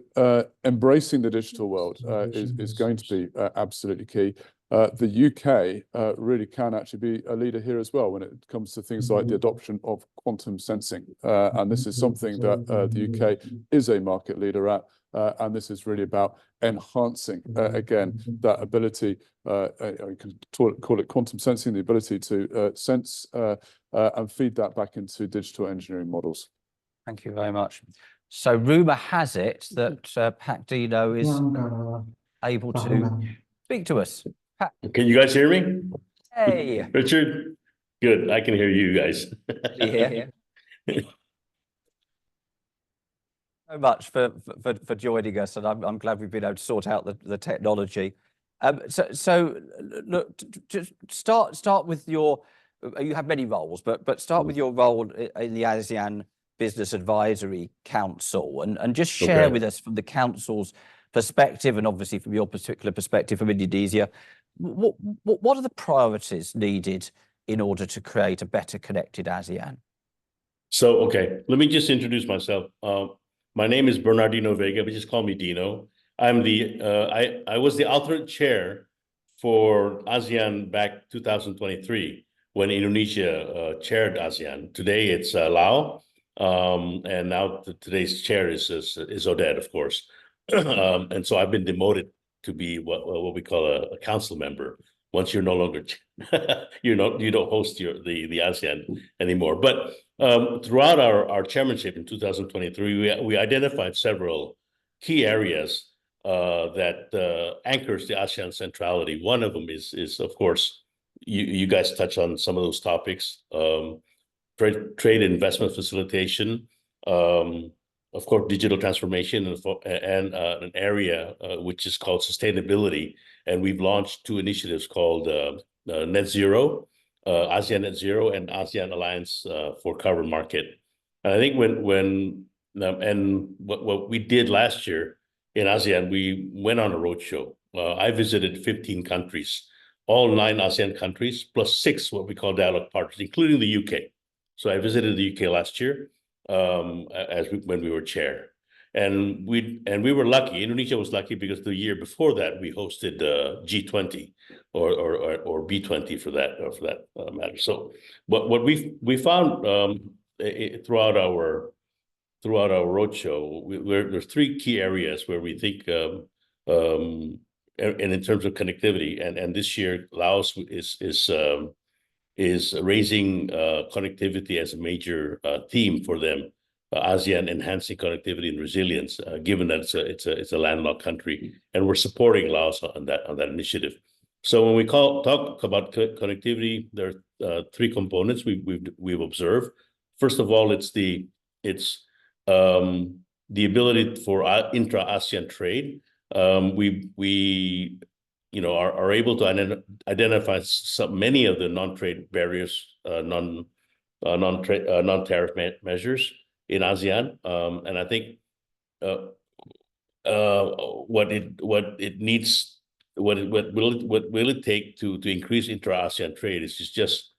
embracing the digital world is going to be absolutely key. the UK really can actually be a leader here as well when it comes to things like the adoption of quantum sensing. And this is something that the UK is a market leader at. And this is really about enhancing, again, that ability, you can call it quantum sensing, the ability to sense and feed that back into digital engineering models. Thank you very much. So rumour has it that Pat Dino is able to speak to us. Pat. Can you guys hear me? Hey. Richard? Good, I can hear you guys. Yeah. So much for joining us, and I'm glad we've been able to sort out the technology. So look, just start with your. You have many roles, but start with your role in the ASEAN Business Advisory Council, and just share with us from the council's perspective, and obviously from your particular perspective from Indonesia, what are the priorities needed in order to create a better connected ASEAN? So, okay, let me just introduce myself. My name is Bernardino Vega, but just call me Dino. I'm I was the alternate chair for ASEAN back 2023 when Indonesia chaired ASEAN. Today it's Laos, and now today's chair is Odette, of course. And so I've been demoted to be what we call a council member. Once you're no longer, you don't host the ASEAN anymore. But throughout our chairmanship in 2023, we identified several key areas that anchors the ASEAN centrality. One of them is of course, you guys touch on some of those topics: trade and investment facilitation, of course, digital transformation, and an area which is called sustainability. And we've launched two initiatives called Net Zero, ASEAN Net Zero, and ASEAN Alliance for Carbon Market. And I think what we did last year in ASEAN, we went on a roadshow. I visited 15 countries, all 9 ASEAN countries, plus 6 what we call dialogue partners, including the UK. So I visited the UK last year when we were chair. And we were lucky. Indonesia was lucky because the year before that we hosted G20 or B20 for that matter. So what we found throughout our roadshow, there's 3 key areas where we think, and in terms of connectivity, and this year Laos is raising connectivity as a major theme for them. ASEAN enhancing connectivity and resilience, given that it's a landlocked country, and we're supporting Laos on that initiative. So when we talk about connectivity, there are 3 components we've observed. First of all, it's the ability for intra-ASEAN trade. We are able to identify many of the non-trade barriers, non-tariff measures in ASEAN, and I think what will it take to increase intra-ASEAN trade is just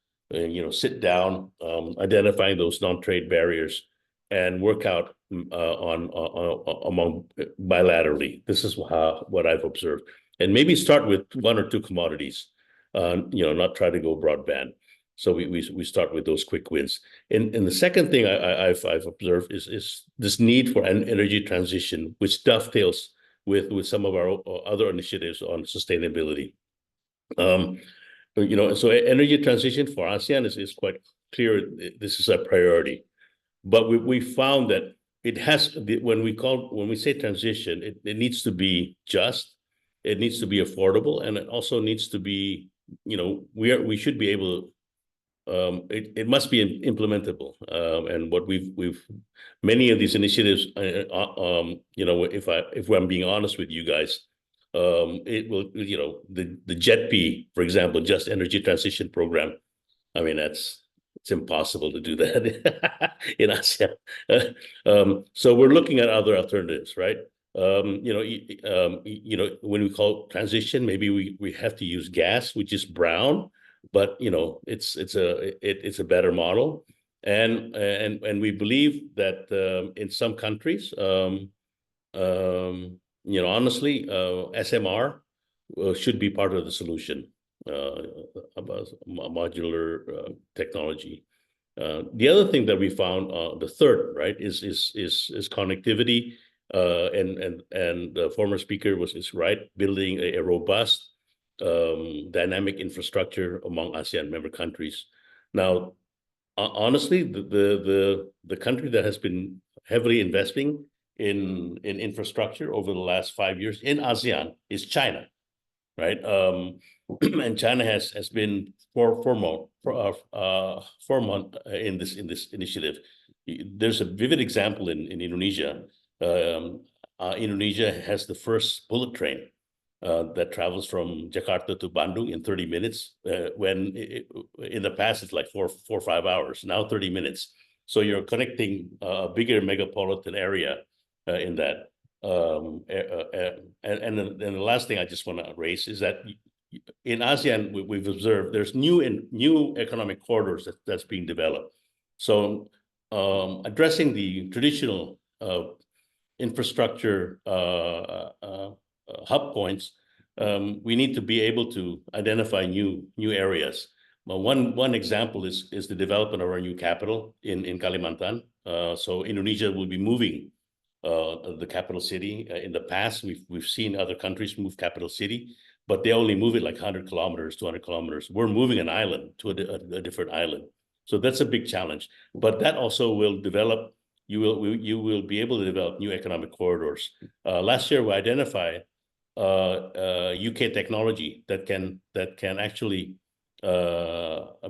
sit down, identifying those non-trade barriers, and work out among bilaterally. This is what I've observed, and maybe start with 1 or 2 commodities, not try to go broadband. So we start with those quick wins. And the second thing I've observed is this need for an energy transition, which dovetails with some of our other initiatives on sustainability. So energy transition for ASEAN is quite clear. This is a priority, but we found that it has, when we say transition, it needs to be just, it needs to be affordable, and it also needs to be, we should be able. It must be implementable, and what many of these initiatives, if I'm being honest with you guys, it will, the JETP, for example, Just Energy Transition Program. I mean, it's impossible to do that in ASEAN. So we're looking at other alternatives, right? When we call transition, maybe we have to use gas, which is brown. But it's a better model, and we believe that in some countries, honestly, SMR should be part of the solution about modular technology. The other thing that we found, the third, right, is connectivity. And the former speaker is right, building a robust dynamic infrastructure among ASEAN member countries. Now, honestly, the country that has been heavily investing in infrastructure over the last 5 years in ASEAN is China, right? And China has been foremost in this initiative. There's a vivid example in Indonesia. Indonesia has the first bullet train that travels from Jakarta to Bandung in 30 minutes, when in the past it's like 4 or 5 hours, now 30 minutes. So you're connecting a bigger megapolitan area in that. And then the last thing I just want to raise is that in ASEAN, we've observed there's new economic corridors that's being developed. So addressing the traditional infrastructure hub points, we need to be able to identify new areas. Well, one example is the development of our new capital in Kalimantan. So Indonesia will be moving the capital city. In the past, we've seen other countries move capital city, but they only move it like 100 kilometers, 200 kilometers. We're moving an island to a different island. So that's a big challenge. But that also will develop, you will be able to develop new economic corridors. Last year, we identified UK technology that can actually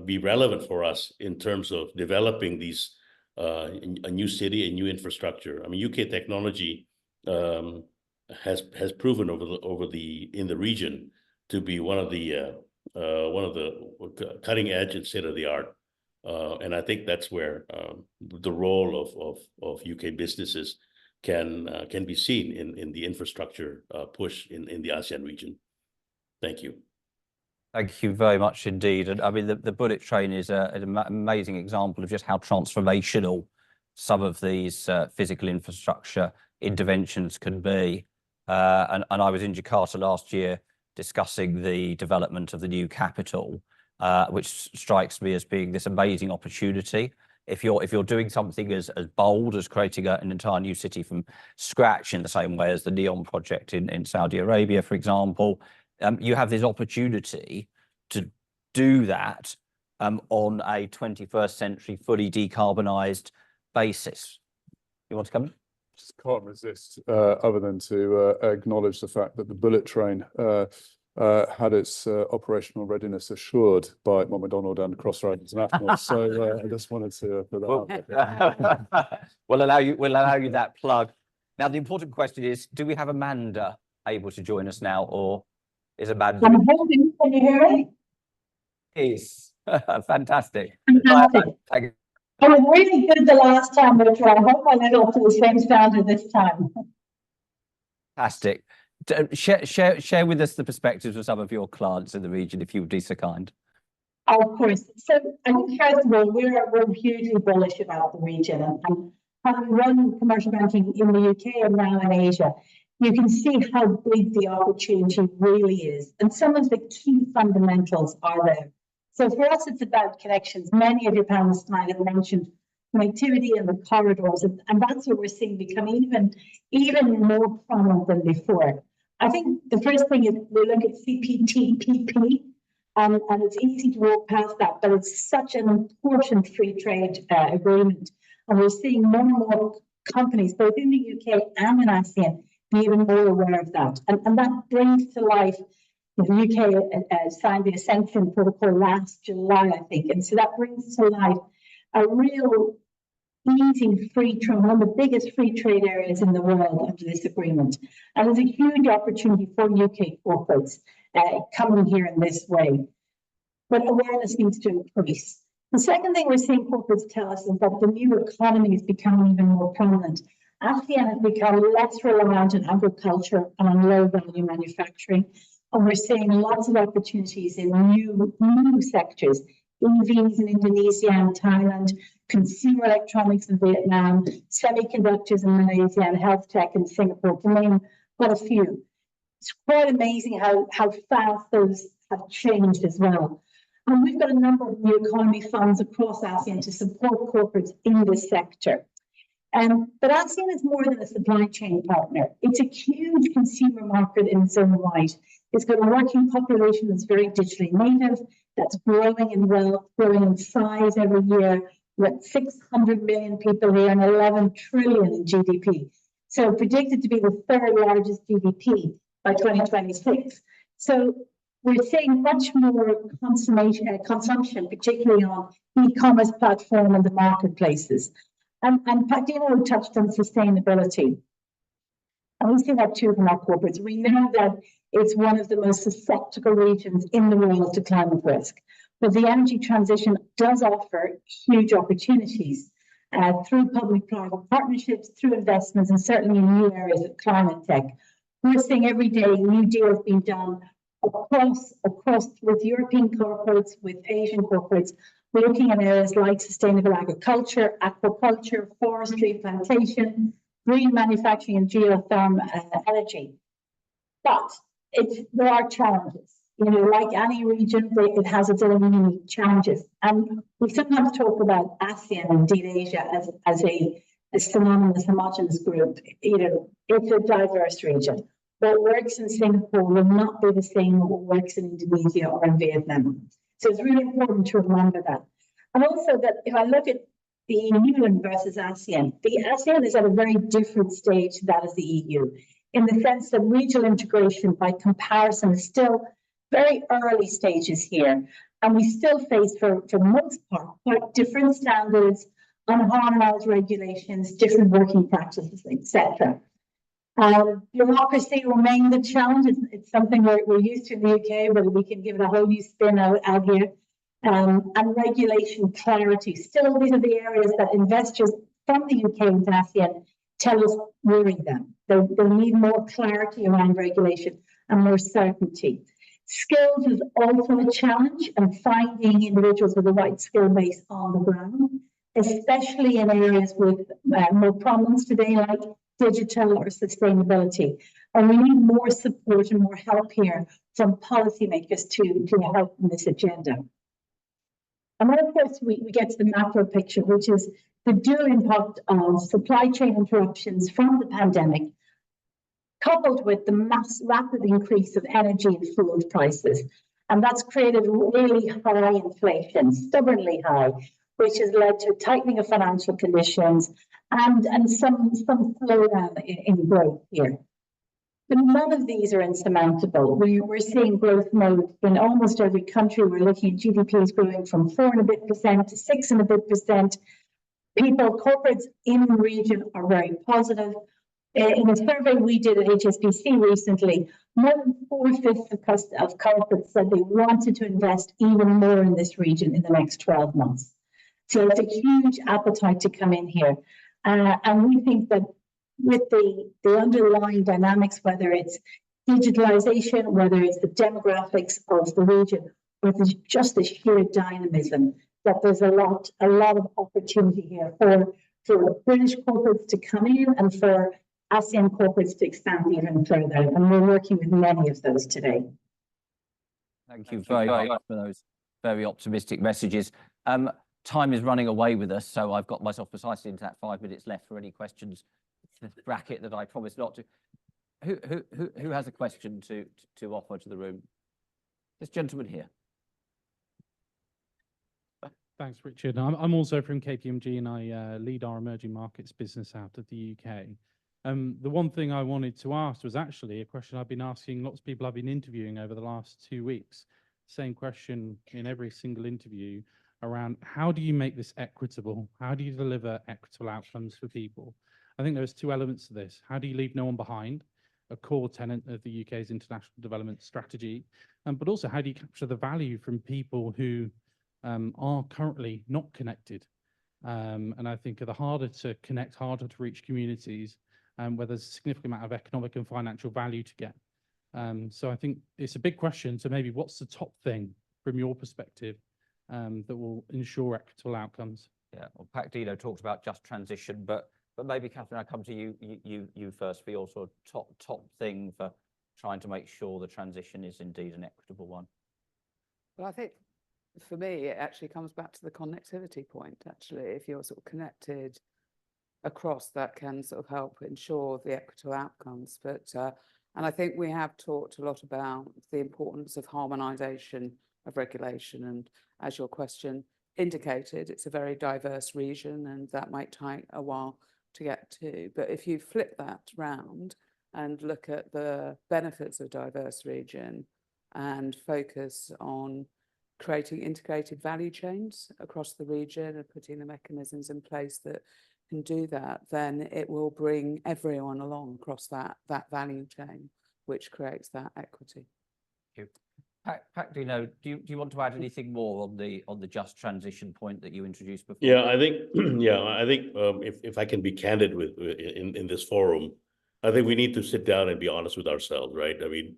be relevant for us in terms of developing these a new city, a new infrastructure. I mean, UK technology has proven in the region to be one of the cutting edge and state of the art. And I think that's where the role of UK businesses can be seen in the infrastructure push in the ASEAN region. Thank you. Thank you very much indeed. And I mean, the bullet train is an amazing example of just how transformational some of these physical infrastructure interventions can be. And I was in Jakarta last year discussing the development of the new capital, which strikes me as being this amazing opportunity. If you're doing something as bold as creating an entire new city from scratch, in the same way as the NEOM project in Saudi Arabia, for example, you have this opportunity to do that on a 21st century fully decarbonised basis. You want to come in? Just can't resist other than to acknowledge the fact that the bullet train had its operational readiness assured by McDonald and Crossrail International. So I just wanted to put that out. We'll allow you that plug. Now, the important question is, do we have Amanda able to join us now, or is Amanda? I'm holding. Can you hear me? Is fantastic. Fantastic. I was really good the last time, but I hope I live up to the same standard this time. Fantastic. Share with us the perspectives of some of your clients in the region, if you would be so kind. Of course. So I think first of all, we're hugely bullish about the region, and having run commercial banking in the UK and now in Asia, you can see how big the opportunity really is. And some of the key fundamentals are there. So for us, it's about connections. Many of your panelists might have mentioned connectivity and the corridors, and that's what we're seeing become even more prominent than before. I think the first thing is we look at CPTPP, and it's easy to walk past that, but it's such an important free trade agreement. And we're seeing more and more companies, both in the UK and in ASEAN, be even more aware of that. And that brings to life, the UK signed the Ascension Protocol last July, I think. And so that brings to life a real easy free trade, one of the biggest free trade areas in the world under this agreement. And there's a huge opportunity for UK corporates coming here in this way. But awareness needs to increase. The second thing we're seeing corporates tell us is that the new economy is becoming even more prominent. ASEAN has become less reliant on agriculture and on low-value manufacturing, and we're seeing lots of opportunities in new sectors, EVs in Indonesia and Thailand, consumer electronics in Vietnam, semiconductors in Malaysia, and health tech in Singapore, to name but a few. It's quite amazing how fast those have changed as well. And we've got a number of new economy funds across ASEAN to support corporates in this sector. But ASEAN is more than a supply chain partner. It's a huge consumer market in its own right. It's got a working population that's very digitally native, that's growing in wealth, growing in size every year. With 600 million people here and 11 trillion in GDP. So predicted to be the third largest GDP by 2026. So we're seeing much more consumption, particularly on e-commerce platform and the marketplaces. And Dino touched on sustainability. And we see that too from our corporates. We know that it's one of the most susceptible regions in the world to climate risk. But the energy transition does offer huge opportunities through public-private partnerships, through investments, and certainly in new areas of climate tech. We're seeing every day new deals being done across with European corporates, with Asian corporates. We're looking at areas like sustainable agriculture, aquaculture, forestry, plantation, green manufacturing, and geothermal energy. But there are challenges. You know, like any region, it has its own unique challenges. And we sometimes talk about ASEAN, indeed Asia, as a synonymous, homogenous group. You know, it's a diverse region. What works in Singapore will not be the same as what works in Indonesia or in Vietnam. So it's really important to remember that. And also that if I look at the EU versus ASEAN, the ASEAN is at a very different stage to that of the EU, in the sense that regional integration by comparison is still very early stages here. And we still face, for the most part, quite different standards, unharmonized regulations, different working practices, etc. Bureaucracy remains a challenge. It's something we're used to in the UK, but we can give it a whole new spin out here. And regulation clarity. Still, these are the areas that investors from the UK and ASEAN tell us worry them. They need more clarity around regulation and more certainty. Skills is also a challenge, and finding individuals with the right skill base on the ground, especially in areas with more prominence today, like digital or sustainability. And we need more support and more help here from policymakers to help in this agenda. And then, of course, we get to the macro picture, which is the dual impact of supply chain interruptions from the pandemic, coupled with the rapid increase of energy and food prices. And that's created really high inflation, stubbornly high, which has led to a tightening of financial conditions and some slowdown in growth here. But none of these are insurmountable. We're seeing growth mode in almost every country. We're looking at GDPs growing from 4% and a bit to 6% and a bit. Corporates in the region are very positive. In a survey we did at HSBC recently, more than 4/5 of corporates said they wanted to invest even more in this region in the next 12 months. So it's a huge appetite to come in here. And we think that with the underlying dynamics, whether it's digitalization, whether it's the demographics of the region, or just the sheer dynamism, that there's a lot of opportunity here for British corporates to come in and for ASEAN corporates to expand even further. And we're working with many of those today. Thank you very much for those very optimistic messages. Time is running away with us, so I've got myself precisely into that 5 minutes left for any questions. The bracket that I promised not to. Who has a question to offer to the room? This gentleman here. Thanks, Richard. I'm also from KPMG, and I lead our emerging markets business out of the UK. The one thing I wanted to ask was actually a question I've been asking lots of people I've been interviewing over the last 2 weeks. Same question in every single interview around how do you make this equitable? How do you deliver equitable outcomes for people? I think there's 2 elements to this. How do you leave no one behind? A core tenet of the UK's international development strategy, but also how do you capture the value from people who are currently not connected, and I think are the harder to connect, harder to reach communities, where there's a significant amount of economic and financial value to get. So I think it's a big question. So maybe what's the top thing from your perspective that will ensure equitable outcomes? Yeah, well, Dino talked about just transition, but maybe Catherine, I come to you first for your sort of top thing for trying to make sure the transition is indeed an equitable one? Well, I think for me, it actually comes back to the connectivity point, actually. If you're sort of connected across, that can sort of help ensure the equitable outcomes. But and I think we have talked a lot about the importance of harmonisation of regulation. And as your question indicated, it's a very diverse region, and that might take a while to get to. But if you flip that round and look at the benefits of diverse region and focus on creating integrated value chains across the region and putting the mechanisms in place that can do that, then it will bring everyone along across that value chain, which creates that equity. Thank you. Pat, do you want to add anything more on the just transition point that you introduced before? Yeah, I think if I can be candid with in this forum, I think we need to sit down and be honest with ourselves, right? I mean,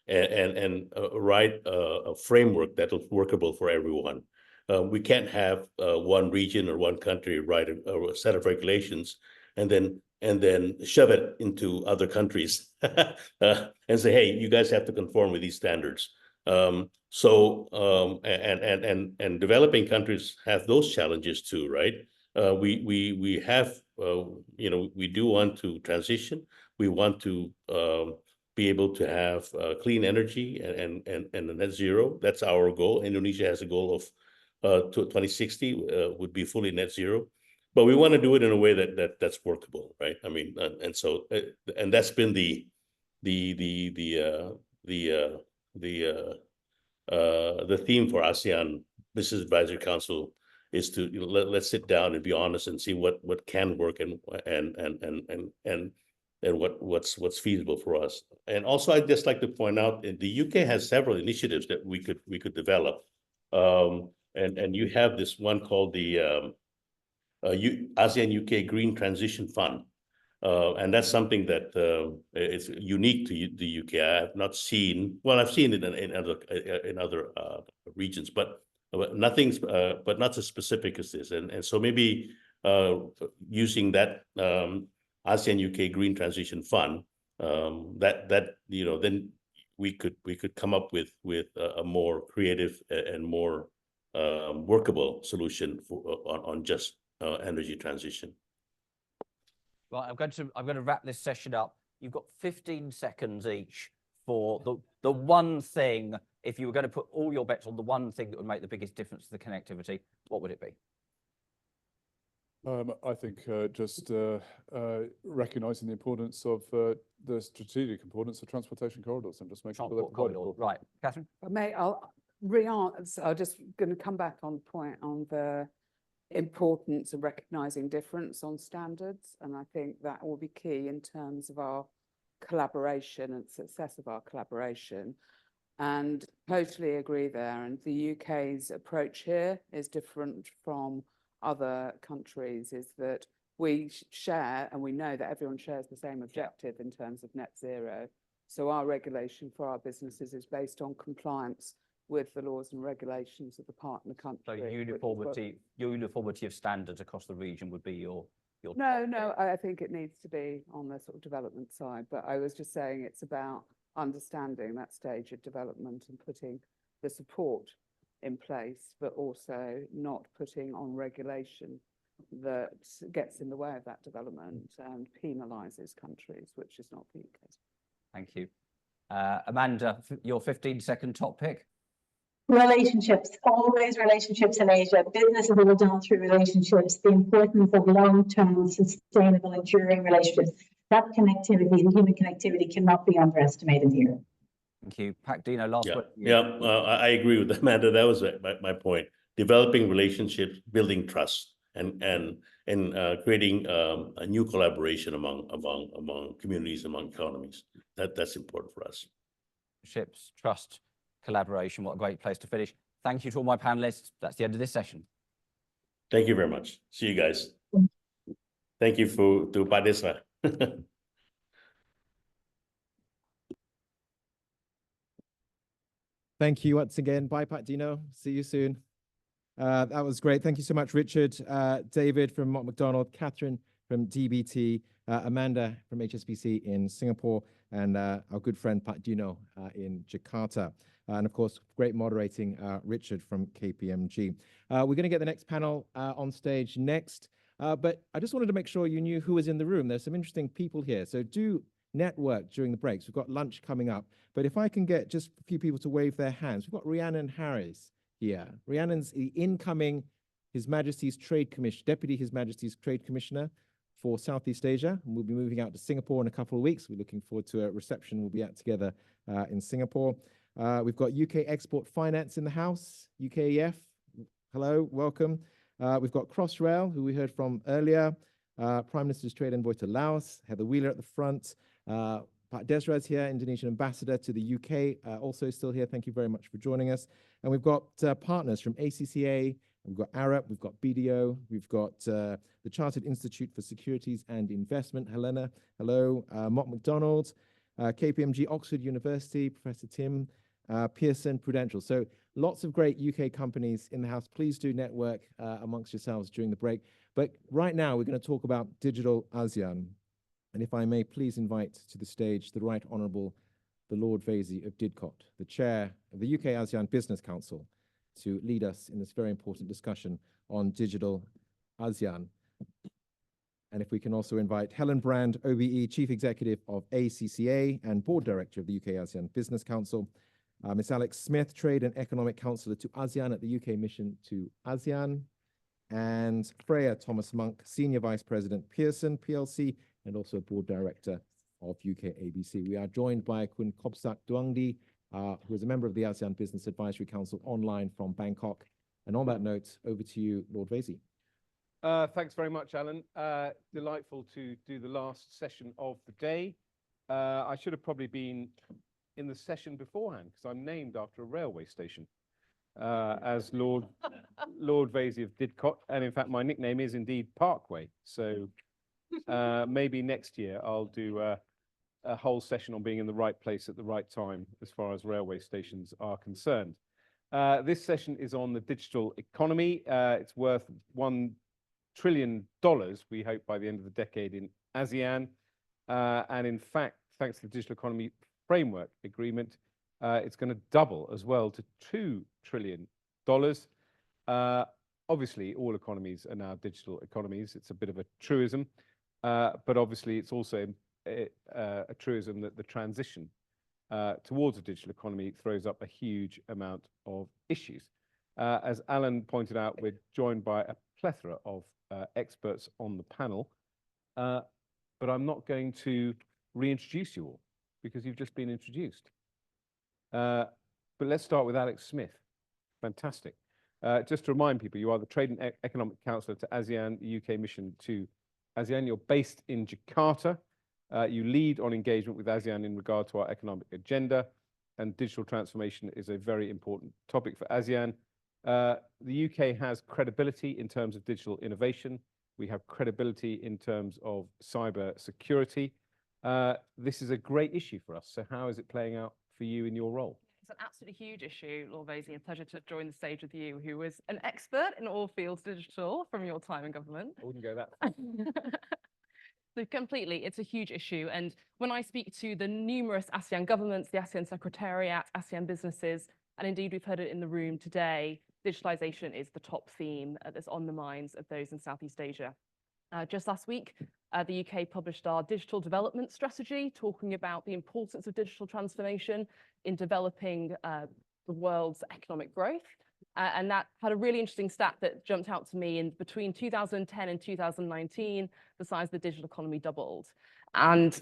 and write a framework that is workable for everyone. We can't have one region or one country write a set of regulations and then shove it into other countries and say, hey, you guys have to conform with these standards. And developing countries have those challenges too, right? We have we do want to transition. We want to be able to have clean energy and a net zero. That's our goal. Indonesia has a goal of 2060 would be fully net zero, but we want to do it in a way that's workable, right? I mean, and that's been the theme for ASEAN Business Advisory Council is to let's sit down and be honest and see what can work and what's feasible for us. And also, I'd just like to point out the UK has several initiatives that we could develop. And you have this one called the ASEAN UK Green Transition Fund. And that's something that is unique to the UK. I have not seen, well, I've seen it in other regions, but nothing's, but not as specific as this. And so maybe using that ASEAN UK Green Transition Fund, then we could come up with a more creative and more workable solution on just energy transition. Right, I'm going to wrap this session up. You've got 15 seconds each for the one thing. If you were going to put all your bets on the one thing that would make the biggest difference to the connectivity, what would it be? I think just recognising the importance of the strategic importance of transportation corridors and just making sure that corridor. Right, Catherine. Mate, I'll re-answer. I'm just going to come back on point on the importance of recognising difference on standards, and I think that will be key in terms of our collaboration and success of our collaboration. And totally agree there. And the UK's approach here is different from other countries, is that we share, and we know that everyone shares the same objective in terms of net zero. So our regulation for our businesses is based on compliance with the laws and regulations of the partner country. So uniformity of standards across the region would be your No, I think it needs to be on the sort of development side, but I was just saying it's about understanding that stage of development and putting the support in place, but also not putting on regulation that gets in the way of that development and penalises countries, which is not the UK. Thank you. Amanda, your 15-second top pick. Relationships, always relationships in Asia. Business is all done through relationships. The importance of long-term, sustainable, enduring relationships. That connectivity, the human connectivity, cannot be underestimated here. Thank you. Pat Dino, last word. I agree with Amanda. That was my point. Developing relationships, building trust, and creating a new collaboration among communities, among economies. That's important for us. Ships, trust, collaboration. What a great place to finish. Thank you to all my panelists. That's the end of this session. Thank you very much. See you guys. Thank you to Pak Desra. Thank you once again. Bye, Pat Dino. See you soon. That was great. Thank you so much, Richard, David from Mott MacDonald, Catherine from DBT, Amanda from HSBC in Singapore, and our good friend Pat Dino in Jakarta. And of course, great moderating, Richard from KPMG. We're going to get the next panel on stage next, but I just wanted to make sure you knew who was in the room. There's some interesting people here, so do network during the breaks. We've got lunch coming up, but if I can get just a few people to wave their hands. We've got Rhiannon Harris here. Rhiannon's the incoming His Majesty's Trade Commission, Deputy His Majesty's Trade Commissioner for Southeast Asia, and we'll be moving out to Singapore in a couple of weeks. We're looking forward to a reception we'll be at together in Singapore. We've got UK Export Finance in the house, UKEF. Hello, welcome. We've got Crossrail, who we heard from earlier, Prime Minister's Trade Envoy to Laos, Heather Wheeler at the front. Pat Desra's here, Indonesian Ambassador to the UK, also still here. Thank you very much for joining us. And we've got partners from ACCA, we've got ARAP, we've got BDO, we've got the Chartered Institute for Securities and Investment, Helena, hello, Mott McDonald, KPMG, Oxford University, Professor Tim, Pearson, Prudential. So lots of great UK companies in the house. Please do network amongst yourselves during the break. But right now, we're going to talk about digital ASEAN. And if I may please invite to the stage the Right Honourable the Lord Vasey of Didcot, the Chair of the UK-ASEAN Business Council, to lead us in this very important discussion on digital ASEAN. And if we can also invite Helen Brand, OBE, Chief Executive of ACCA and Board Director of the UK-ASEAN Business Council, Ms. Alex Smith, Trade and Economic Counsellor to ASEAN at the UK Mission to ASEAN, and Freya Thomas-Monk, Senior Vice President, Pearson PLC, and also Board Director of UK-ABC. We are joined by Kun Kopsak Duangdi, who is a member of the ASEAN Business Advisory Council online from Bangkok. And on that note, over to you, Lord Vasey. Thanks very much, Alan. Delightful to do the last session of the day. I should have probably been in the session beforehand because I'm named after a railway station as Lord Vasey of Didcot. And in fact, my nickname is indeed Parkway. So maybe next year I'll do a whole session on being in the right place at the right time as far as railway stations are concerned. This session is on the digital economy. It's worth $1 trillion, we hope, by the end of the decade in ASEAN. And in fact, thanks to the Digital Economy Framework Agreement, it's going to double as well to $2 trillion. Obviously, all economies are now digital economies. It's a bit of a truism, but obviously it's also a truism that the transition towards a digital economy throws up a huge amount of issues. As Alan pointed out, we're joined by a plethora of experts on the panel, but I'm not going to reintroduce you all because you've just been introduced. But let's start with Alex Smith. Fantastic. Just to remind people, you are the Trade and Economic Counsellor to ASEAN, the UK Mission to ASEAN. You're based in Jakarta. You lead on engagement with ASEAN in regard to our economic agenda, and digital transformation is a very important topic for ASEAN. The UK has credibility in terms of digital innovation. We have credibility in terms of cyber security. This is a great issue for us. So how is it playing out for you in your role? It's an absolutely huge issue, Lord Vasey. A pleasure to join the stage with you, who is an expert in all fields digital from your time in government. I wouldn't go that far. So completely, it's a huge issue. And when I speak to the numerous ASEAN governments, the ASEAN Secretariat, ASEAN businesses, and indeed we've heard it in the room today, digitalization is the top theme that's on the minds of those in Southeast Asia. Just last week, the UK published our digital development strategy, talking about the importance of digital transformation in developing the world's economic growth. And that had a really interesting stat that jumped out to me. In between 2010 and 2019, the size of the digital economy doubled. And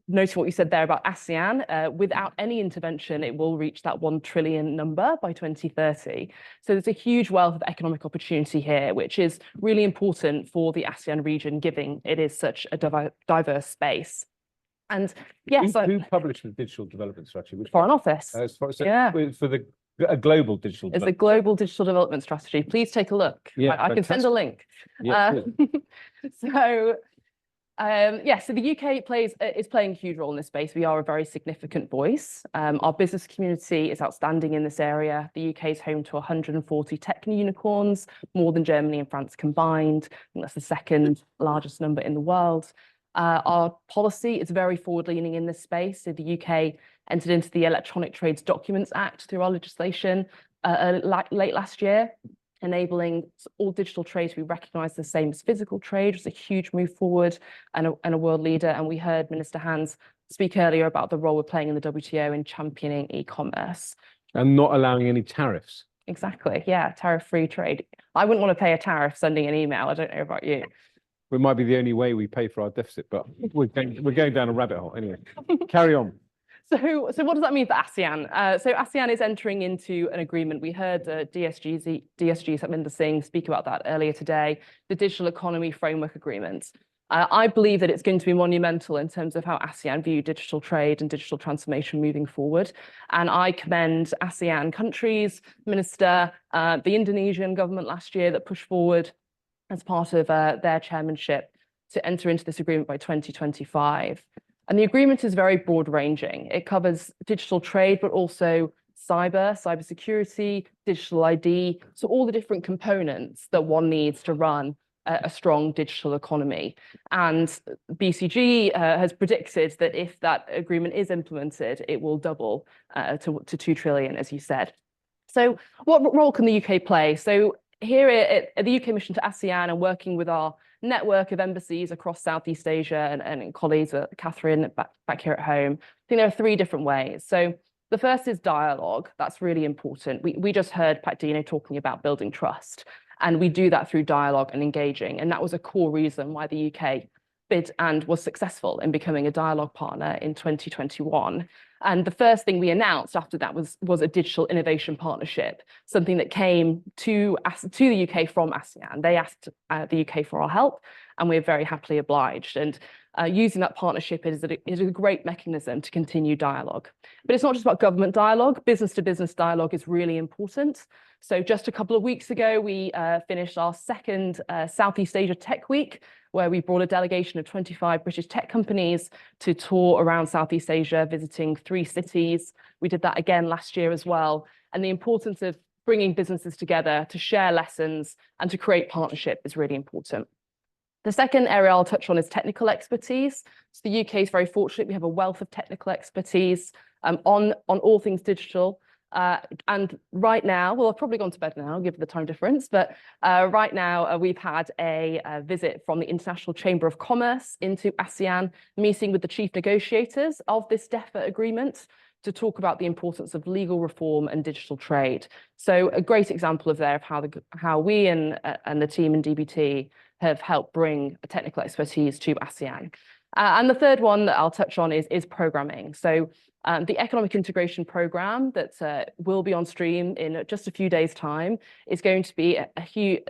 noting what you said there about ASEAN, without any intervention, it will reach that 1 trillion number by 2030. So there's a huge wealth of economic opportunity here, which is really important for the ASEAN region, given it is such a diverse space. And yes, who published the digital development strategy? Foreign Office. Yeah. For a global digital. It's a global digital development strategy. Please take a look. Yeah, I can send a link. Yeah, So Yeah, so the UK is playing a huge role in this space. We are a very significant voice. Our business community is outstanding in this area. The UK is home to 140 tech unicorns, more than Germany and France combined. I think that's the second largest number in the world. Our policy is very forward-leaning in this space. So the UK entered into the Electronic Trades Documents Act through our legislation late last year, enabling all digital trade to be recognised the same as physical trade. It's a huge move forward and a world leader. And we heard Minister Hans speak earlier about the role we're playing in the WTO in championing e-commerce. And not allowing any tariffs. Exactly, yeah, tariff-free trade. I wouldn't want to pay a tariff sending an email. I don't know about you. It might be the only way we pay for our deficit, but we're going down a rabbit hole anyway. Carry on. So what does that mean for ASEAN? So ASEAN is entering into an agreement. We heard DSG Satminder Singh speak about that earlier today, the Digital Economy Framework Agreement. I believe that it's going to be monumental in terms of how ASEAN view digital trade and digital transformation moving forward. And I commend ASEAN countries, Minister, the Indonesian government last year that pushed forward as part of their chairmanship to enter into this agreement by 2025. And the agreement is very broad-ranging. It covers digital trade, but also cybersecurity, digital ID, so all the different components that one needs to run a strong digital economy. And BCG has predicted that if that agreement is implemented, it will double to 2 trillion, as you said. So what role can the UK play? So here at the UK mission to ASEAN and working with our network of embassies across Southeast Asia and colleagues, Catherine back here at home, I think there are 3 different ways. So the first is dialogue. That's really important. We just heard Pat Dino talking about building trust, and we do that through dialogue and engaging. And that was a core reason why the UK bid and was successful in becoming a dialogue partner in 2021. And the first thing we announced after that was a digital innovation partnership, something that came to the UK from ASEAN. They asked the UK for our help, and we're very happily obliged. And using that partnership is a great mechanism to continue dialogue. But it's not just about government dialogue. Business-to-business dialogue is really important. So just a couple of weeks ago, we finished our second Southeast Asia Tech Week, where we brought a delegation of 25 British tech companies to tour around Southeast Asia, visiting 3 cities. We did that again last year as well. And the importance of bringing businesses together to share lessons and to create partnership is really important. The second area I'll touch on is technical expertise. So the UK is very fortunate. We have a wealth of technical expertise on all things digital. And right now, well, I've probably gone to bed now, given the time difference, but right now we've had a visit from the International Chamber of Commerce into ASEAN, meeting with the chief negotiators of this DEFA agreement to talk about the importance of legal reform and digital trade. So a great example of how we and the team in DBT have helped bring technical expertise to ASEAN. And the third one that I'll touch on is programming. So the Economic Integration Programme that will be on stream in just a few days' time is going to be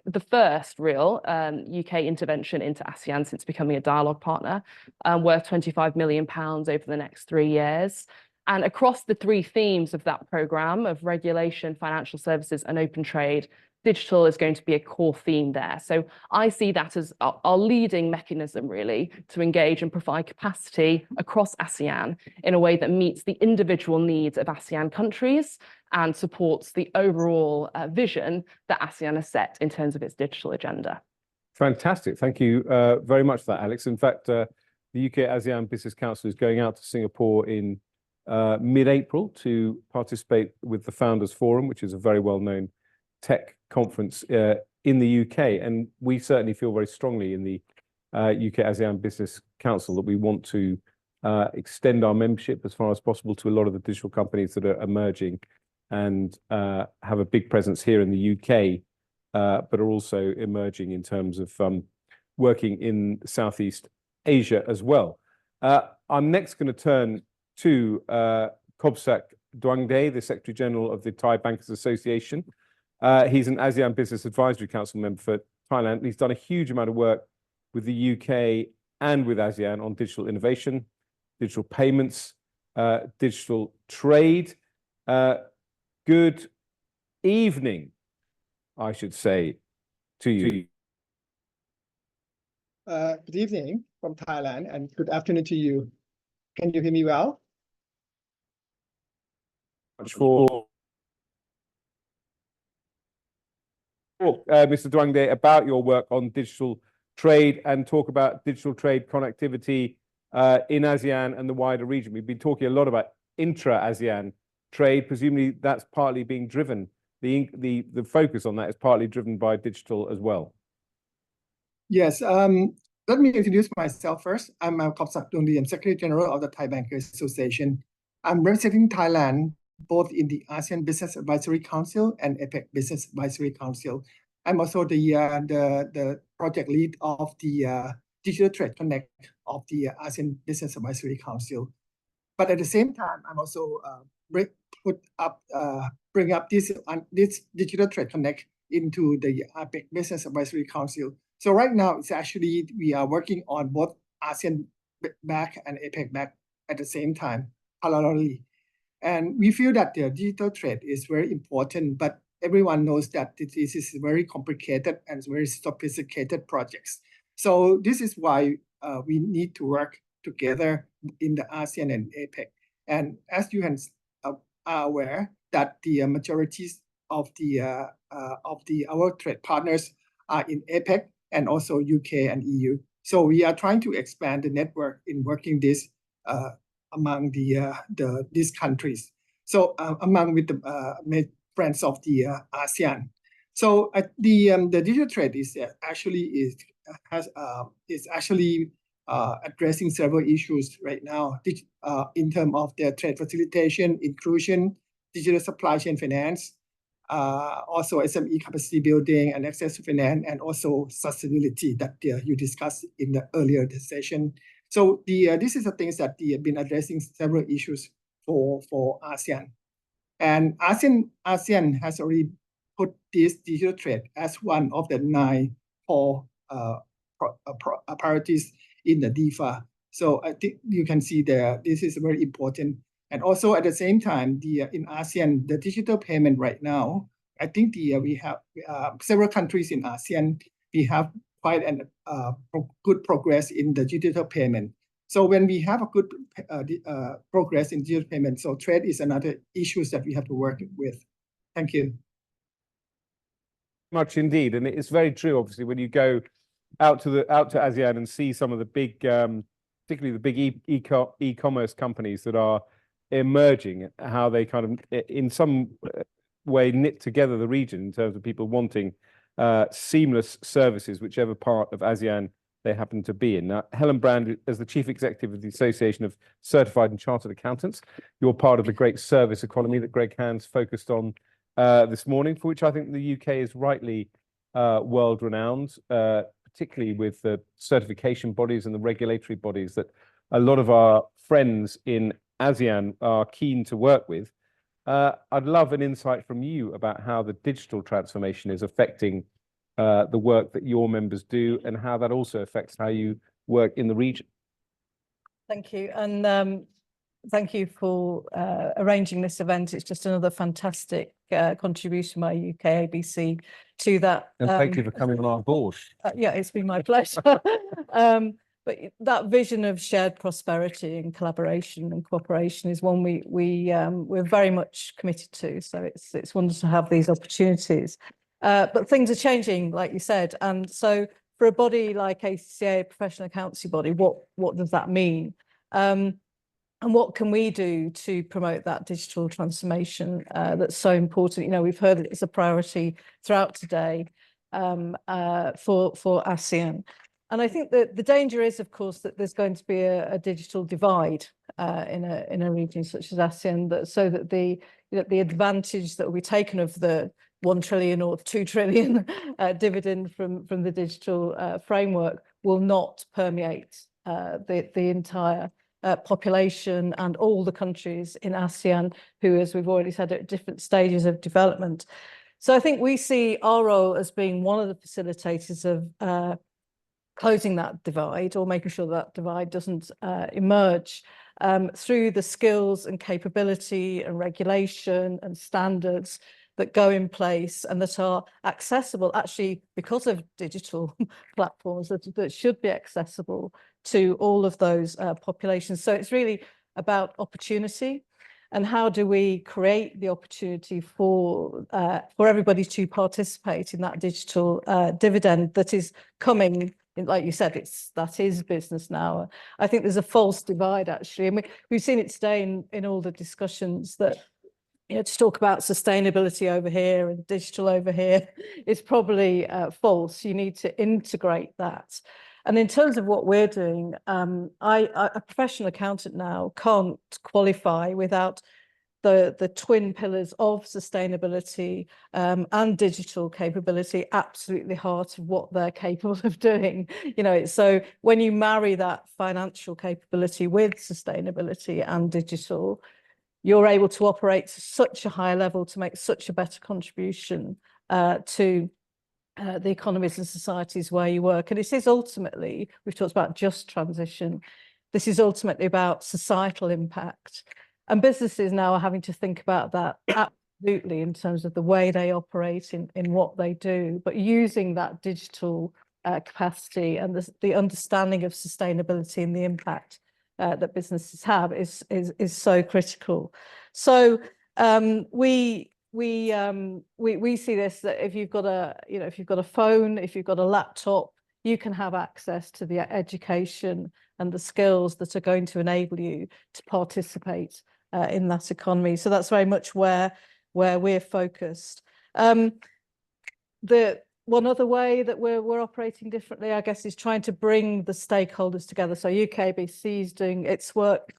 the first real UK intervention into ASEAN since becoming a dialogue partner, worth £25 million over the next 3 years. And across the 3 themes of that programme of regulation, financial services, and open trade, digital is going to be a core theme there. So I see that as our leading mechanism, really, to engage and provide capacity across ASEAN in a way that meets the individual needs of ASEAN countries and supports the overall vision that ASEAN has set in terms of its digital agenda. Fantastic. Thank you very much for that, Alex. In fact, the UK-ASEAN Business Council is going out to Singapore in mid-April to participate with the Founders Forum, which is a very well-known tech conference in the UK. And we certainly feel very strongly in the UK-ASEAN Business Council that we want to extend our membership as far as possible to a lot of the digital companies that are emerging and have a big presence here in the UK, but are also emerging in terms of working in Southeast Asia as well. I'm next going to turn to Kobsak Dwangde, the Secretary General of the Thai Bankers Association. He's an ASEAN Business Advisory Council member for Thailand. He's done a huge amount of work with the UK and with ASEAN on digital innovation, digital payments, digital trade. Good evening, I should say, to you. Good evening from Thailand and good afternoon to you. Can you hear me well? Mr. Dwangde, about your work on digital trade and talk about digital trade connectivity in ASEAN and the wider region. We've been talking a lot about intra-ASEAN trade. Presumably that's partly being driven, the focus on that is partly driven by digital as well. Yes, let me introduce myself first. I'm Khopsak Dundi, I'm Secretary General of the Thai Bankers Association. I'm representing Thailand both in the ASEAN Business Advisory Council and APEC Business Advisory Council. I'm also the project lead of the Digital Trade Connect of the ASEAN Business Advisory Council. But at the same time, I'm also bring up this Digital Trade Connect into the APEC Business Advisory Council. So right now, it's actually, we are working on both ASEAN back and APEC back at the same time, parallelly. And we feel that the digital trade is very important, but everyone knows that this is very complicated and very sophisticated projects. So this is why we need to work together in the ASEAN and APEC. And as you are aware, that the majorities of our trade partners are in APEC and also UK and EU. So we are trying to expand the network in working this among these countries. So among with the friends of the ASEAN. So the digital trade is actually addressing several issues right now in terms of the trade facilitation, inclusion, digital supply chain finance, also SME capacity building and access to finance, and also sustainability that you discussed in the earlier session. So this is the things that have been addressing several issues for ASEAN. And ASEAN has already put this digital trade as one of the 9 core priorities in the DIFA. So I think you can see there, this is very important. And also at the same time, in ASEAN, the digital payment right now, I think we have several countries in ASEAN, we have quite good progress in the digital payment. So when we have a good progress in digital payment, so trade is another issue that we have to work with. Thank you. Much indeed, and it's very true. Obviously, when you go out to ASEAN and see some of the big, particularly the big e-commerce companies that are emerging, how they kind of in some way knit together the region in terms of people wanting seamless services, whichever part of ASEAN they happen to be in. Now, Helen Brand, as the Chief Executive of the Association of Certified and Chartered Accountants, you're part of the great service economy that Greg Hans focused on this morning, for which I think the UK is rightly world-renowned, particularly with the certification bodies and the regulatory bodies that a lot of our friends in ASEAN are keen to work with. I'd love an insight from you about how the digital transformation is affecting the work that your members do and how that also affects how you work in the region. Thank you. And thank you for arranging this event. It's just another fantastic contribution by UK-ABC to that. And thank you for coming on our board. Yeah, it's been my pleasure. But that vision of shared prosperity and collaboration and cooperation is one we're very much committed to. So it's wonderful to have these opportunities. But things are changing, like you said. And so for a body like ACCA, professional accountancy body, what does that mean? And what can we do to promote that digital transformation that's so important? You know, we've heard it's a priority throughout today for ASEAN. And I think that the danger is, of course, that there's going to be a digital divide in a region such as ASEAN, so that the advantage that will be taken of the 1 trillion or 2 trillion dividend from the digital framework will not permeate the entire population and all the countries in ASEAN who, as we've already said, are at different stages of development. So I think we see our role as being one of the facilitators of closing that divide, or making sure that divide doesn't emerge through the skills and capability and regulation and standards that go in place and that are accessible actually because of digital platforms that should be accessible to all of those populations. So it's really about opportunity and how do we create the opportunity for everybody to participate in that digital dividend that is coming. Like you said, that is business now. I think there's a false divide actually, and we've seen it today in all the discussions that, you know, to talk about sustainability over here and digital over here is probably false. You need to integrate that. And in terms of what we're doing, a professional accountant now can't qualify without the twin pillars of sustainability and digital capability absolutely heart of what they're capable of doing. You know, so when you marry that financial capability with sustainability and digital, you're able to operate to such a high level to make such a better contribution to the economies and societies where you work. And it is ultimately, we've talked about just transition, this is ultimately about societal impact. And businesses now are having to think about that absolutely in terms of the way they operate in what they do, but using that digital capacity and the understanding of sustainability and the impact that businesses have is so critical. So we see this, that if you've got a phone, if you've got a laptop, you can have access to the education and the skills that are going to enable you to participate in that economy. So that's very much where we're focused. The one other way that we're operating differently, I guess, is trying to bring the stakeholders together. So UK-ABC is doing its work.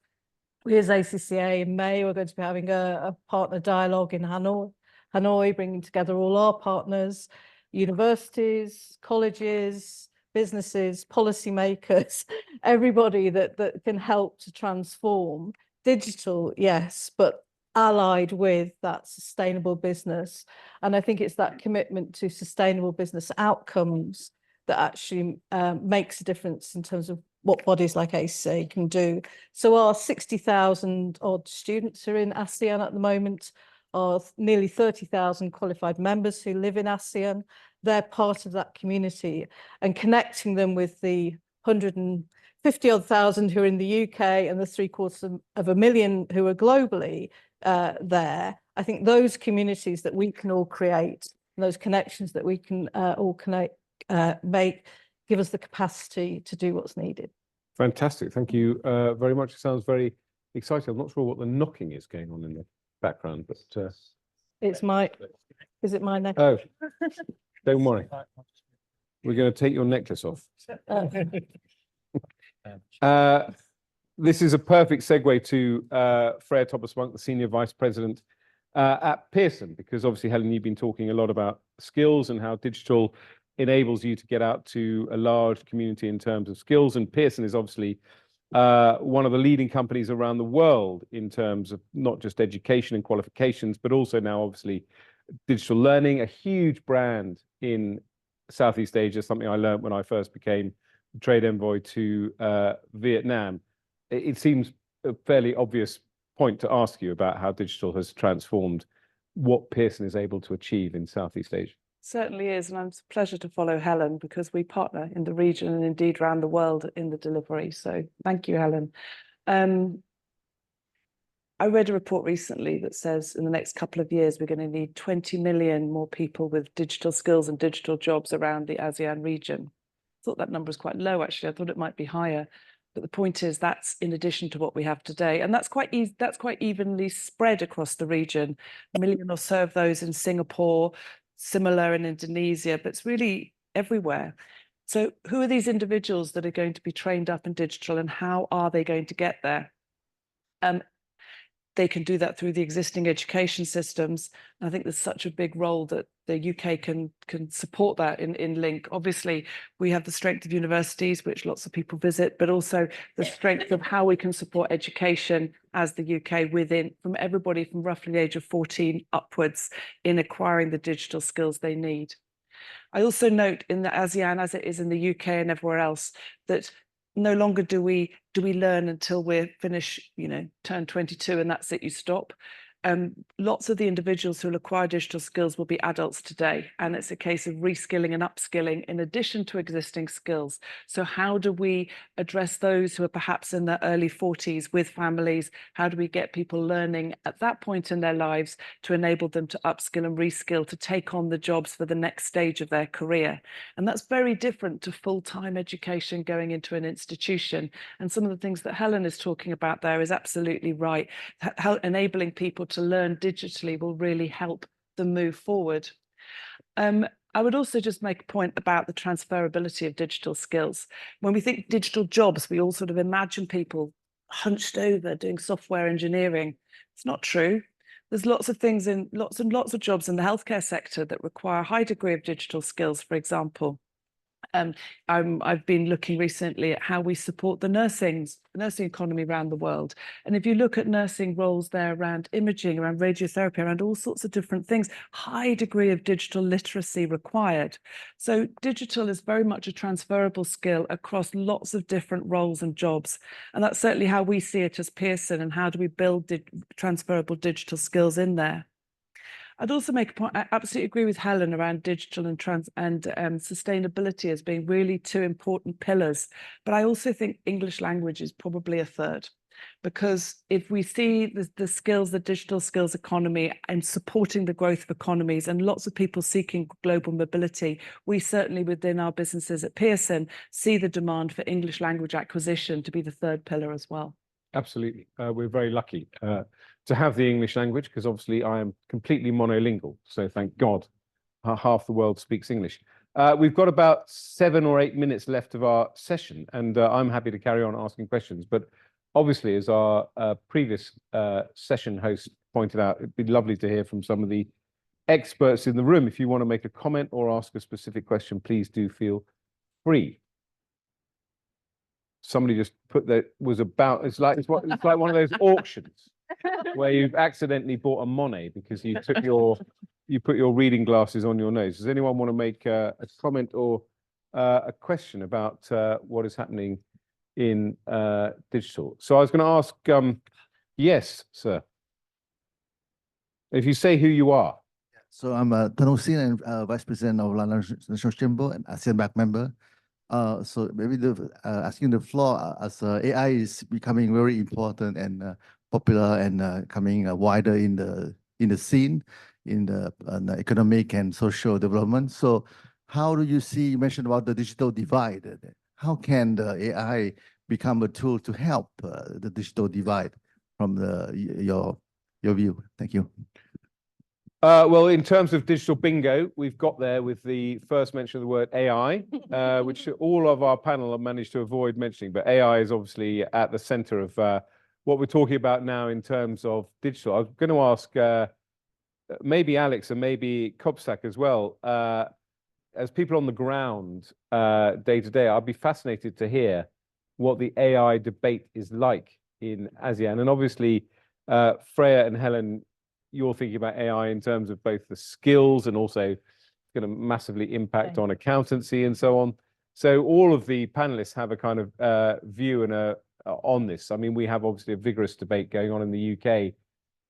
We as ACCA in May, we're going to be having a partner dialogue in Hanoi, bringing together all our partners, universities, colleges, businesses, policymakers, everybody that can help to transform digital, yes, but allied with that sustainable business. And I think it's that commitment to sustainable business outcomes that actually makes a difference in terms of what bodies like ACCA can do. So our 60,000 odd students who are in ASEAN at the moment, are nearly 30,000 qualified members who live in ASEAN. They're part of that community, and connecting them with the 150,000 who are in the UK and the 750,000 who are globally there. I think those communities that we can all create, and those connections that we can all make, give us the capacity to do what's needed. Fantastic. Thank you very much. It sounds very exciting. I'm not sure what the knocking is going on in the background, but it's is it my neck? Oh, don't worry. We're going to take your necklace off. This is a perfect segue to Freya Thomas-Monk, the Senior Vice President at Pearson, because obviously, Helen, you've been talking a lot about skills and how digital enables you to get out to a large community in terms of skills. And Pearson is obviously one of the leading companies around the world in terms of not just education and qualifications, but also now obviously digital learning, a huge brand in Southeast Asia, something I learned when I first became trade envoy to Vietnam. It seems a fairly obvious point to ask you about how digital has transformed what Pearson is able to achieve in Southeast Asia. Certainly is, and it's a pleasure to follow Helen because we partner in the region and indeed around the world in the delivery. So thank you, Helen. I read a report recently that says in the next couple of years, we're going to need 20 million more people with digital skills and digital jobs around the ASEAN region. I thought that number was quite low, actually. I thought it might be higher. But the point is that's in addition to what we have today. And that's quite evenly spread across the region. 1 million or so of those in Singapore, similar in Indonesia, but it's really everywhere. So who are these individuals that are going to be trained up in digital, and how are they going to get there? They can do that through the existing education systems. And I think there's such a big role that the UK can support that in link. Obviously, we have the strength of universities, which lots of people visit, but also the strength of how we can support education as the UK from everybody from roughly the age of 14 upwards in acquiring the digital skills they need. I also note in the ASEAN, as it is in the UK and everywhere else, that no longer do we learn until we're finished, turn 22 and that's it, you stop. lots of the individuals who will acquire digital skills will be adults today, and it's a case of reskilling and upskilling in addition to existing skills. So how do we address those who are perhaps in their early 40s with families? How do we get people learning at that point in their lives to enable them to upskill and reskill to take on the jobs for the next stage of their career? And that's very different to full-time education going into an institution. And some of the things that Helen is talking about there is absolutely right. Enabling people to learn digitally will really help them move forward. I would also just make a point about the transferability of digital skills. When we think digital jobs, we all sort of imagine people hunched over doing software engineering. It's not true. There's lots of things in lots and lots of jobs in the healthcare sector that require a high degree of digital skills, for example. I've been looking recently at how we support the nursing economy around the world. And if you look at nursing roles there around imaging, around radiotherapy, around all sorts of different things, high degree of digital literacy required. So digital is very much a transferable skill across lots of different roles and jobs. And that's certainly how we see it as Pearson, and how do we build transferable digital skills in there. I'd also make a point, I absolutely agree with Helen around digital and sustainability as being really two important pillars. But I also think English language is probably a third, because if we see the skills, the digital skills economy and supporting the growth of economies and lots of people seeking global mobility, we certainly within our businesses at Pearson see the demand for English language acquisition to be the third pillar as well. Absolutely. We're very lucky to have the English language, because obviously I am completely monolingual. So thank God half the world speaks English. We've got about 7 or 8 minutes left of our session, and I'm happy to carry on asking questions. But obviously, as our previous session host pointed out, it'd be lovely to hear from some of the experts in the room. If you want to make a comment or ask a specific question, please do feel free. Somebody just put that was about, it's like one of those auctions where you've accidentally bought a Monet because you took you put your reading glasses on your nose. Does anyone want to make a comment or a question about what is happening in digital? So I was going to ask, yes, sir. If you say who you are. So I'm Tanosin, and Vice President of London National Chamber and ASEAN back member. So maybe asking the floor, as AI is becoming very important and popular and coming wider in the scene, in the economic and social development. So how do you see, you mentioned about the digital divide. How can the AI become a tool to help the digital divide from your view? Thank you. Well, in terms of digital bingo, we've got there with the first mention of the word AI, which all of our panel have managed to avoid mentioning. But AI is obviously at the center of what we're talking about now in terms of digital. I was going to ask maybe Alex and maybe Kopsak as well. As people on the ground day to day, I'd be fascinated to hear what the AI debate is like in ASEAN. And obviously, Freya and Helen, you're thinking about AI in terms of both the skills and also going to massively impact on accountancy and so on. So all of the panelists have a kind of view and on this. I mean, we have obviously a vigorous debate going on in the UK,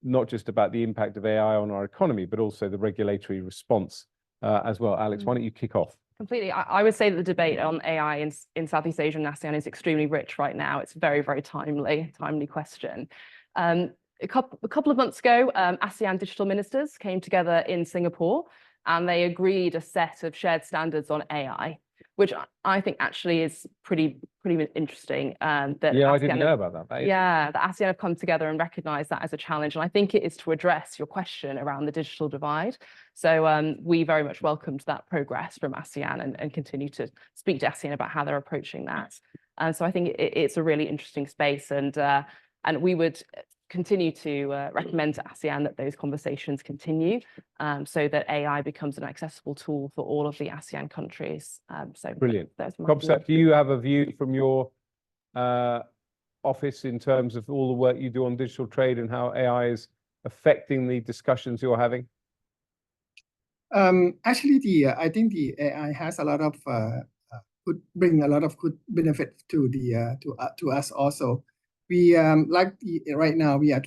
not just about the impact of AI on our economy, but also the regulatory response as well. Alex, why don't you kick off? Completely. I would say that the debate on AI in Southeast Asia and ASEAN is extremely rich right now. It's very, very timely question. A couple of months ago, ASEAN digital ministers came together in Singapore, and they agreed a set of shared standards on AI, which I think actually is pretty interesting. That yeah, I didn't know about that. Yeah, the ASEAN have come together and recognized that as a challenge, and I think it is to address your question around the digital divide. So we very much welcomed that progress from ASEAN and continue to speak to ASEAN about how they're approaching that. And so I think it's a really interesting space, and we would continue to recommend to ASEAN that those conversations continue so that AI becomes an accessible tool for all of the ASEAN countries. So brilliant. Kopsak, do you have a view from your office in terms of all the work you do on digital trade and how AI is affecting the discussions you're having? Actually, I think the AI has a lot of bring a lot of good benefit to us also. We right now we are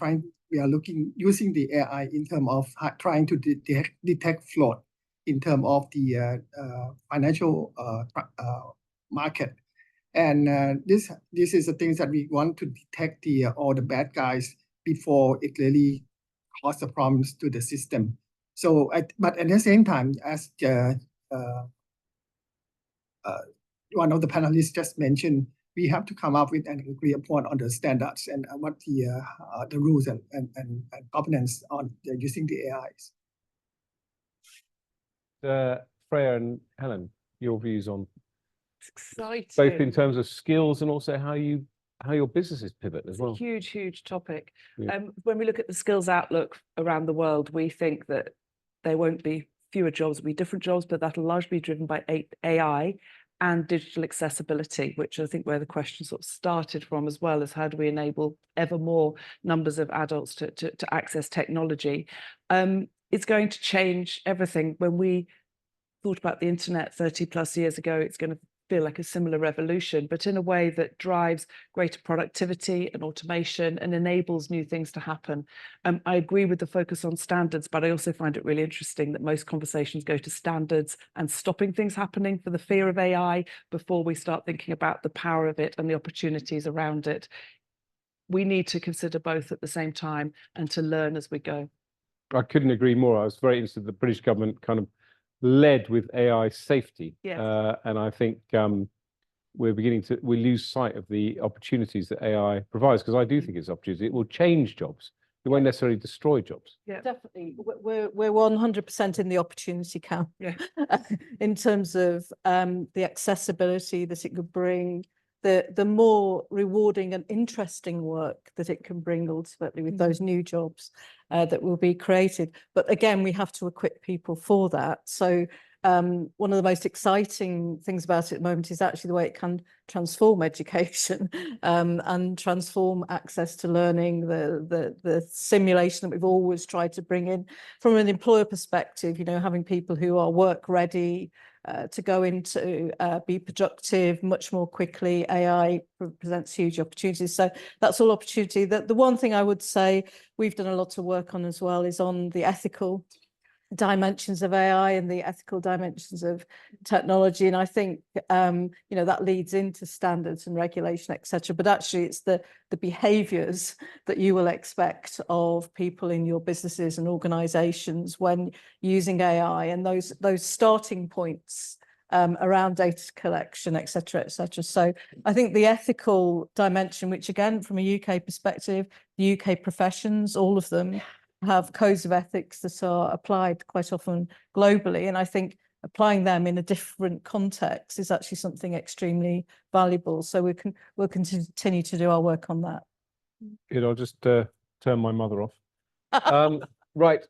we are using the AI in terms of trying to detect fraud in terms of the financial market. And this is the things that we want to detect all the bad guys before it really causes problems to the system. So, but at the same time, as one of the panelists just mentioned, we have to come up with and agree upon on the standards and what the rules and governance on using the AIs. Freya and Helen, your views on Exciting. both in terms of skills and also how your businesses pivot as well. Huge, huge topic. Yeah. When we look at the skills outlook around the world, we think that there won't be fewer jobs, it'll be different jobs, but that'll largely be driven by AI and digital accessibility, which I think where the question sort of started from as well, is how do we enable ever more numbers of adults to access technology? It's going to change everything. When we thought about the internet 30 plus years ago, it's going to feel like a similar revolution, but in a way that drives greater productivity and automation and enables new things to happen. I agree with the focus on standards, but I also find it really interesting that most conversations go to standards and stopping things happening for the fear of AI before we start thinking about the power of it and the opportunities around it. We need to consider both at the same time and to learn as we go. I couldn't agree more. I was very interested. The British government kind of led with AI safety. Yes. And I think we lose sight of the opportunities that AI provides, because I do think it's opportunity. It will change jobs. It won't necessarily destroy jobs. Yeah, definitely. We're 100% in the opportunity camp. Yeah. In terms of the accessibility that it could bring, the more rewarding and interesting work that it can bring ultimately with those new jobs that will be created. But again, we have to equip people for that. So one of the most exciting things about it at the moment is actually the way it can transform education and transform access to learning, the simulation that we've always tried to bring in from an employer perspective, you know, having people who are work ready, to go into be productive much more quickly. AI presents huge opportunities. So that's all opportunity. The one thing I would say we've done a lot of work on as well is on the ethical dimensions of AI and the ethical dimensions of technology. And I think, you know, that leads into standards and regulation, etc. But actually it's the behaviors that you will expect of people in your businesses and organizations when using AI, and those starting points around data collection, etc., etc. So I think the ethical dimension, which again, from a UK perspective, the UK professions, all of them have codes of ethics that are applied quite often globally. And I think applying them in a different context is actually something extremely valuable. So we'll continue to do our work on that. Good. I'll just turn my mother off. Right.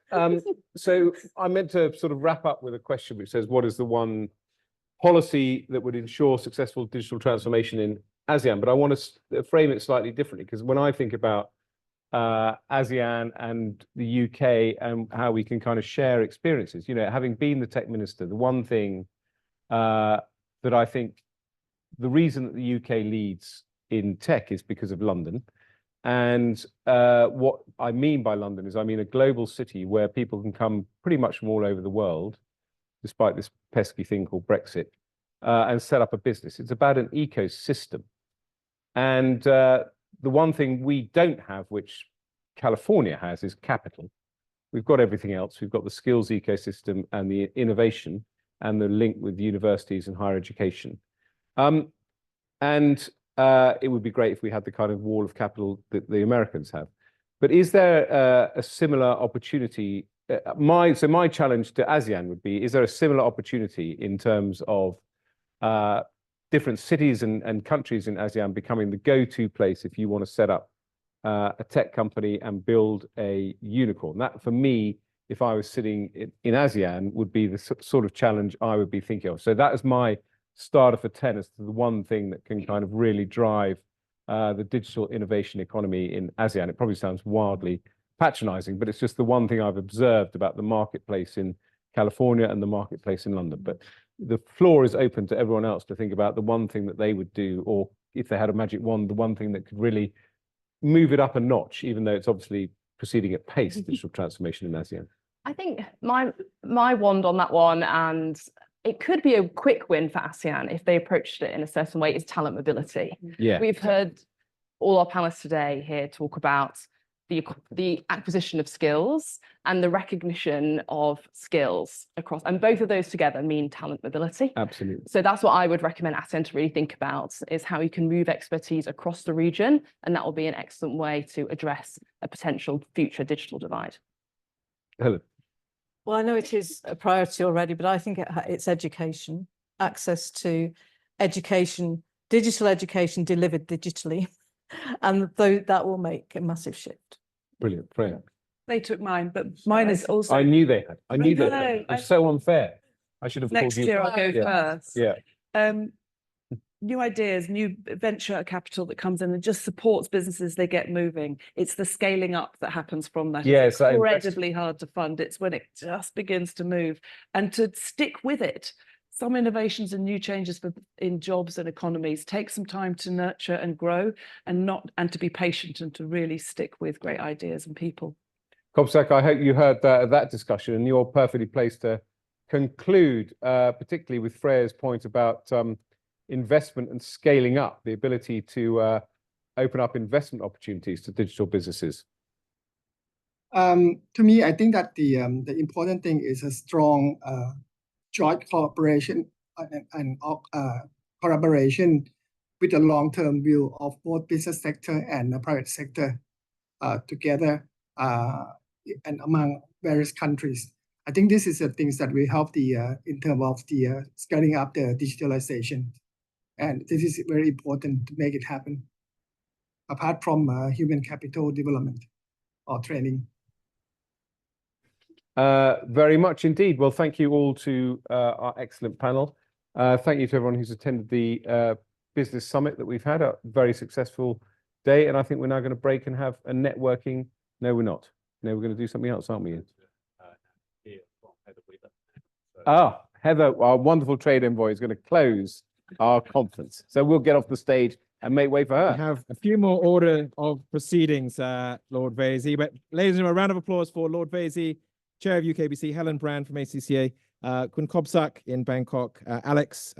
So I meant to sort of wrap up with a question which says, what is the one policy that would ensure successful digital transformation in ASEAN? But I want to frame it slightly differently, because when I think about ASEAN and the UK and how we can kind of share experiences, you know, having been the tech minister, the one thing that I think the reason that the UK leads in tech is because of London. And what I mean by London is I mean a global city where people can come pretty much from all over the world, despite this pesky thing called Brexit, and set up a business. It's about an ecosystem. And the one thing we don't have, which California has, is capital. We've got everything else. We've got the skills ecosystem and the innovation and the link with universities and higher education. It would be great if we had the kind of wall of capital that the Americans have. But is there a similar opportunity? My challenge to ASEAN would be, is there a similar opportunity in terms of different cities and countries in ASEAN becoming the go-to place if you want to set up a tech company and build a unicorn? That, for me, if I was sitting in ASEAN, would be the sort of challenge I would be thinking of. So that is my starter for 10 as to the one thing that can kind of really drive the digital innovation economy in ASEAN. It probably sounds wildly patronizing, but it's just the one thing I've observed about the marketplace in California and the marketplace in London. But the floor is open to everyone else to think about the one thing that they would do, or if they had a magic wand, the one thing that could really move it up a notch, even though it's obviously proceeding at pace, digital transformation in ASEAN? I think my wand on that one, and it could be a quick win for ASEAN if they approached it in a certain way, is talent mobility. Yeah. We've heard all our panelists today here talk about the acquisition of skills and the recognition of skills across, and both of those together mean talent mobility. Absolutely. So that's what I would recommend ASEAN to really think about, is how you can move expertise across the region, and that will be an excellent way to address a potential future digital divide. Helen. Well, I know it is a priority already, but I think it's education, access to education, digital education delivered digitally, and that will make a massive shift. Brilliant, Freya. They took mine, but mine is also. I knew they had. I knew No, they had. no, It's so unfair. I should have Next called you. year I'll go first. Yeah. New ideas, new venture capital that comes in and just supports businesses, they get moving. It's the scaling up that happens from that. Yeah, It's so incredibly hard to fund. It's when it just begins to move and to stick with it. Some innovations and new changes in jobs and economies take some time to nurture and grow, and to be patient and to really stick with great ideas and people. Kobsak, I hope you heard that discussion, and you're perfectly placed to conclude, particularly with Freya's point about investment and scaling up, the ability to open up investment opportunities to digital businesses. To me, I think that the important thing is a strong joint cooperation and collaboration with a long-term view of both business sector and the private sector together and among various countries. I think this is the things that will help in terms of the scaling up the digitalization. And this is very important to make it happen, apart from human capital development or training. Very much indeed. Well, thank you all to our excellent panel. Thank you to everyone who's attended the business summit that we've had, a very successful day. And I think we're now going to break and have a networking. No, we're not. No, we're going to do something else, aren't we? Heather, our wonderful trade envoy, is going to close our conference. So we'll get off the stage and make way for her. We have a few more order of proceedings, Lord Vasey. But ladies and gentlemen, a round of applause for Lord Vasey, Chair of UK-ASEAN, Helen Brand from ACCA, Kun Kobsak in Bangkok, Alex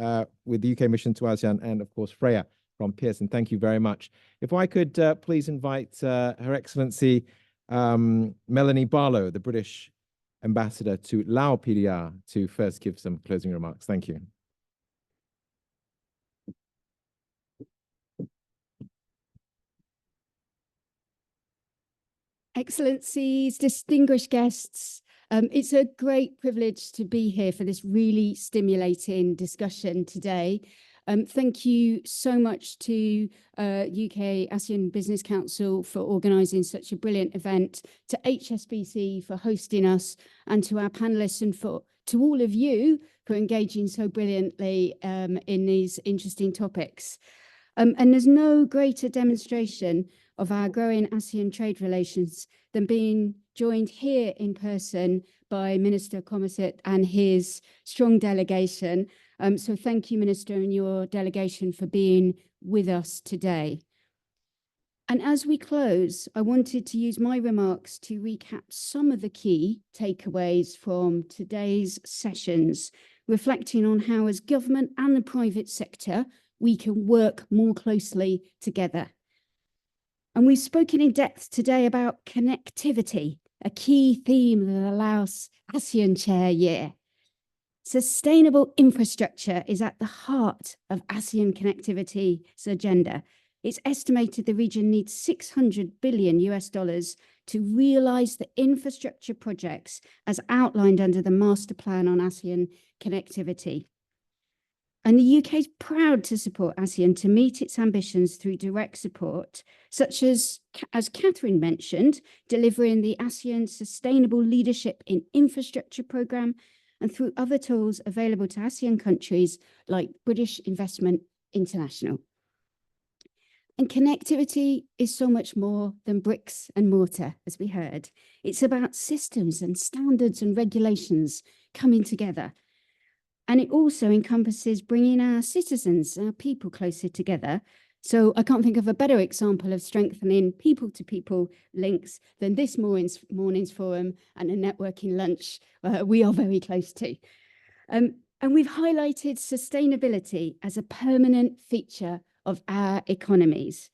with the UK mission to ASEAN, and of course Freya from Pearson. Thank you very much. If I could please invite Her Excellency Melanie Barlow, the British Ambassador to Laos PDR, to first give some closing remarks. Thank you. Excellencies, distinguished guests, it's a great privilege to be here for this really stimulating discussion today. Thank you so much to UK-ASEAN Business Council for organising such a brilliant event, to HSBC for hosting us, and to our panellists, and to all of you for engaging so brilliantly in these interesting topics. And there's no greater demonstration of our growing ASEAN trade relations than being joined here in person by Minister Commerset and his strong delegation. So thank you, Minister, and your delegation for being with us today. And as we close, I wanted to use my remarks to recap some of the key takeaways from today's sessions, reflecting on how, as government and the private sector, we can work more closely together. And we've spoken in depth today about connectivity, a key theme of the Laos ASEAN Chair Year. Sustainable infrastructure is at the heart of ASEAN connectivity's agenda. It's estimated the region needs $600 billion to realise the infrastructure projects as outlined under the Master Plan on ASEAN connectivity. And the UK is proud to support ASEAN to meet its ambitions through direct support, such as Catherine mentioned, delivering the ASEAN Sustainable Leadership in Infrastructure Programme, and through other tools available to ASEAN countries like British Investment International. And connectivity is so much more than bricks and mortar, as we heard. It's about systems and standards and regulations coming together. And it also encompasses bringing our citizens, our people closer together So I can't think of a better example of strengthening people-to-people links than this morning's forum and a networking lunch we are very close to. And we've highlighted sustainability as a permanent feature of our economies.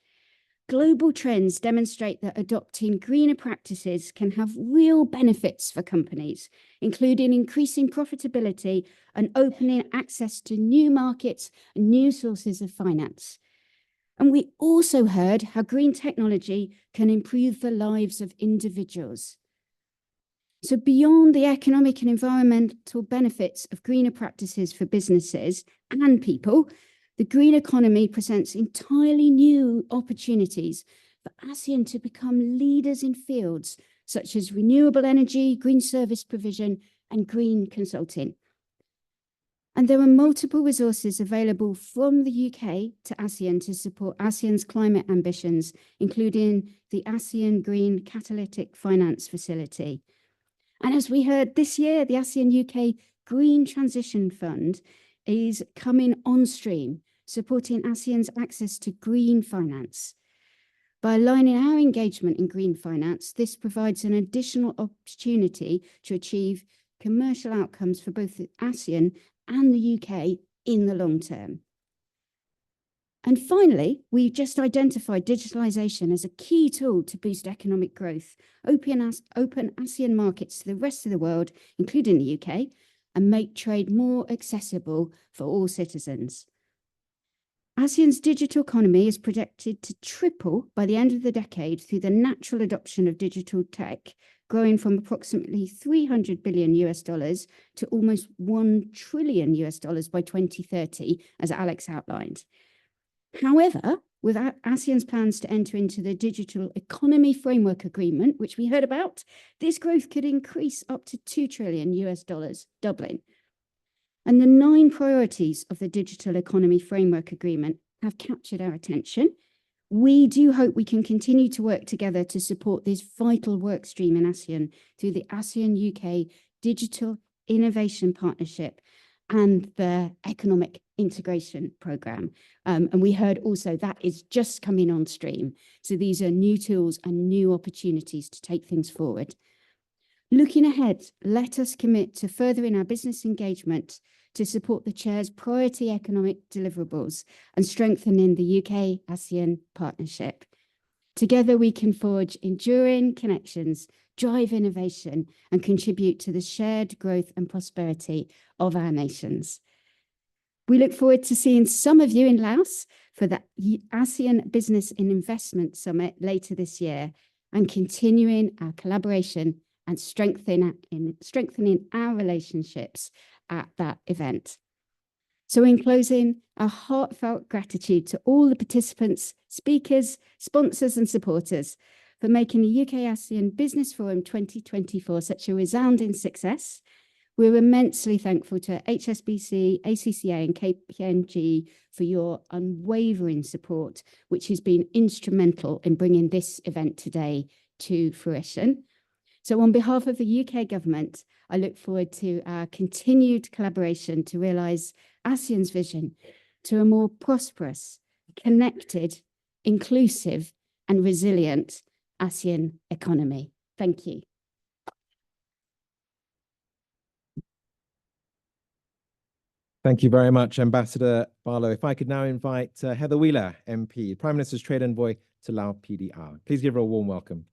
Global trends demonstrate that adopting greener practices can have real benefits for companies, including increasing profitability and opening access to new markets and new sources of finance. And we also heard how green technology can improve the lives of individuals. So beyond the economic and environmental benefits of greener practices for businesses and people, the green economy presents entirely new opportunities for ASEAN to become leaders in fields such as renewable energy, green service provision, and green consulting. And there are multiple resources available from the UK to ASEAN to support ASEAN's climate ambitions, including the ASEAN Green Catalytic Finance Facility. And as we heard this year, the ASEAN UK Green Transition Fund is coming on stream, supporting ASEAN's access to green finance. By aligning our engagement in green finance, this provides an additional opportunity to achieve commercial outcomes for both ASEAN and the UK in the long term. And finally, we just identified digitalisation as a key tool to boost economic growth, open ASEAN markets to the rest of the world, including the UK, and make trade more accessible for all citizens. ASEAN's digital economy is projected to triple by the end of the decade through the natural adoption of digital tech, growing from approximately $300 billion to almost $1 trillion by 2030, as Alex outlined. However, with ASEAN's plans to enter into the Digital Economy Framework Agreement, which we heard about, this growth could increase up to $2 trillion, doubling. And the 9 priorities of the Digital Economy Framework Agreement have captured our attention. We do hope we can continue to work together to support this vital work stream in ASEAN through the ASEAN UK Digital Innovation Partnership and the Economic Integration Programme. And we heard also that is just coming on stream. So these are new tools and new opportunities to take things forward. Looking ahead, let us commit to furthering our business engagement to support the Chair's priority economic deliverables and strengthening the UK-ASEAN partnership. Together, we can forge enduring connections, drive innovation, and contribute to the shared growth and prosperity of our nations. We look forward to seeing some of you in Laos for the ASEAN Business and Investment Summit later this year and continuing our collaboration and strengthening our relationships at that event. So in closing, our heartfelt gratitude to all the participants, speakers, sponsors and supporters for making the UK-ASEAN Business Forum 2024 such a resounding success. We're immensely thankful to HSBC, ACCA and KPMG for your unwavering support, which has been instrumental in bringing this event today to fruition. So on behalf of the UK government, I look forward to our continued collaboration to realise ASEAN's vision to a more prosperous, connected, inclusive and resilient ASEAN economy. Thank you. Thank you very much, Ambassador Barlow. If I could now invite Heather Wheeler, MP, Prime Minister's Trade Envoy to Laos PDR. Please give her a warm welcome.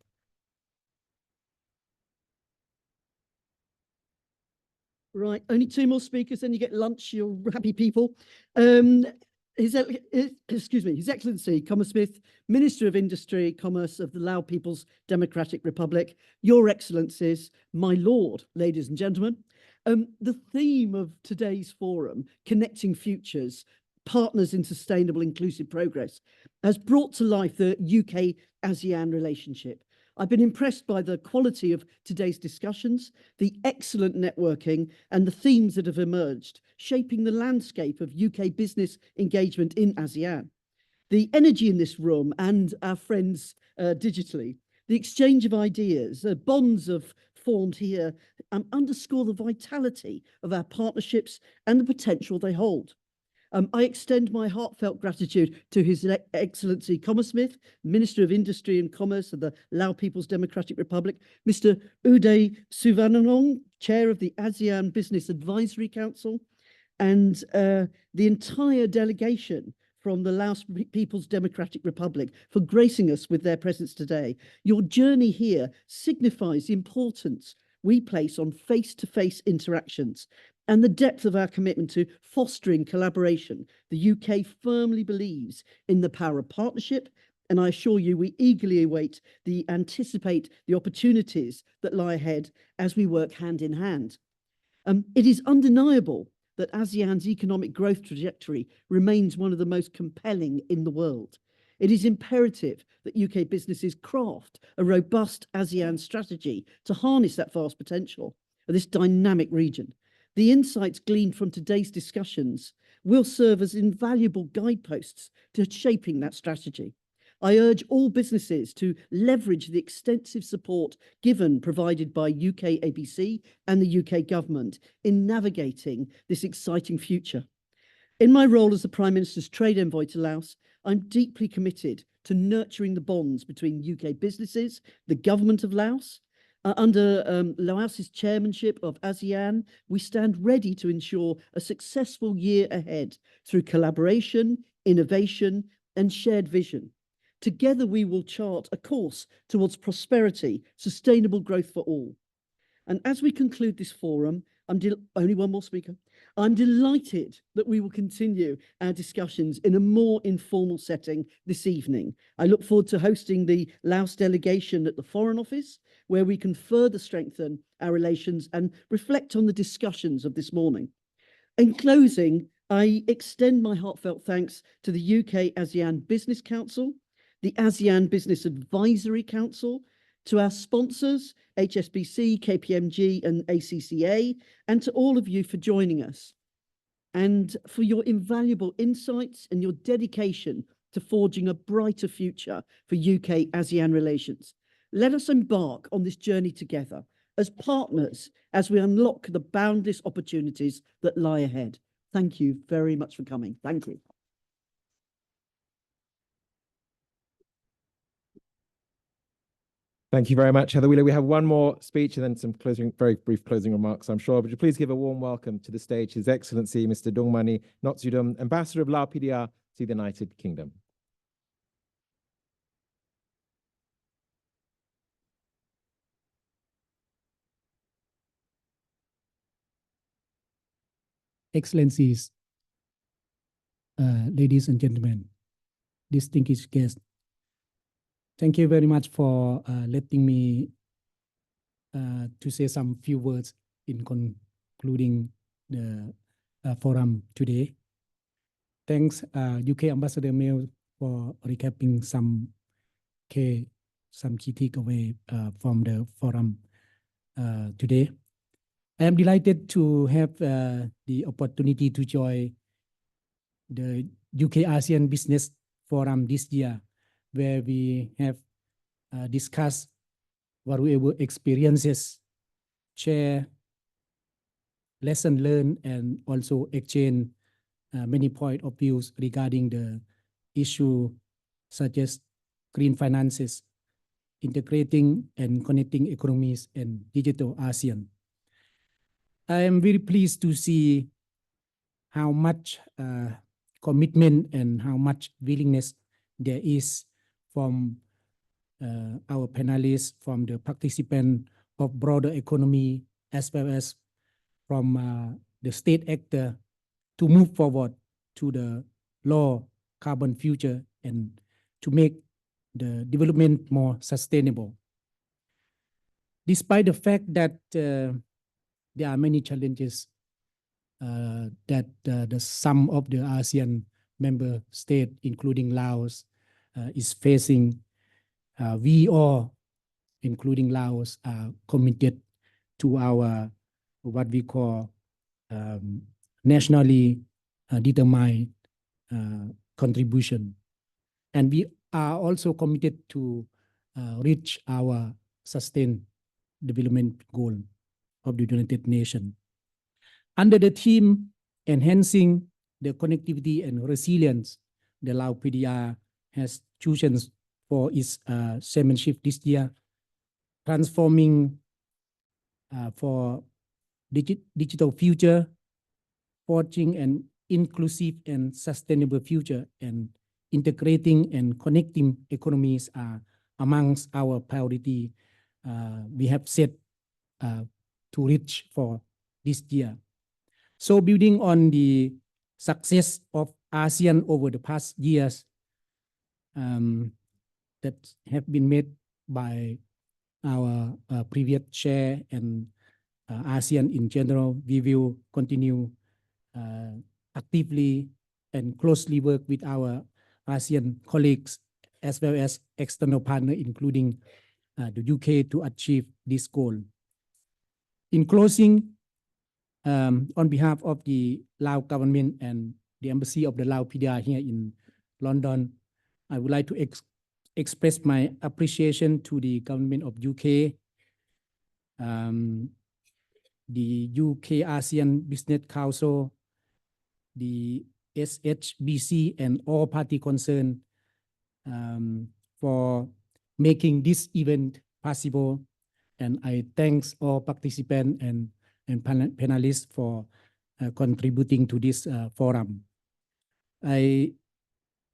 Right, only 2 more speakers, then you get lunch, you're happy people. His Excellency, Comma Smith, Minister of Industry, Commerce of the Lao People's Democratic Republic, Your Excellencies, my Lord, ladies and gentlemen. The theme of today's forum, Connecting Futures, Partners in Sustainable Inclusive Progress, has brought to life the UK-ASEAN relationship. I've been impressed by the quality of today's discussions, the excellent networking and the themes that have emerged, shaping the landscape of UK business engagement in ASEAN. The energy in this room and our friends digitally, the exchange of ideas, bonds have formed here underscore the vitality of our partnerships and the potential they hold. I extend my heartfelt gratitude to His Excellency Smith, Minister of Industry and Commerce of the Laos People's Democratic Republic, Mr. Uday Suvarnanong, Chair of the ASEAN Business Advisory Council, and the entire delegation from the Laos People's Democratic Republic for gracing us with their presence today. Your journey here signifies the importance we place on face-to-face interactions and the depth of our commitment to fostering collaboration. The UK firmly believes in the power of partnership, and I assure you we eagerly anticipate the opportunities that lie ahead as we work hand in hand. It is undeniable that ASEAN's economic growth trajectory remains one of the most compelling in the world. It is imperative that UK businesses craft a robust ASEAN strategy to harness that vast potential of this dynamic region. The insights gleaned from today's discussions will serve as invaluable guideposts to shaping that strategy. I urge all businesses to leverage the extensive support provided by UK-ABC and the UK government in navigating this exciting future. In my role as the Prime Minister's Trade Envoy to Laos, I'm deeply committed to nurturing the bonds between UK businesses, the government of Laos. Under Laos's chairmanship of ASEAN, we stand ready to ensure a successful year ahead through collaboration, innovation, and shared vision. Together, we will chart a course towards prosperity, sustainable growth for all. And as we conclude this forum, only one more speaker. I'm delighted that we will continue our discussions in a more informal setting this evening. I look forward to hosting the Laos delegation at the Foreign Office, where we can further strengthen our relations and reflect on the discussions of this morning. In closing, I extend my heartfelt thanks to the UK-ASEAN Business Council, the ASEAN Business Advisory Council, to our sponsors, HSBC, KPMG and ACCA, and to all of you for joining us, and for your invaluable insights and your dedication to forging a brighter future for UK-ASEAN relations. Let us embark on this journey together as partners as we unlock the boundless opportunities that lie ahead. Thank you very much for coming. Thank you. Thank you very much, Heather Wheeler. We have one more speech and then some very brief closing remarks, I'm sure. Would you please give a warm welcome to the stage His Excellency Mr. Dongmani Notsudom, Ambassador of Lao PDR to the United Kingdom. Excellencies, ladies and gentlemen, distinguished guests, thank you very much for letting me to say some few words in concluding the forum today. Thanks, UK Ambassador Mail, for recapping some key takeaway from the forum today. I am delighted to have the opportunity to join the UK-ASEAN Business Forum this year, where we have discussed valuable experiences, share lesson learned, and also exchange many point of views regarding the issue such as green finances, integrating and connecting economies, and digital ASEAN. I am very pleased to see how much commitment and how much willingness there is from our panelists, from the participants of broader economy, as well as from the state actor to move forward to the low carbon future and to make the development more sustainable. Despite the fact that there are many challenges that the some of the ASEAN member states, including Laos, is facing, we all, including Laos, are committed to our what we call nationally determined contribution. And we are also committed to reach our sustained development goal of the United Nations. Under the theme Enhancing the connectivity and resilience the Lao PDR has chosen for its chairmanship this year, transforming for digital future, forging an inclusive and sustainable future, and integrating and connecting economies are amongst our priority we have set to reach for this year. So building on the success of ASEAN over the past years that have been made by our previous chair and ASEAN in general, we will continue actively and closely work with our ASEAN colleagues as well as external partners, including the UK, to achieve this goal. In closing, on behalf of the Lao government and the Embassy of the Lao PDR here in London, I would like to express my appreciation to the government of UK, the UK-ASEAN Business Council, the SHBC, and all party concerned for making this event possible. And I thank all participants and panelists for contributing to this forum. I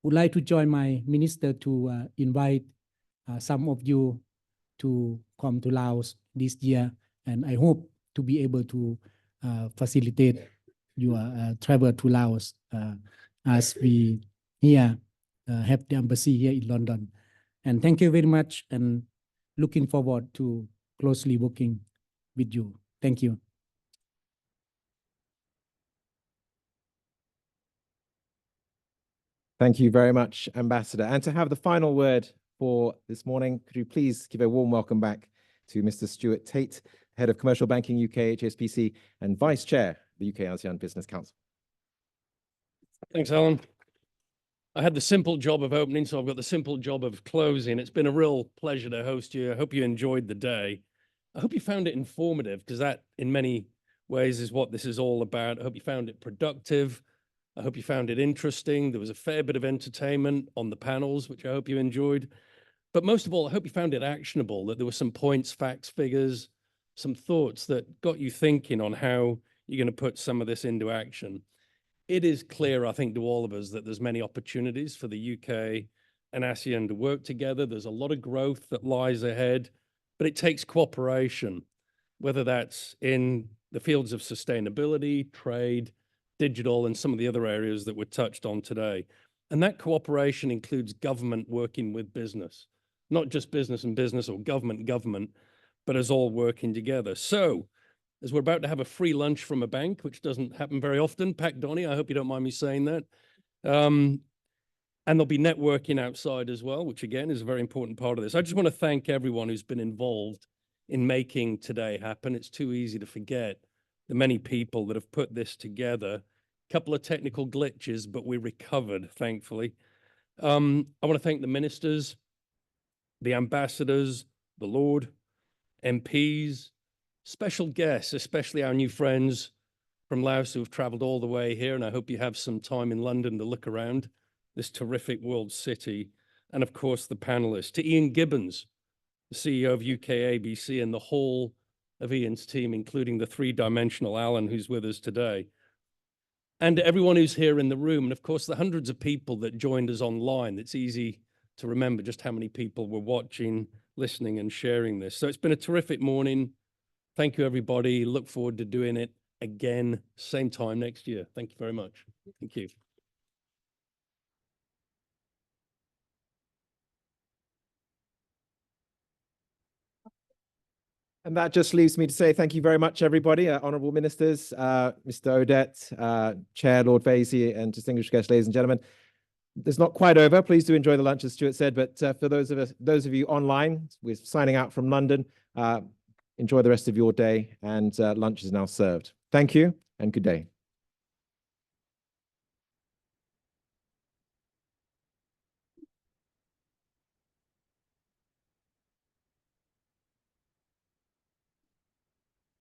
would like to join my minister to invite some of you to come to Laos this year, and I hope to be able to facilitate your travel to Laos as we here have the embassy here in London. And thank you very much, and looking forward to closely working with you. Thank you. Thank you very much, Ambassador. And to have the final word for this morning, could you please give a warm welcome back to Mr. Stuart Tate, Head of Commercial Banking UK, HSBC, and Vice Chair, the UK-ASEAN Business Council. Thanks, Alan. I had the simple job of opening, so I've got the simple job of closing. It's been a real pleasure to host you. I hope you enjoyed the day. I hope you found it informative, because that, in many ways, is what this is all about. I hope you found it productive. I hope you found it interesting. There was a fair bit of entertainment on the panels, which I hope you enjoyed. But most of all, I hope you found it actionable, that there were some points, facts, figures, some thoughts that got you thinking on how you're going to put some of this into action. It is clear, I think, to all of us that there's many opportunities for the UK and ASEAN to work together. There's a lot of growth that lies ahead, but it takes cooperation, whether that's in the fields of sustainability, trade, digital, and some of the other areas that were touched on today. And that cooperation includes government working with business, not just business and business or government, but us all working together. So, as we're about to have a free lunch from a bank, which doesn't happen very often, Pak Donny, I hope you don't mind me saying that. And there'll be networking outside as well, which again is a very important part of this. I just want to thank everyone who's been involved in making today happen. It's too easy to forget the many people that have put this together. A couple of technical glitches, but we recovered, thankfully. I want to thank the ministers, the ambassadors, the Lord, MPs, special guests, especially our new friends from Laos who have traveled all the way here, and I hope you have some time in London to look around this terrific world city, and of course the panelists. To Ian Gibbons, the CEO of UK-ASEAN, and the whole of Ian's team, including the three-dimensional Alan who's with us today, and to everyone who's here in the room, and of course the hundreds of people that joined us online. It's easy to remember just how many people were watching, listening, and sharing this. So it's been a terrific morning. Thank you, everybody. Look forward to doing it again, same time next year. Thank you very much. Thank you. And that just leaves me to say thank you very much, everybody, honourable ministers, Mr. Odette, Chair Lord Vasey, and distinguished guests, ladies and gentlemen. It's not quite over. Please do enjoy the lunch, as Stuart said. But for those of you online, we're signing out from London. Enjoy the rest of your day, and lunch is now served. Thank you and good day.